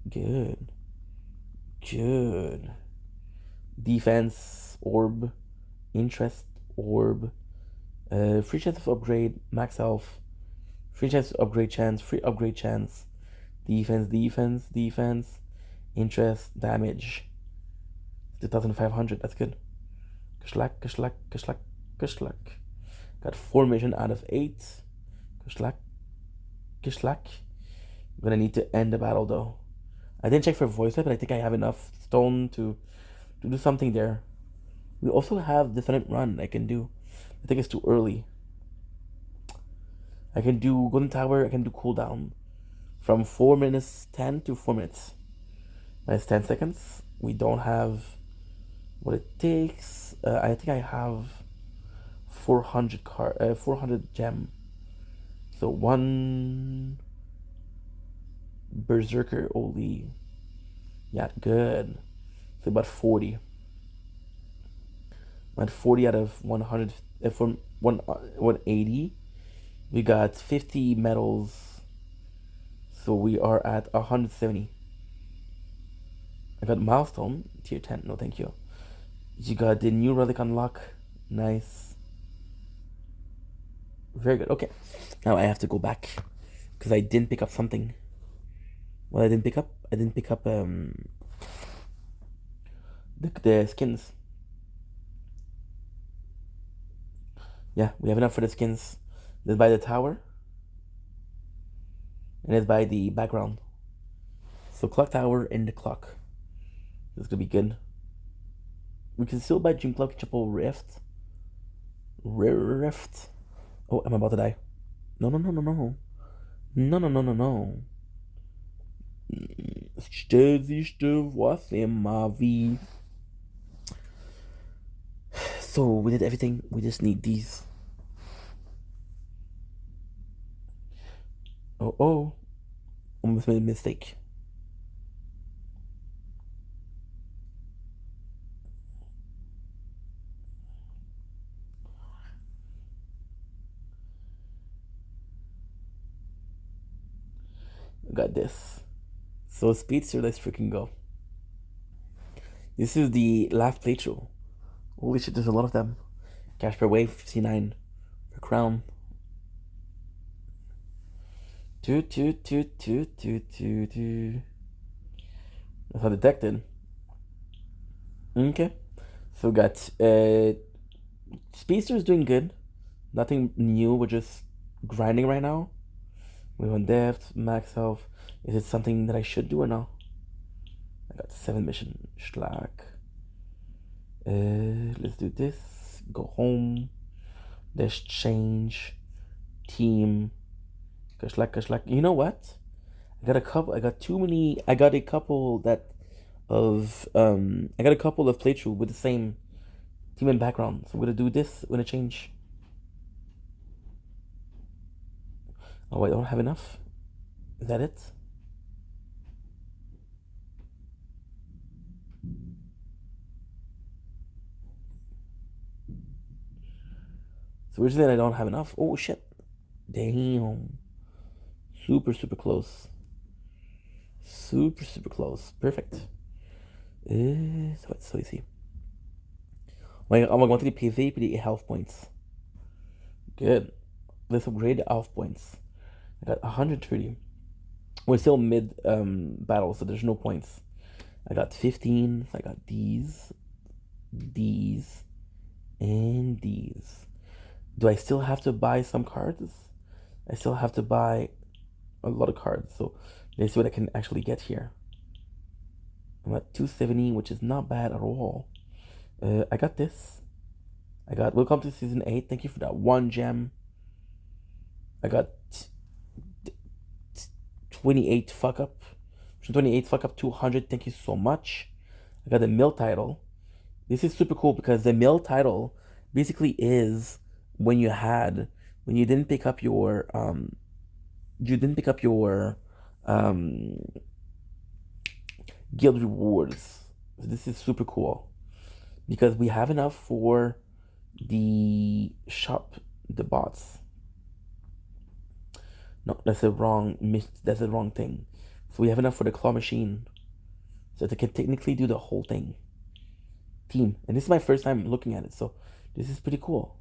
Good. Good. Defense, Orb, Interest, Orb. Free chance of upgrade, Max Health. Free chance to upgrade chance, free upgrade chance. Defense, defense, defense. Interest, damage. 2,500, that's good. Kushlak, kushlak, kushlak, kushlak. Got 4 mission out of 8. Kushlak, kushlak. I'm gonna need to end the battle though. I didn't check for voice type, but I think I have enough stone to do something there. We also have Defendant Run I can do. I think it's too early. I can do Golden Tower, I can do cooldown. From 4 minutes 10 to 4 minutes. That's 10 seconds. We don't have what it takes. I think I have 400 gem. So 1 Berserker only. Yeah, good. So about 40. About 40 out of 100. From 180. We got 50 medals. So we are at 170. I got milestone, tier 10. No, thank you. You got the new relic unlock. Nice. Very good. Okay. Now I have to go back because I didn't pick up something. What I didn't pick up? I didn't pick up the skins. Yeah, we have enough for the skins. Let's buy the tower. And let's buy the background. So clock tower and the clock. This is gonna be good. We can still buy Dream Clock Triple Rift. Rift. Oh, I'm about to die. No. Stell sich was in my vie. So we did everything. We just need these. Oh. Almost made a mistake. Got this. So Speedster, let's freaking go. This is the last playthrough. Holy shit, there's a lot of them. Cash per wave, 59 for crown. Two. That's how detected. Okay. So we got Speedster's doing good. Nothing new, we're just grinding right now. We want depth, max health. Is it something that I should do or no? I got 7 mission. Schlag. Let's do this. Go home. Let's change. Team. Schlag. You know what? I got a couple of playthrough with the same team and background. So I'm gonna do this. I'm gonna change. Oh, I don't have enough. Is that it? So we're saying I don't have enough. Oh shit. Damn. Super close. Super close. Perfect. So easy. I'm going to the PV the health points. Good. Let's upgrade the health points. I got 130. We're still mid battle, so there's no points. I got 15. So I got these, and these. Do I still have to buy some cards? I still have to buy a lot of cards. So let's see what I can actually get here. I'm at 270, which is not bad at all. I got this. I got welcome to season 8. Thank you for that 1 gem. I got 28 fuck up. 28 fuck up 200. Thank you so much. I got the mill title. This is super cool because the mill title basically is when you didn't pick up your guild rewards. So this is super cool because we have enough for the shop, the bots. No, that's the wrong thing. So we have enough for the claw machine, so they can technically do the whole thing. Team, and this is my first time looking at it, so this is pretty cool.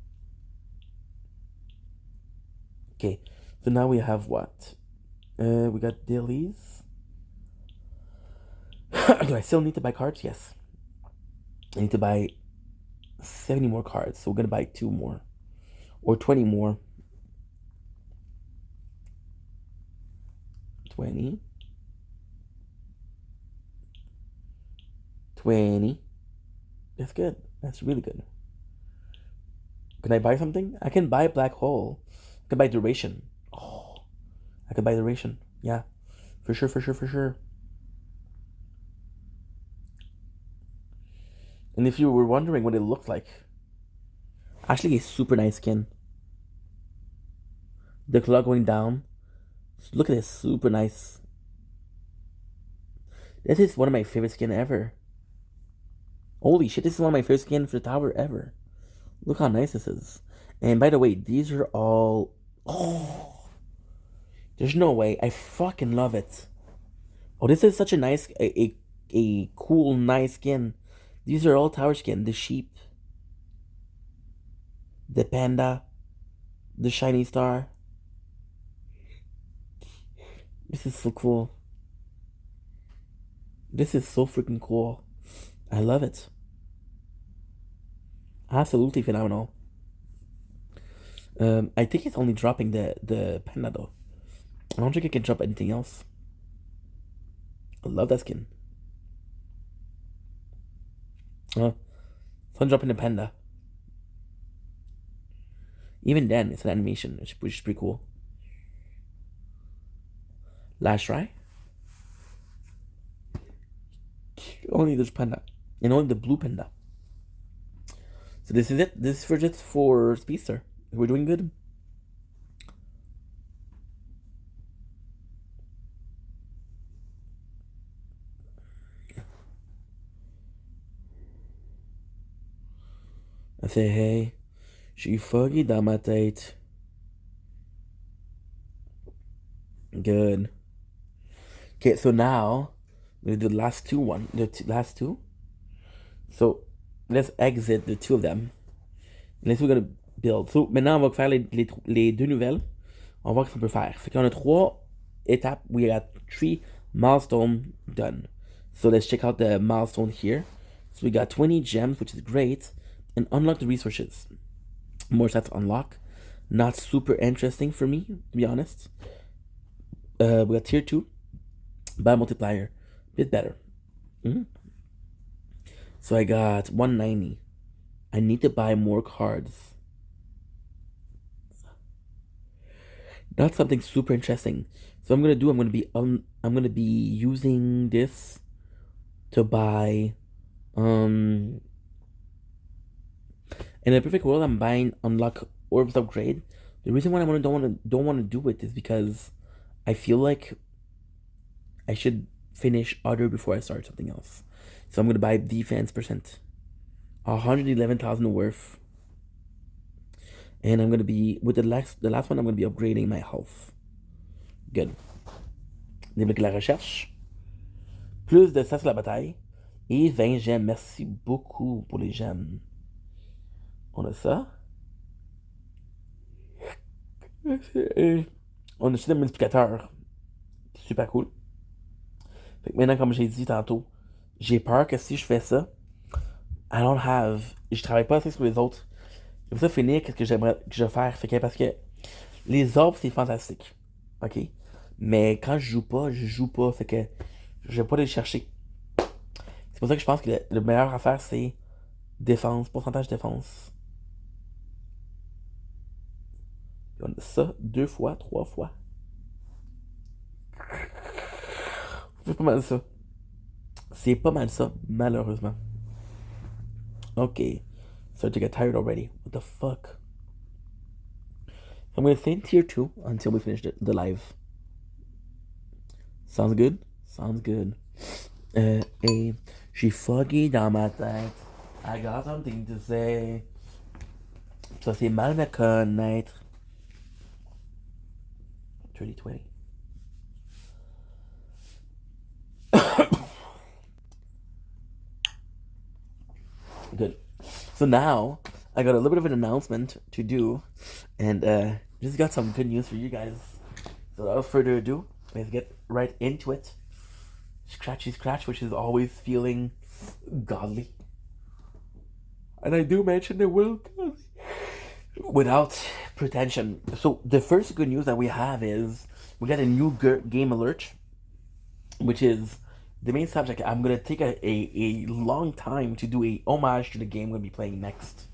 Okay, so now we have what? We got dailies. Do I still need to buy cards? Yes. I need to buy 70 more cards, so we're gonna buy 2 more. Or 20 more. 20. 20. That's good. That's really good. Can I buy something? I can buy black hole. I can buy duration. Oh, I can buy duration. Yeah, for sure. And if you were wondering what it looked like, actually a super nice skin. The claw going down. Look at this, super nice. This is one of my favorite skin ever. Holy shit, this is one of my favorite skin for the tower ever. Look how nice this is. And by the way, these are all... Oh! There's no way. I fucking love it. Oh, this is such a nice... A cool, nice skin. These are all tower skin. The sheep. The panda. The shiny star. This is so cool. This is so freaking cool. I love it. Absolutely phenomenal. I think it's only dropping the panda though. I don't think it can drop anything else. I love that skin. So I'm dropping the panda. Even then, it's an animation, which is pretty cool. Last try. Only this panda. And only the blue panda. So this is it. This is just for Speedster. We're doing good. I say, hey, je suis foggy dans ma tête. Good. Okay, so now we do the last two. So let's exit the 2 of them. Let's we're gonna build. So maintenant on va faire les 2 nouvelles. On va voir ce qu'on peut faire. Fait qu'on a 3 étapes. We got 3 milestones done. So let's check out the milestone here. So we got 20 gems, which is great, and unlock the resources. More stats to unlock. Not super interesting for me, to be honest. We got tier 2. Buy multiplier. Bit better. So I got 190. I need to buy more cards. Not something super interesting. So I'm gonna be using this to buy in a perfect world I'm buying unlock orbs upgrade. The reason why I don't want to do it is because I feel like I should finish other before I start something else. So I'm gonna buy defense percent. 111,000 worth. And I'm gonna be with the last one I'm gonna be upgrading my health. Good. Débloquer la recherche. Plus de ça sur la bataille. Et 20 gemmes. Merci beaucoup pour les gemmes. On a ça. On a aussi le multiplicateur. Super cool. Fait que maintenant, comme j'ai dit tantôt, j'ai peur que si je fais ça, je travaille pas assez sur les autres. Je vais ça finir qu'est-ce que je vais faire. Fait que parce que les orbes, c'est fantastique. Ok? Mais quand je joue pas. Fait que je vais pas les chercher. C'est pour ça que je pense que le meilleur à faire, c'est défense, pourcentage défense. Et on a ça 2 fois, 3 fois. C'est pas mal ça. C'est pas mal ça, malheureusement. Okay. Start to get tired already. What the fuck? I'm gonna stay in tier 2 until we finish the live. Sounds good? Sounds good. Hey, she foggy dans ma tête. I got something to say. Ça c'est mal me connaître. 30-20. Good. So now I got a little bit of an announcement to do, and just got some good news for you guys. So without further ado, let's get right into it. Scratchy scratch, which is always feeling godly, and I do mention the will without pretension. So the first good news that we have is we got a new game alert, which is the main subject. I'm gonna take a long time to do a homage to the game we're gonna be playing next.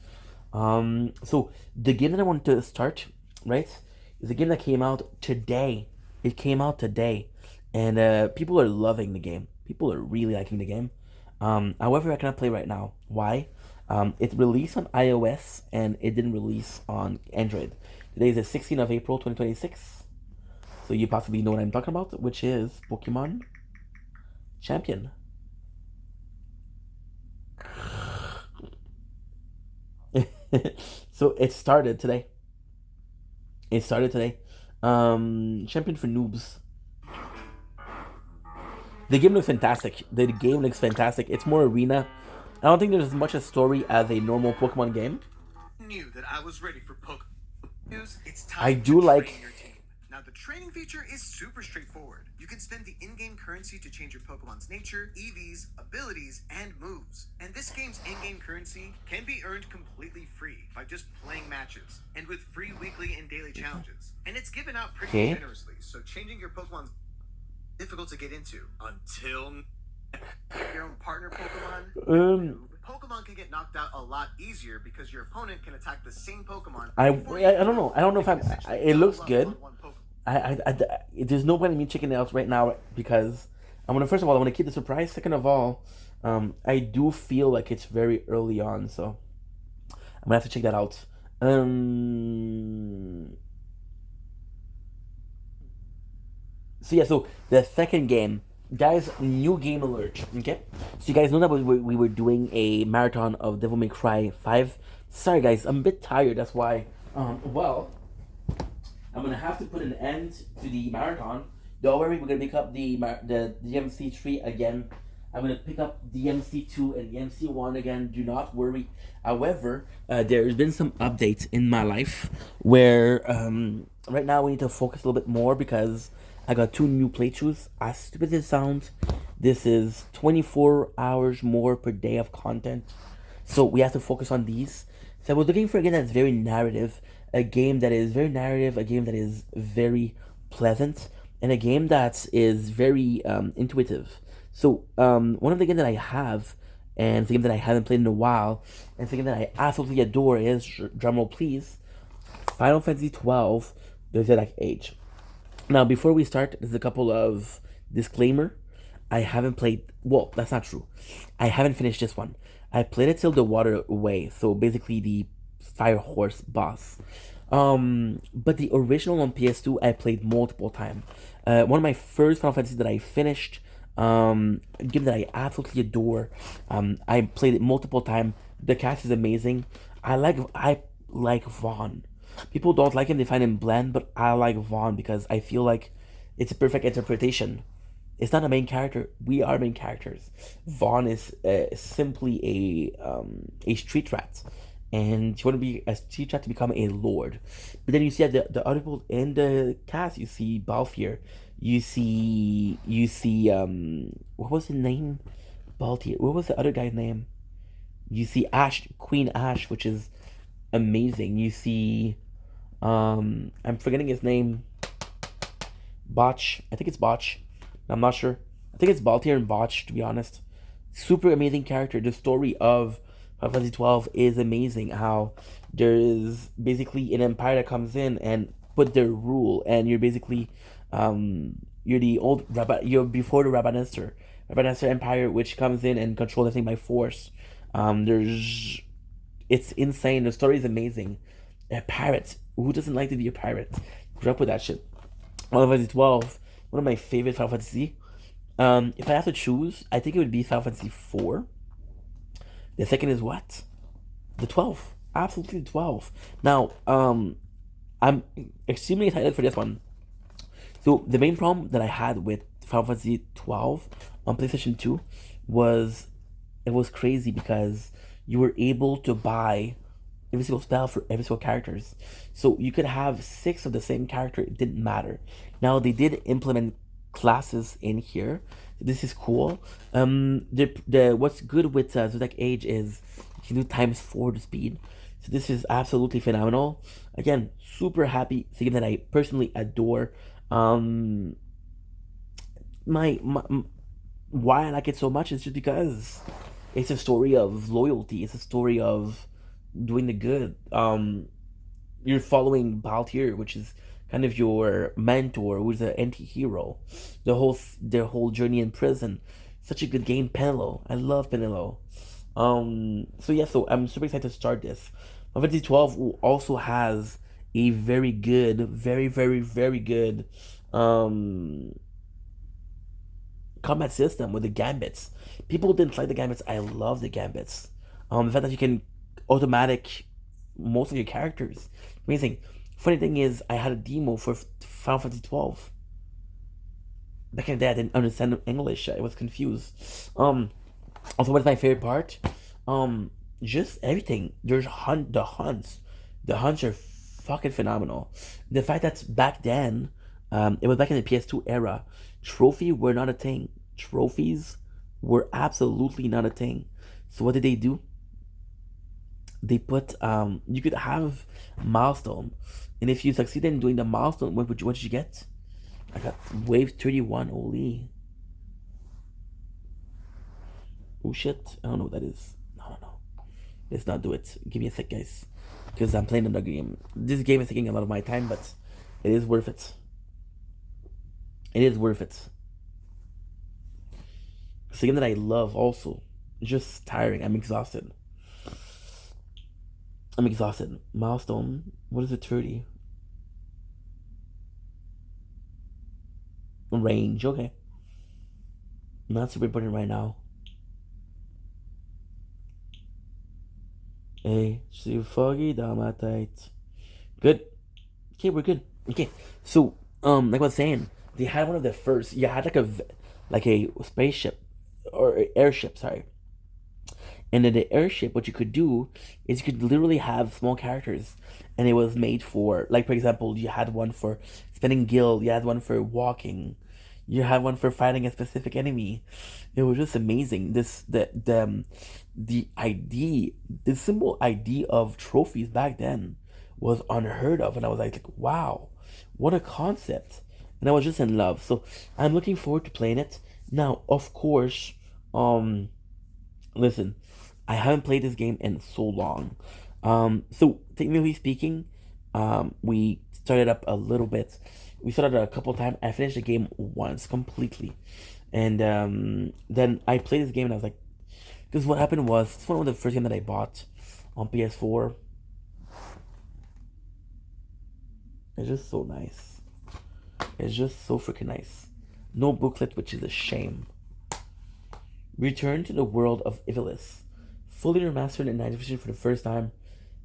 So the game that I want to start, right, is a game that came out today. It came out today, and people are loving the game. People are really liking the game. However, I cannot play right now. Why? It released on iOS and it didn't release on Android. Today is the 16th of April, 2026. So you possibly know what I'm talking about, which is Pokemon Champion. So it started today. Champion for noobs. The game looks fantastic. It's more arena. I don't think there's as much a story as a normal Pokemon game. Knew that I was ready for Pokemon news. It's time I do to like- train your team. Now the training feature is super straightforward. You can spend the in-game currency to change your Pokemon's nature, EVs, abilities, and moves. And this game's in-game currency can be earned completely free by just playing matches and with free weekly and daily challenges. And it's given out pretty Okay. generously, so changing your Pokemon's difficult to get into until your own partner Pokemon. Pokemon can get knocked out a lot easier because your opponent can attack the same Pokemon. I before you don't know. I don't know if it looks level up good. on one Pokemon. There's no point in me checking it out right now because first of all, I want to keep the surprise. Second of all, I do feel like it's very early on, so I'm gonna have to check that out. So the second game, guys, new game alert. Okay, so you guys know that we were doing a marathon of Devil May Cry 5. Sorry guys, I'm a bit tired. That's why. Well, I'm gonna have to put an end to the marathon. Don't worry, we're gonna pick up the DMC3 again. I'm gonna pick up DMC2 and DMC1 again. Do not worry. However, there's been some updates in my life where right now we need to focus a little bit more because I got 2 new playthroughs. As stupid as it sounds, this is 24 hours more per day of content. So we have to focus on these. So I was looking for a game that's very narrative, a game that is very narrative, a game that is very pleasant, and a game that is very intuitive. So one of the games that I have, and it's a game that I haven't played in a while, and it's a game that I absolutely adore is, drumroll please, Final Fantasy XII, the Zodiac Age. Now, before we start, there's a couple of disclaimer. I haven't played... Well, that's not true. I haven't finished this one. I played it till the Water Way, so basically the Fire Horse boss. But the original on PS2, I played multiple times. One of my first Final Fantasy that I finished, a game that I absolutely adore. I played it multiple times. The cast is amazing. I like Vaughn. People don't like him, they find him bland, but I like Vaughn because I feel like it's a perfect interpretation. It's not a main character. We are main characters. Vaughn is simply a street rat, and you want to be a street rat to become a lord. But then you see the other people in the cast. You see Balthier. You see what was his name? Balthier. What was the other guy's name? You see Queen Ash, which is amazing. You see I'm forgetting his name. Botch. I think it's Botch. I'm not sure. I think it's Baltier and Botch, to be honest. Super amazing character. The story of Final Fantasy 12 is amazing. How there is basically an empire that comes in and put their rule, and you're basically you're the old you're before the Rabanester Empire, which comes in and controls everything by force. It's insane. The story is amazing. A pirate. Who doesn't like to be a pirate? Grew up with that shit. Final Fantasy 12, one of my favorite Final Fantasy. If I have to choose, I think it would be Final Fantasy 4. The second is what? The 12. Absolutely the 12. Now, I'm extremely excited for this one. So the main problem that I had with Final Fantasy 12 on PlayStation 2 was it was crazy because you were able to buy every single spell for every single characters. So you could have 6 of the same character, it didn't matter. Now they did implement classes in here. This is cool. The what's good with Zodiac Age is you can do ×4 the speed. So this is absolutely phenomenal. Again, super happy. It's a game that I personally adore. My why I like it so much is just because it's a story of loyalty. It's a story of doing the good. You're following Baltier, which is kind of your mentor, who's an anti-hero. Their whole journey in prison. Such a good game, Penelo. I love Penelo. So yeah, so I'm super excited to start this. Final Fantasy 12 also has a very good, very good combat system with the gambits. People didn't like the gambits. I love the gambits. The fact that you can automatic most of your characters, amazing. Funny thing is, I had a demo for Final Fantasy 12. Back in the day, I didn't understand English. I was confused. Also, what's my favorite part? Just everything. There's the hunts. The hunts are fucking phenomenal. The fact that back then, it was back in the PS2 era, trophies were not a thing. Trophies were absolutely not a thing. So what did they do? They put you could have milestone, and if you succeeded in doing the milestone, what did you get? I got wave 31. Holy. Oh shit! I don't know what that is. No. Let's not do it. Give me a sec, guys, because I'm playing another game. This game is taking a lot of my time, but it is worth it. It is worth it. It's a game that I love. Also, it's just tiring. I'm exhausted. Milestone. What is it? 30. Range. Okay. Not super important right now. Hey, c'est foggy dans ma tête. Good. Okay, we're good. Okay, so like I was saying, they had one of the first. You had like a spaceship or airship. Sorry. And in the airship, what you could do is you could literally have small characters, and it was made for, like, for example, you had one for spinning guild, you had one for walking, you had one for fighting a specific enemy. It was just amazing. The idea, the simple idea of trophies back then was unheard of, and I was like, wow, what a concept! And I was just in love. So I'm looking forward to playing it. Now, of course, listen, I haven't played this game in so long. So technically speaking, we started up a little bit. We started a couple times. I finished the game once completely, and then I played this game and I was like, because what happened was it's one of the first games that I bought on PS4. It's just so nice. It's just so freaking nice. No booklet, which is a shame. Return to the world of Ivalice. Fully remastered in 90 vision for the first time,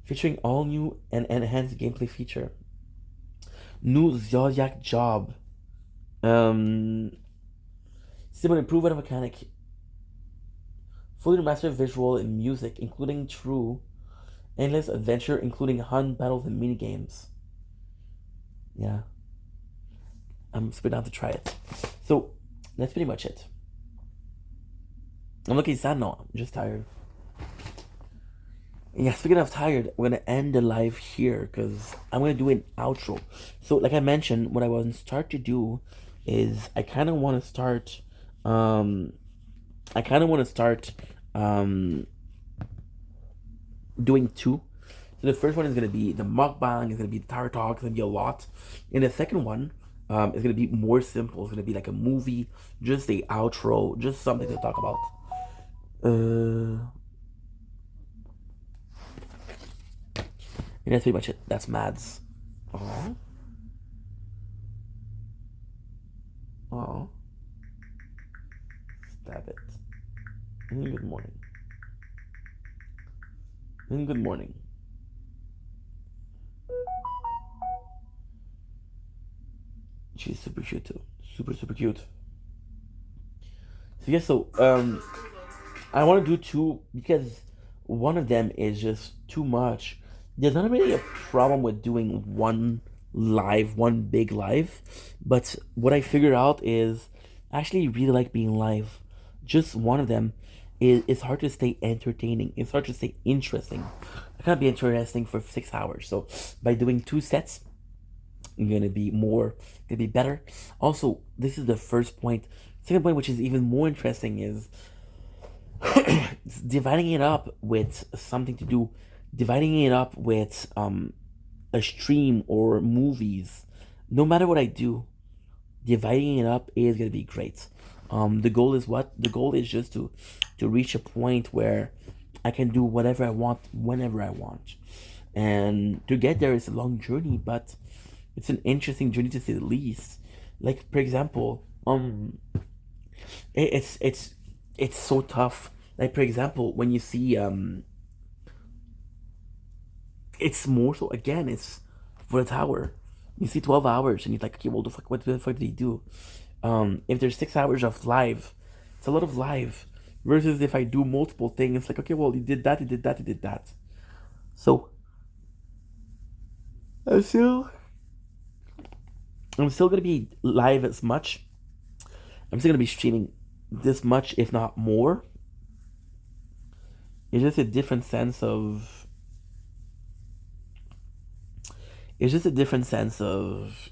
featuring all new and enhanced gameplay feature. New Zodiac job. Simple improvement of mechanic. Fully remastered visual and music, including true endless adventure, including hunt battles and mini games. Yeah, I'm super down to try it. So that's pretty much it. I'm looking sad now. I'm just tired. Yeah, speaking of tired, we're gonna end the live here because I'm gonna do an outro. So, like I mentioned, what I want to start to do is I kind of want to start. Doing two. So the first one is gonna be the mukbang. It's gonna be the tower talk. It's gonna be a lot. And the second one, is gonna be more simple. It's gonna be like a movie, just a outro, just something to talk about. And that's pretty much it. That's Mads. Oh. Oh. Stab it. And good morning. And good morning. She's super cute too. Super cute. So yeah, I want to do two because one of them is just too much. There's not really a problem with doing one big live, but what I figured out is I actually really like being live. Just one of them is hard to stay entertaining. It's hard to stay interesting. I can't be interesting for 6 hours. So by doing two sets, I'm gonna be better. Also, this is the first point. Second point, which is even more interesting, is dividing it up with something to do, dividing it up with a stream or movies. No matter what I do, dividing it up is gonna be great. The goal is what? The goal is just to reach a point where I can do whatever I want whenever I want. And to get there is a long journey, but it's an interesting journey to say the least. Like for example, it's so tough. Like for example, when you see it's more so again. It's for the tower. You see 12 hours, and you're like, okay, well, what the fuck did he do? If there's 6 hours of live, it's a lot of live. Versus if I do multiple things, it's like, okay, well, he did that, he did that, he did that. So I'm still, I'm still gonna be live as much. I'm still gonna be streaming this much, if not more. It's just a different sense of. It's just a different sense of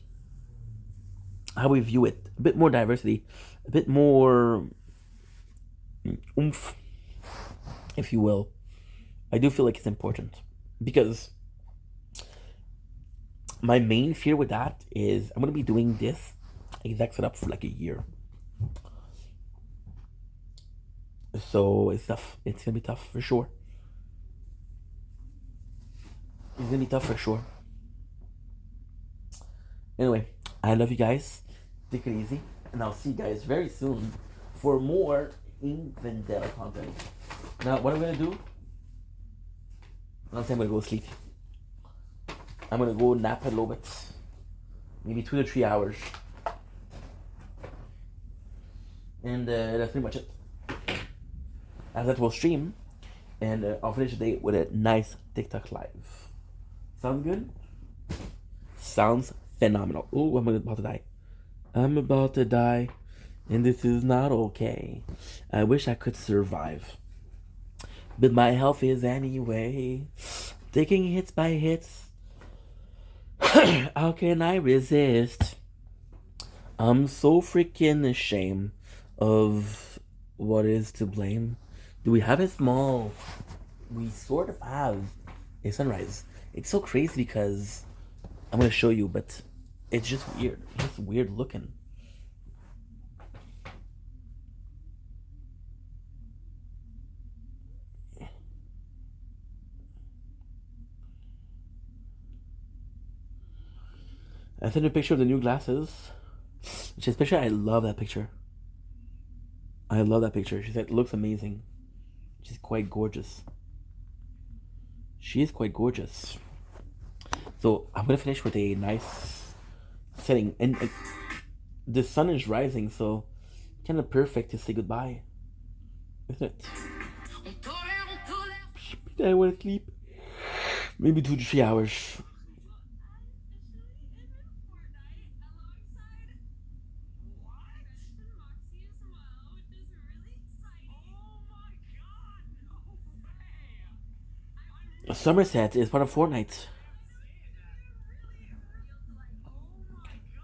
how we view it. A bit more diversity, a bit more oomph, if you will. I do feel like it's important because my main fear with that is I'm gonna be doing this exact setup for like a year. So it's tough. It's gonna be tough for sure. It's gonna be tough for sure. Anyway, I love you guys. Take it easy, and I'll see you guys very soon for more in Vendetta content. Now, what I'm gonna do? I'm gonna go sleep. I'm gonna go nap a little bit, maybe 2 to 3 hours, and that's pretty much it. After that, we'll stream, and I'll finish the day with a nice TikTok live. Sounds good? Sounds phenomenal. Oh, I'm about to die. I'm about to die, and this is not okay. I wish I could survive, but my health is anyway. Taking hits by hits. How can I resist? I'm so freaking ashamed of what is to blame. Do we have a small? We sort of have a sunrise. It's so crazy because I'm gonna show you, but it's just weird. It's weird looking. I sent a picture of the new glasses. Which is picture. I love that picture. I love that picture. She said it looks amazing. She's quite gorgeous. She is quite gorgeous. So I'm gonna finish with a nice setting, and the sun is rising, so kind of perfect to say goodbye, isn't it? I want to sleep. Maybe 2 to 3 hours. Somerset is part of Fortnite.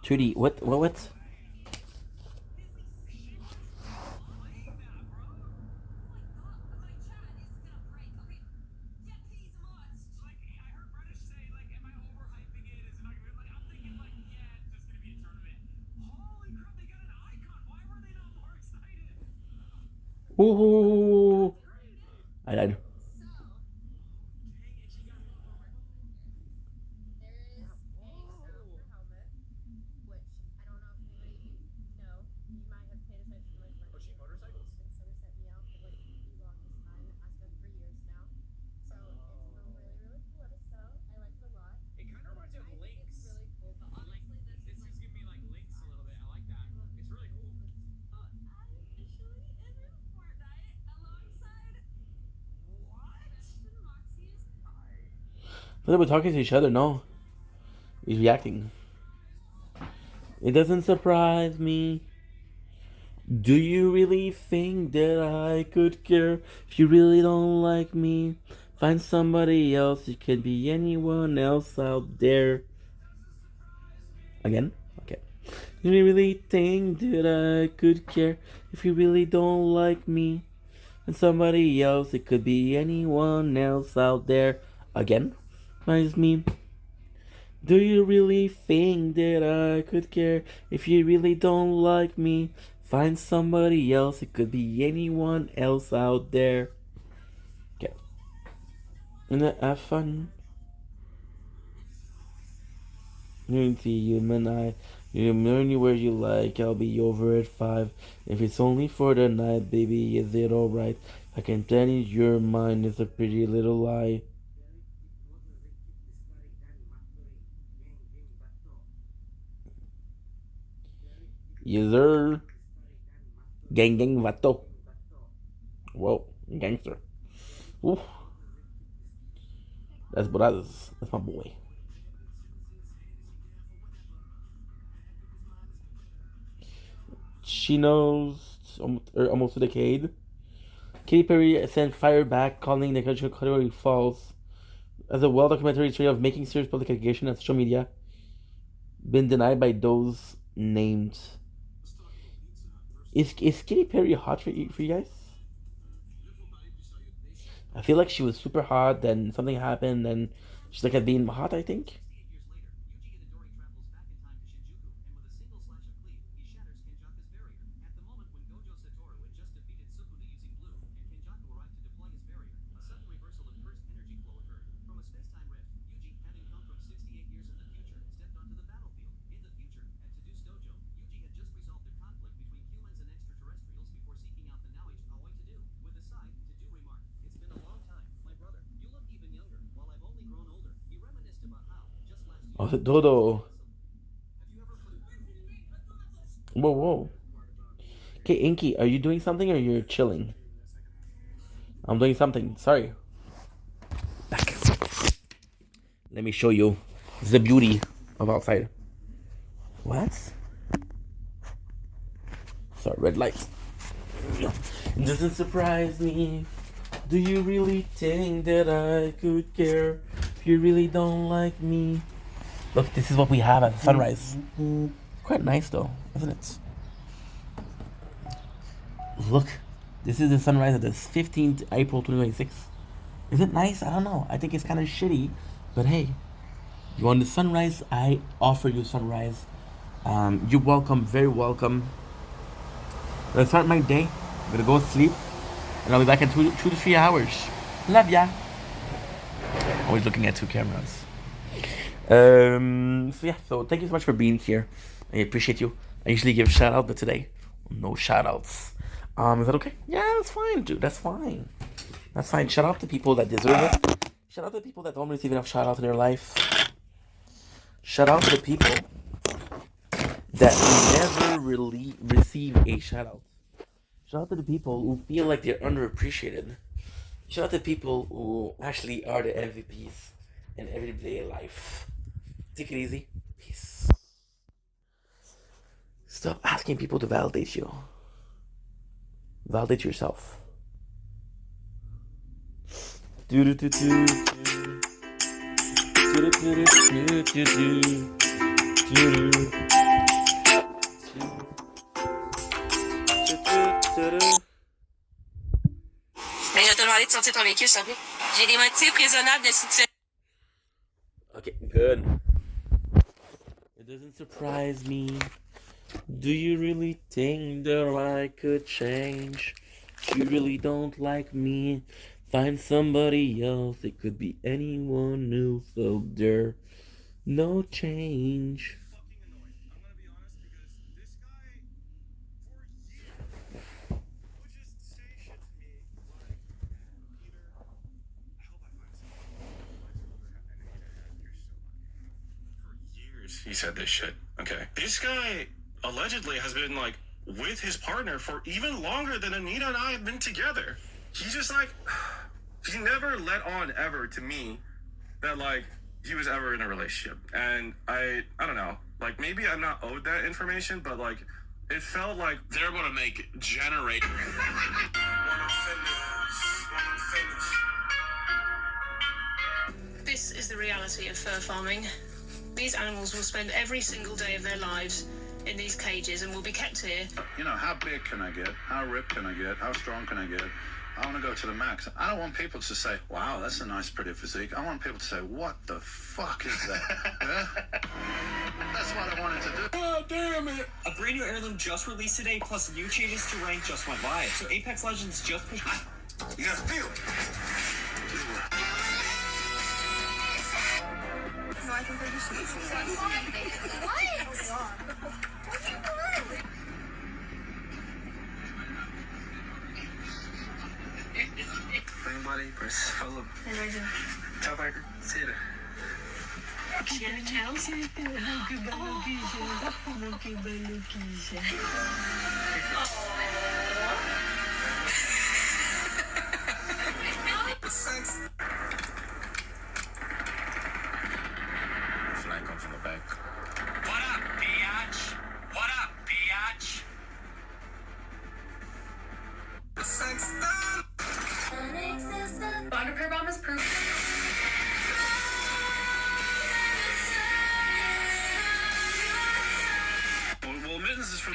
2D. What? Ooh. I died. thought we're talking to each other. No, he's reacting. It doesn't surprise me. Do you really think that I could care if you really don't like me? Find somebody else. It could be anyone else out there. Again? Okay. Do you really think that I could care if you really don't like me? And somebody else. It could be anyone else out there. Again? Reminds me. Do you really think that I could care if you really don't like me? Find somebody else. It could be anyone else out there. Okay. And have fun. Unity, you and I. You learn where you like. I'll be over at 5. If it's only for the night, baby, is it alright? I can tell you your mind is a pretty little lie. Yes, sir. Gang, gang, vato. Whoa, gangster. Ooh. That's brothers. That's my boy. She knows almost a decade. Katy Perry sent fire back, calling the category false. As a well-documented history of making serious public allegation on social media, been denied by those named. Is Katy Perry hot for you guys? I feel like she was super hot, then something happened, and she's like at being hot, I think. Oh, Dodo. Whoa, whoa. Okay, Inky, are you doing something or you're chilling? I'm doing something. Sorry. Back. Let me show you the beauty of outside. What? Sorry, red light. Doesn't surprise me. Do you really think that I could care if you really don't like me? Look, this is what we have at sunrise. Quite nice though, isn't it? Look, this is the sunrise of the 15th April 2026. Is it nice? I don't know. I think it's kind of shitty, but hey, you want the sunrise? I offer you sunrise. You're welcome, very welcome. I'm gonna start my day. I'm gonna go sleep, and I'll be back in 2 to 3 hours. Love ya. Always looking at 2 cameras. So yeah, so thank you so much for being here. I appreciate you. I usually give shout out, but today, no shout outs. Is that okay? Yeah, that's fine, dude. That's fine. That's fine. Shout out to people that deserve it. Shout out to people that don't receive enough shout out in their life. Shout out to the people that never really receive a shout out. Shout out to the people who feel like they're underappreciated. Shout out to people who actually are the MVPs in everyday life. Take it easy. Peace. Stop asking people to validate you. Validate yourself. Mais je vais te demander de sortir ton véhicule, s'il te plaît. J'ai des motifs raisonnables de situation. Okay, good. It doesn't surprise me. Do you really think that I could change? If you really don't like me, find somebody else. It could be anyone else out there. No change. He said this shit. Okay. This guy allegedly has been like with his partner for even longer than Anita and I have been together. He's just like, he never let on ever to me that like he was ever in a relationship. And I don't know, like maybe I'm not owed that information, but like it felt like they're gonna make generate. This is the reality of fur farming. These animals will spend every single day of their lives in these cages and will be kept here. You know, how big can I get? How ripped can I get? How strong can I get? I want to go to the max. I don't want people to say, wow, that's a nice, pretty physique. I want people to say, what the fuck is that? Yeah? That's what I wanted to do. Oh, damn it! A brand new heirloom just released today, plus new changes to rank just went live. So Apex Legends just pushed... You gotta feel it. No, I think they're just What? Anybody, press follow. Ciao, Parker. See you there. Flank him from the back. What up, biatch? What up, biatch? Bonder bomb is proof. Well, mittens is for.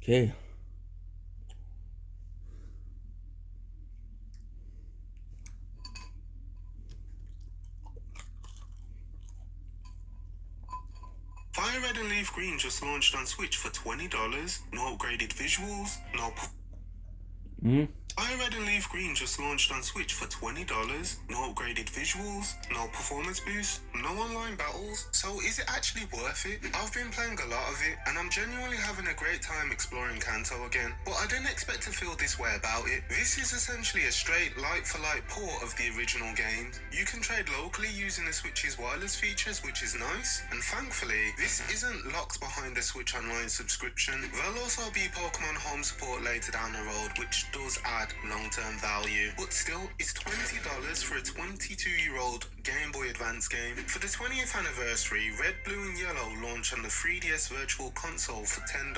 Okay. Fire Red and Leaf Green just launched on Switch for $20. No upgraded visuals, no... Fire Red and Leaf Green just launched on Switch for $20. No upgraded visuals, no performance boost, no online battles. So is it actually worth it? I've been playing a lot of it, and I'm genuinely having a great time exploring Kanto again. But I didn't expect to feel this way about it. This is essentially a straight like-for-like port of the original game. You can trade locally using the Switch's wireless features, which is nice. And thankfully, this isn't locked behind the Switch Online subscription. There'll also be Pokemon Home support later down the road, which does add long-term value. But still, it's $20 for a 22-year-old Game Boy Advance game. For the 20th anniversary, Red, Blue and Yellow launched on the 3DS Virtual Console for $10.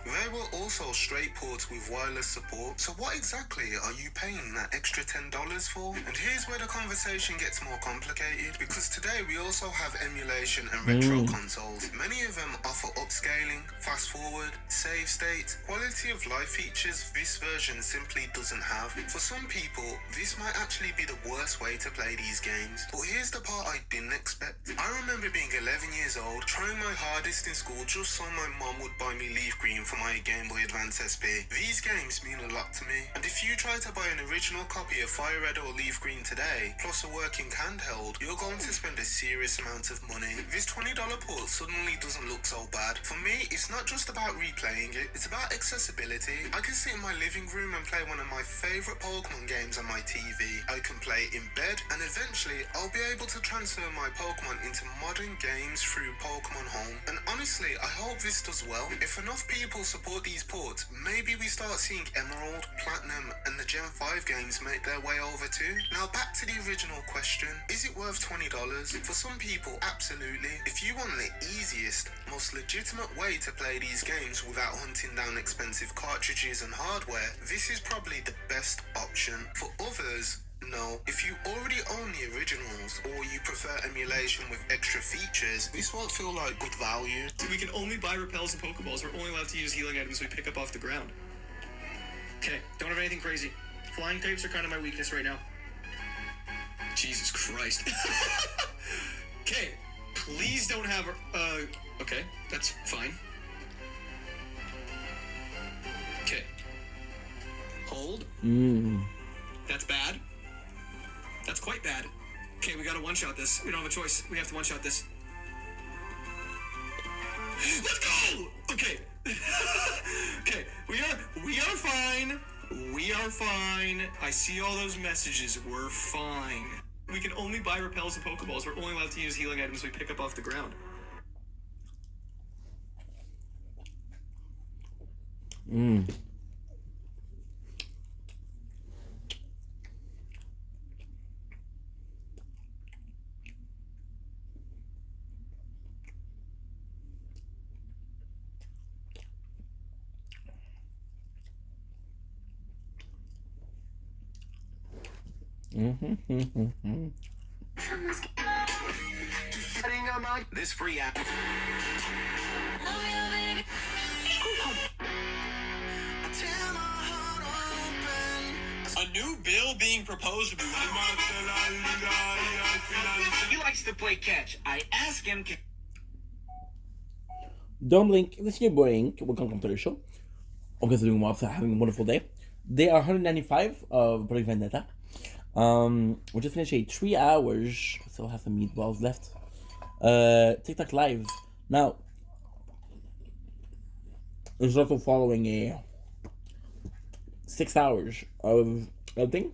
There were also straight ports with wireless support. So what exactly are you paying that extra $10 for? And here's where the conversation gets more complicated, because today we also have emulation and retro consoles. Many of them offer upscaling, fast forward, save state, quality of life features. This version simply does doesn't have. For some people, this might actually be the worst way to play these games. But here's the part I didn't expect. I remember being 11 years old, trying my hardest in school just so my mom would buy me Leaf Green for my Game Boy Advance SP. These games mean a lot to me, and if you try to buy an original copy of Fire Red or Leaf Green today, plus a working handheld, you're going to spend a serious amount of money. This $20 port suddenly doesn't look so bad. For me, it's not just about replaying it, it's about accessibility. I can sit in my living room and play one of my favourite Pokemon games on my TV. I can play in bed, and eventually I'll be able to transfer my Pokemon into modern games through Pokemon Home. And honestly, I hope this does well. If enough people support these ports, maybe we start seeing Emerald, Platinum, and the Gen 5 games make their way over too. Now back to the original question, is it worth $20? For some people, absolutely. If you want the easiest, most legitimate way to play these games without hunting down expensive cartridges and hardware, this is probably the best option. For others, no. If you already own the originals, or you prefer emulation with extra features, this won't feel like good value. We can only buy repels and Pokeballs. We're only allowed to use healing items we pick up off the ground. Okay, don't have anything crazy. Flying types are kind of my weakness right now. Jesus Christ. Okay, please don't have... okay, that's fine. Okay. Hold. That's bad. That's quite bad. Okay, we gotta one-shot this. We don't have a choice. We have to one-shot this. Let's go! Okay. Okay, we are fine. We are fine. I see all those messages. We're fine. We can only buy repels and Pokeballs. We're only allowed to use healing items we pick up off the ground. This free app. A new bill being proposed. He likes to play catch. I ask him. Don't blink. This is your boy Ink. Welcome to the show. Hope you guys are doing well. So having a wonderful day. Day 195 of Project Vendetta. We just finished a 3 hours. Still have some meatballs left. TikTok live. Now, there's also following a 6 hours of editing.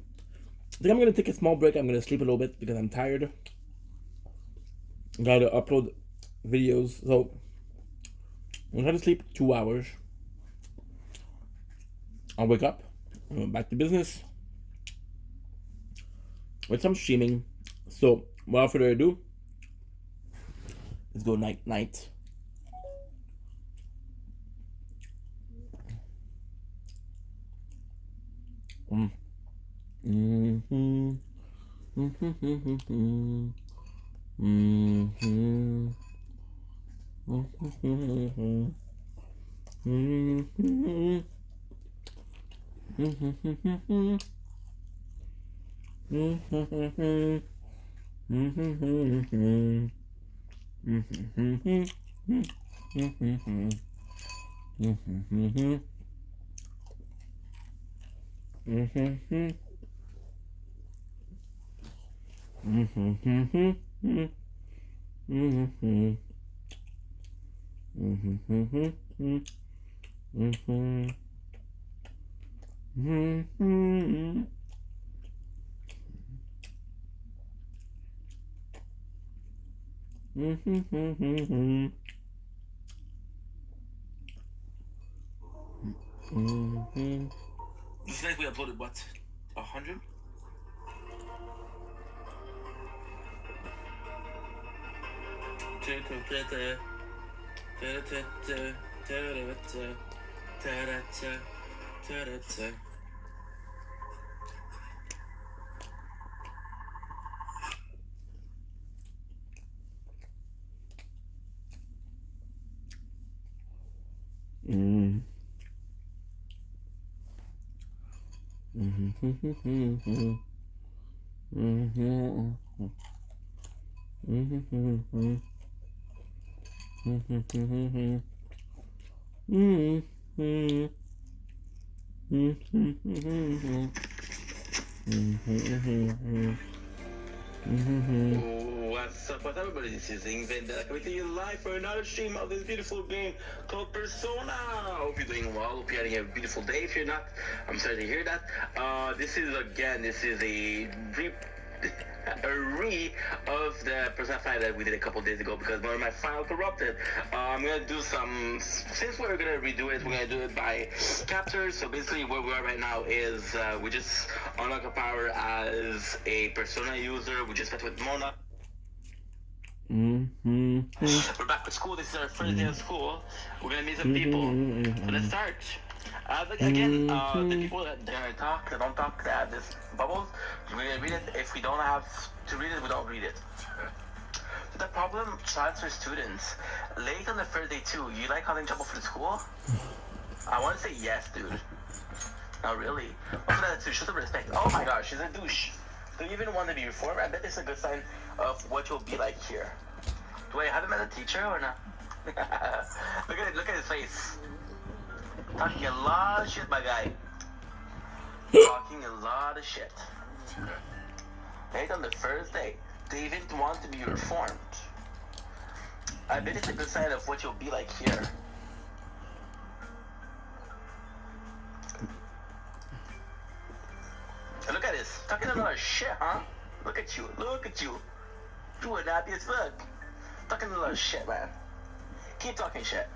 I think I'm gonna take a small break. I'm gonna sleep a little bit because I'm tired. Gotta upload videos, so I'm gonna sleep 2 hours. I'll wake up, back to business with some streaming. So without further ado, let's go night. This night we uploaded what? 100? What's up, everybody? This is Vendetta coming to you live for another stream of this beautiful game called Persona. Hope you're doing well. Hope you're having a beautiful day. If you're not, I'm sorry to hear that. This is a of the Persona 5 that we did a couple days ago because one of my file corrupted. I'm gonna do some, since we're gonna redo it, we're gonna do it by chapters. So basically where we are right now is we just unlock a power as a Persona user. We just met with Mona. We're back to school. This is our first day of school. We're gonna meet some people. So let's start. Again, the people that they're gonna talk, that don't talk, that this bubbles, we're gonna read it. If we don't have to read it, we don't read it. So the problem, transfer students. Late on the first day too, you like causing trouble for the school? I want to say yes, dude. Not really. What's that to show some respect? Oh my gosh, she's a douche. Do you even want to be reformed? I bet it's a good sign of what you'll be like here. Do I have him as a teacher or not? Look at his face. Talking a lot of shit, my guy. Talking a lot of shit. Right on the first day, they didn't want to be reformed. I bet it's a good sign of what you'll be like here. Look at this. Talking a lot of shit, huh? Look at you. Look at you. You are happy as fuck. Talking a lot of shit, man. Keep talking shit.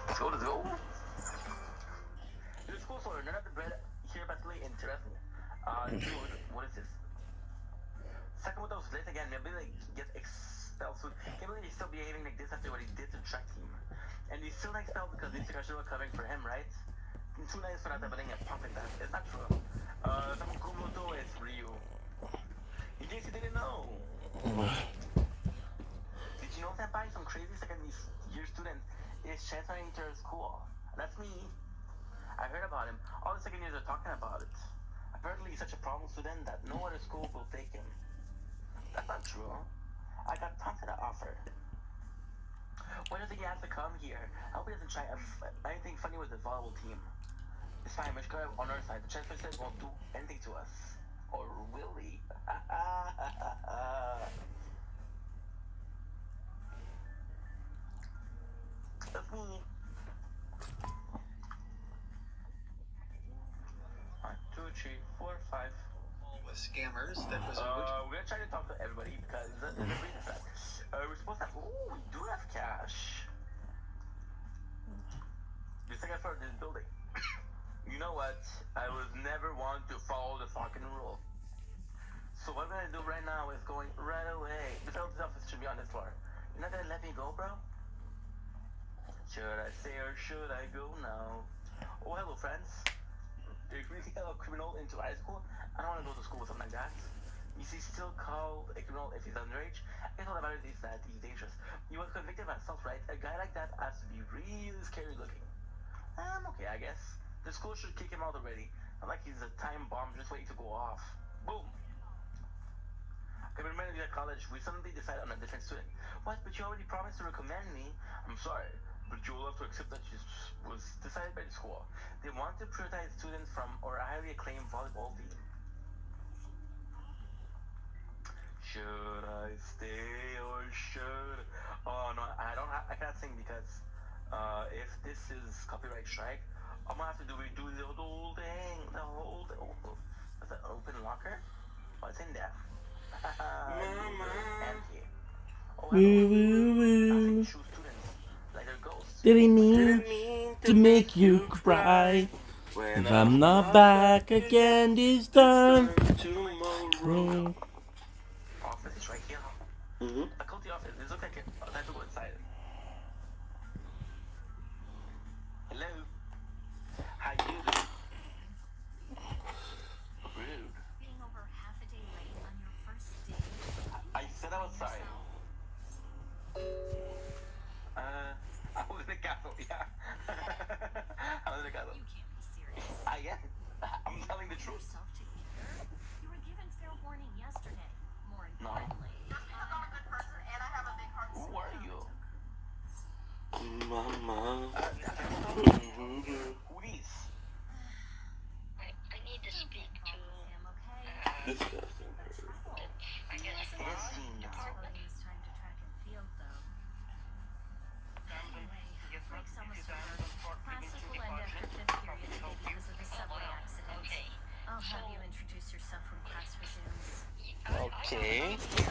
Let's go, let's go. This school for none of the bread here particularly interesting. Dude, what is this? Sakamoto was late again. Maybe like get expelled soon. Can't believe he's still behaving like this after what he did to the track team. And he's still not expelled because these guys were covering for him, right? It's too nice for not having a pump like that. It's not true. Sakamoto is Ryu. In case you didn't know. Did you know that by some crazy second year student is transferring to her school? That's me. I heard about him. All the second years are talking about it. Apparently he's such a problem student that no other school will take him. That's not true. I got tons of that offer. Why does he have to come here? I hope he doesn't try anything funny with the volleyball team. It's fine, we're going on our side. The transfer student won't do anything to us. Or will he? That's me. 1, 2, 3, 4, 5. With scammers, that was We're gonna try to talk to everybody because there's a reason for that. We're supposed to have. Ooh, we do have cash. The second floor of this building. You know what? I was never one to follow the fucking rule. So what I'm gonna do right now is going right away. The sales office should be on this floor. You're not gonna let me go, bro? Should I stay or should I go now? Oh, hello, friends. If we get a criminal into high school, I don't want to go to school with something like that. Is he still called a criminal if he's underage? I guess all about it is that he's dangerous. He was convicted of assault, right? A guy like that has to be really scary looking. Okay, I guess. The school should kick him out already. Not like he's a time bomb just waiting to go off. Boom! Coming to college, we suddenly decide on a different student. What? But you already promised to recommend me. I'm sorry, but you'll have to accept that she was decided by the school. They want to prioritize students from our highly acclaimed volleyball team. Should I stay or should? Oh no, I can't sing because if this is copyright strike, I'm gonna have to redo the whole thing. That's an open locker. What's in there? Empty. Oh, hello. Like they're ghosts. Didn't mean to make you cry. If I'm not back again this time. Office is right here. I called the office. It's okay. I'll have to go inside. Hello. How you doing? Rude. Being over half a day late on your first day. I said I was sorry. I was in the castle, yeah. Okay.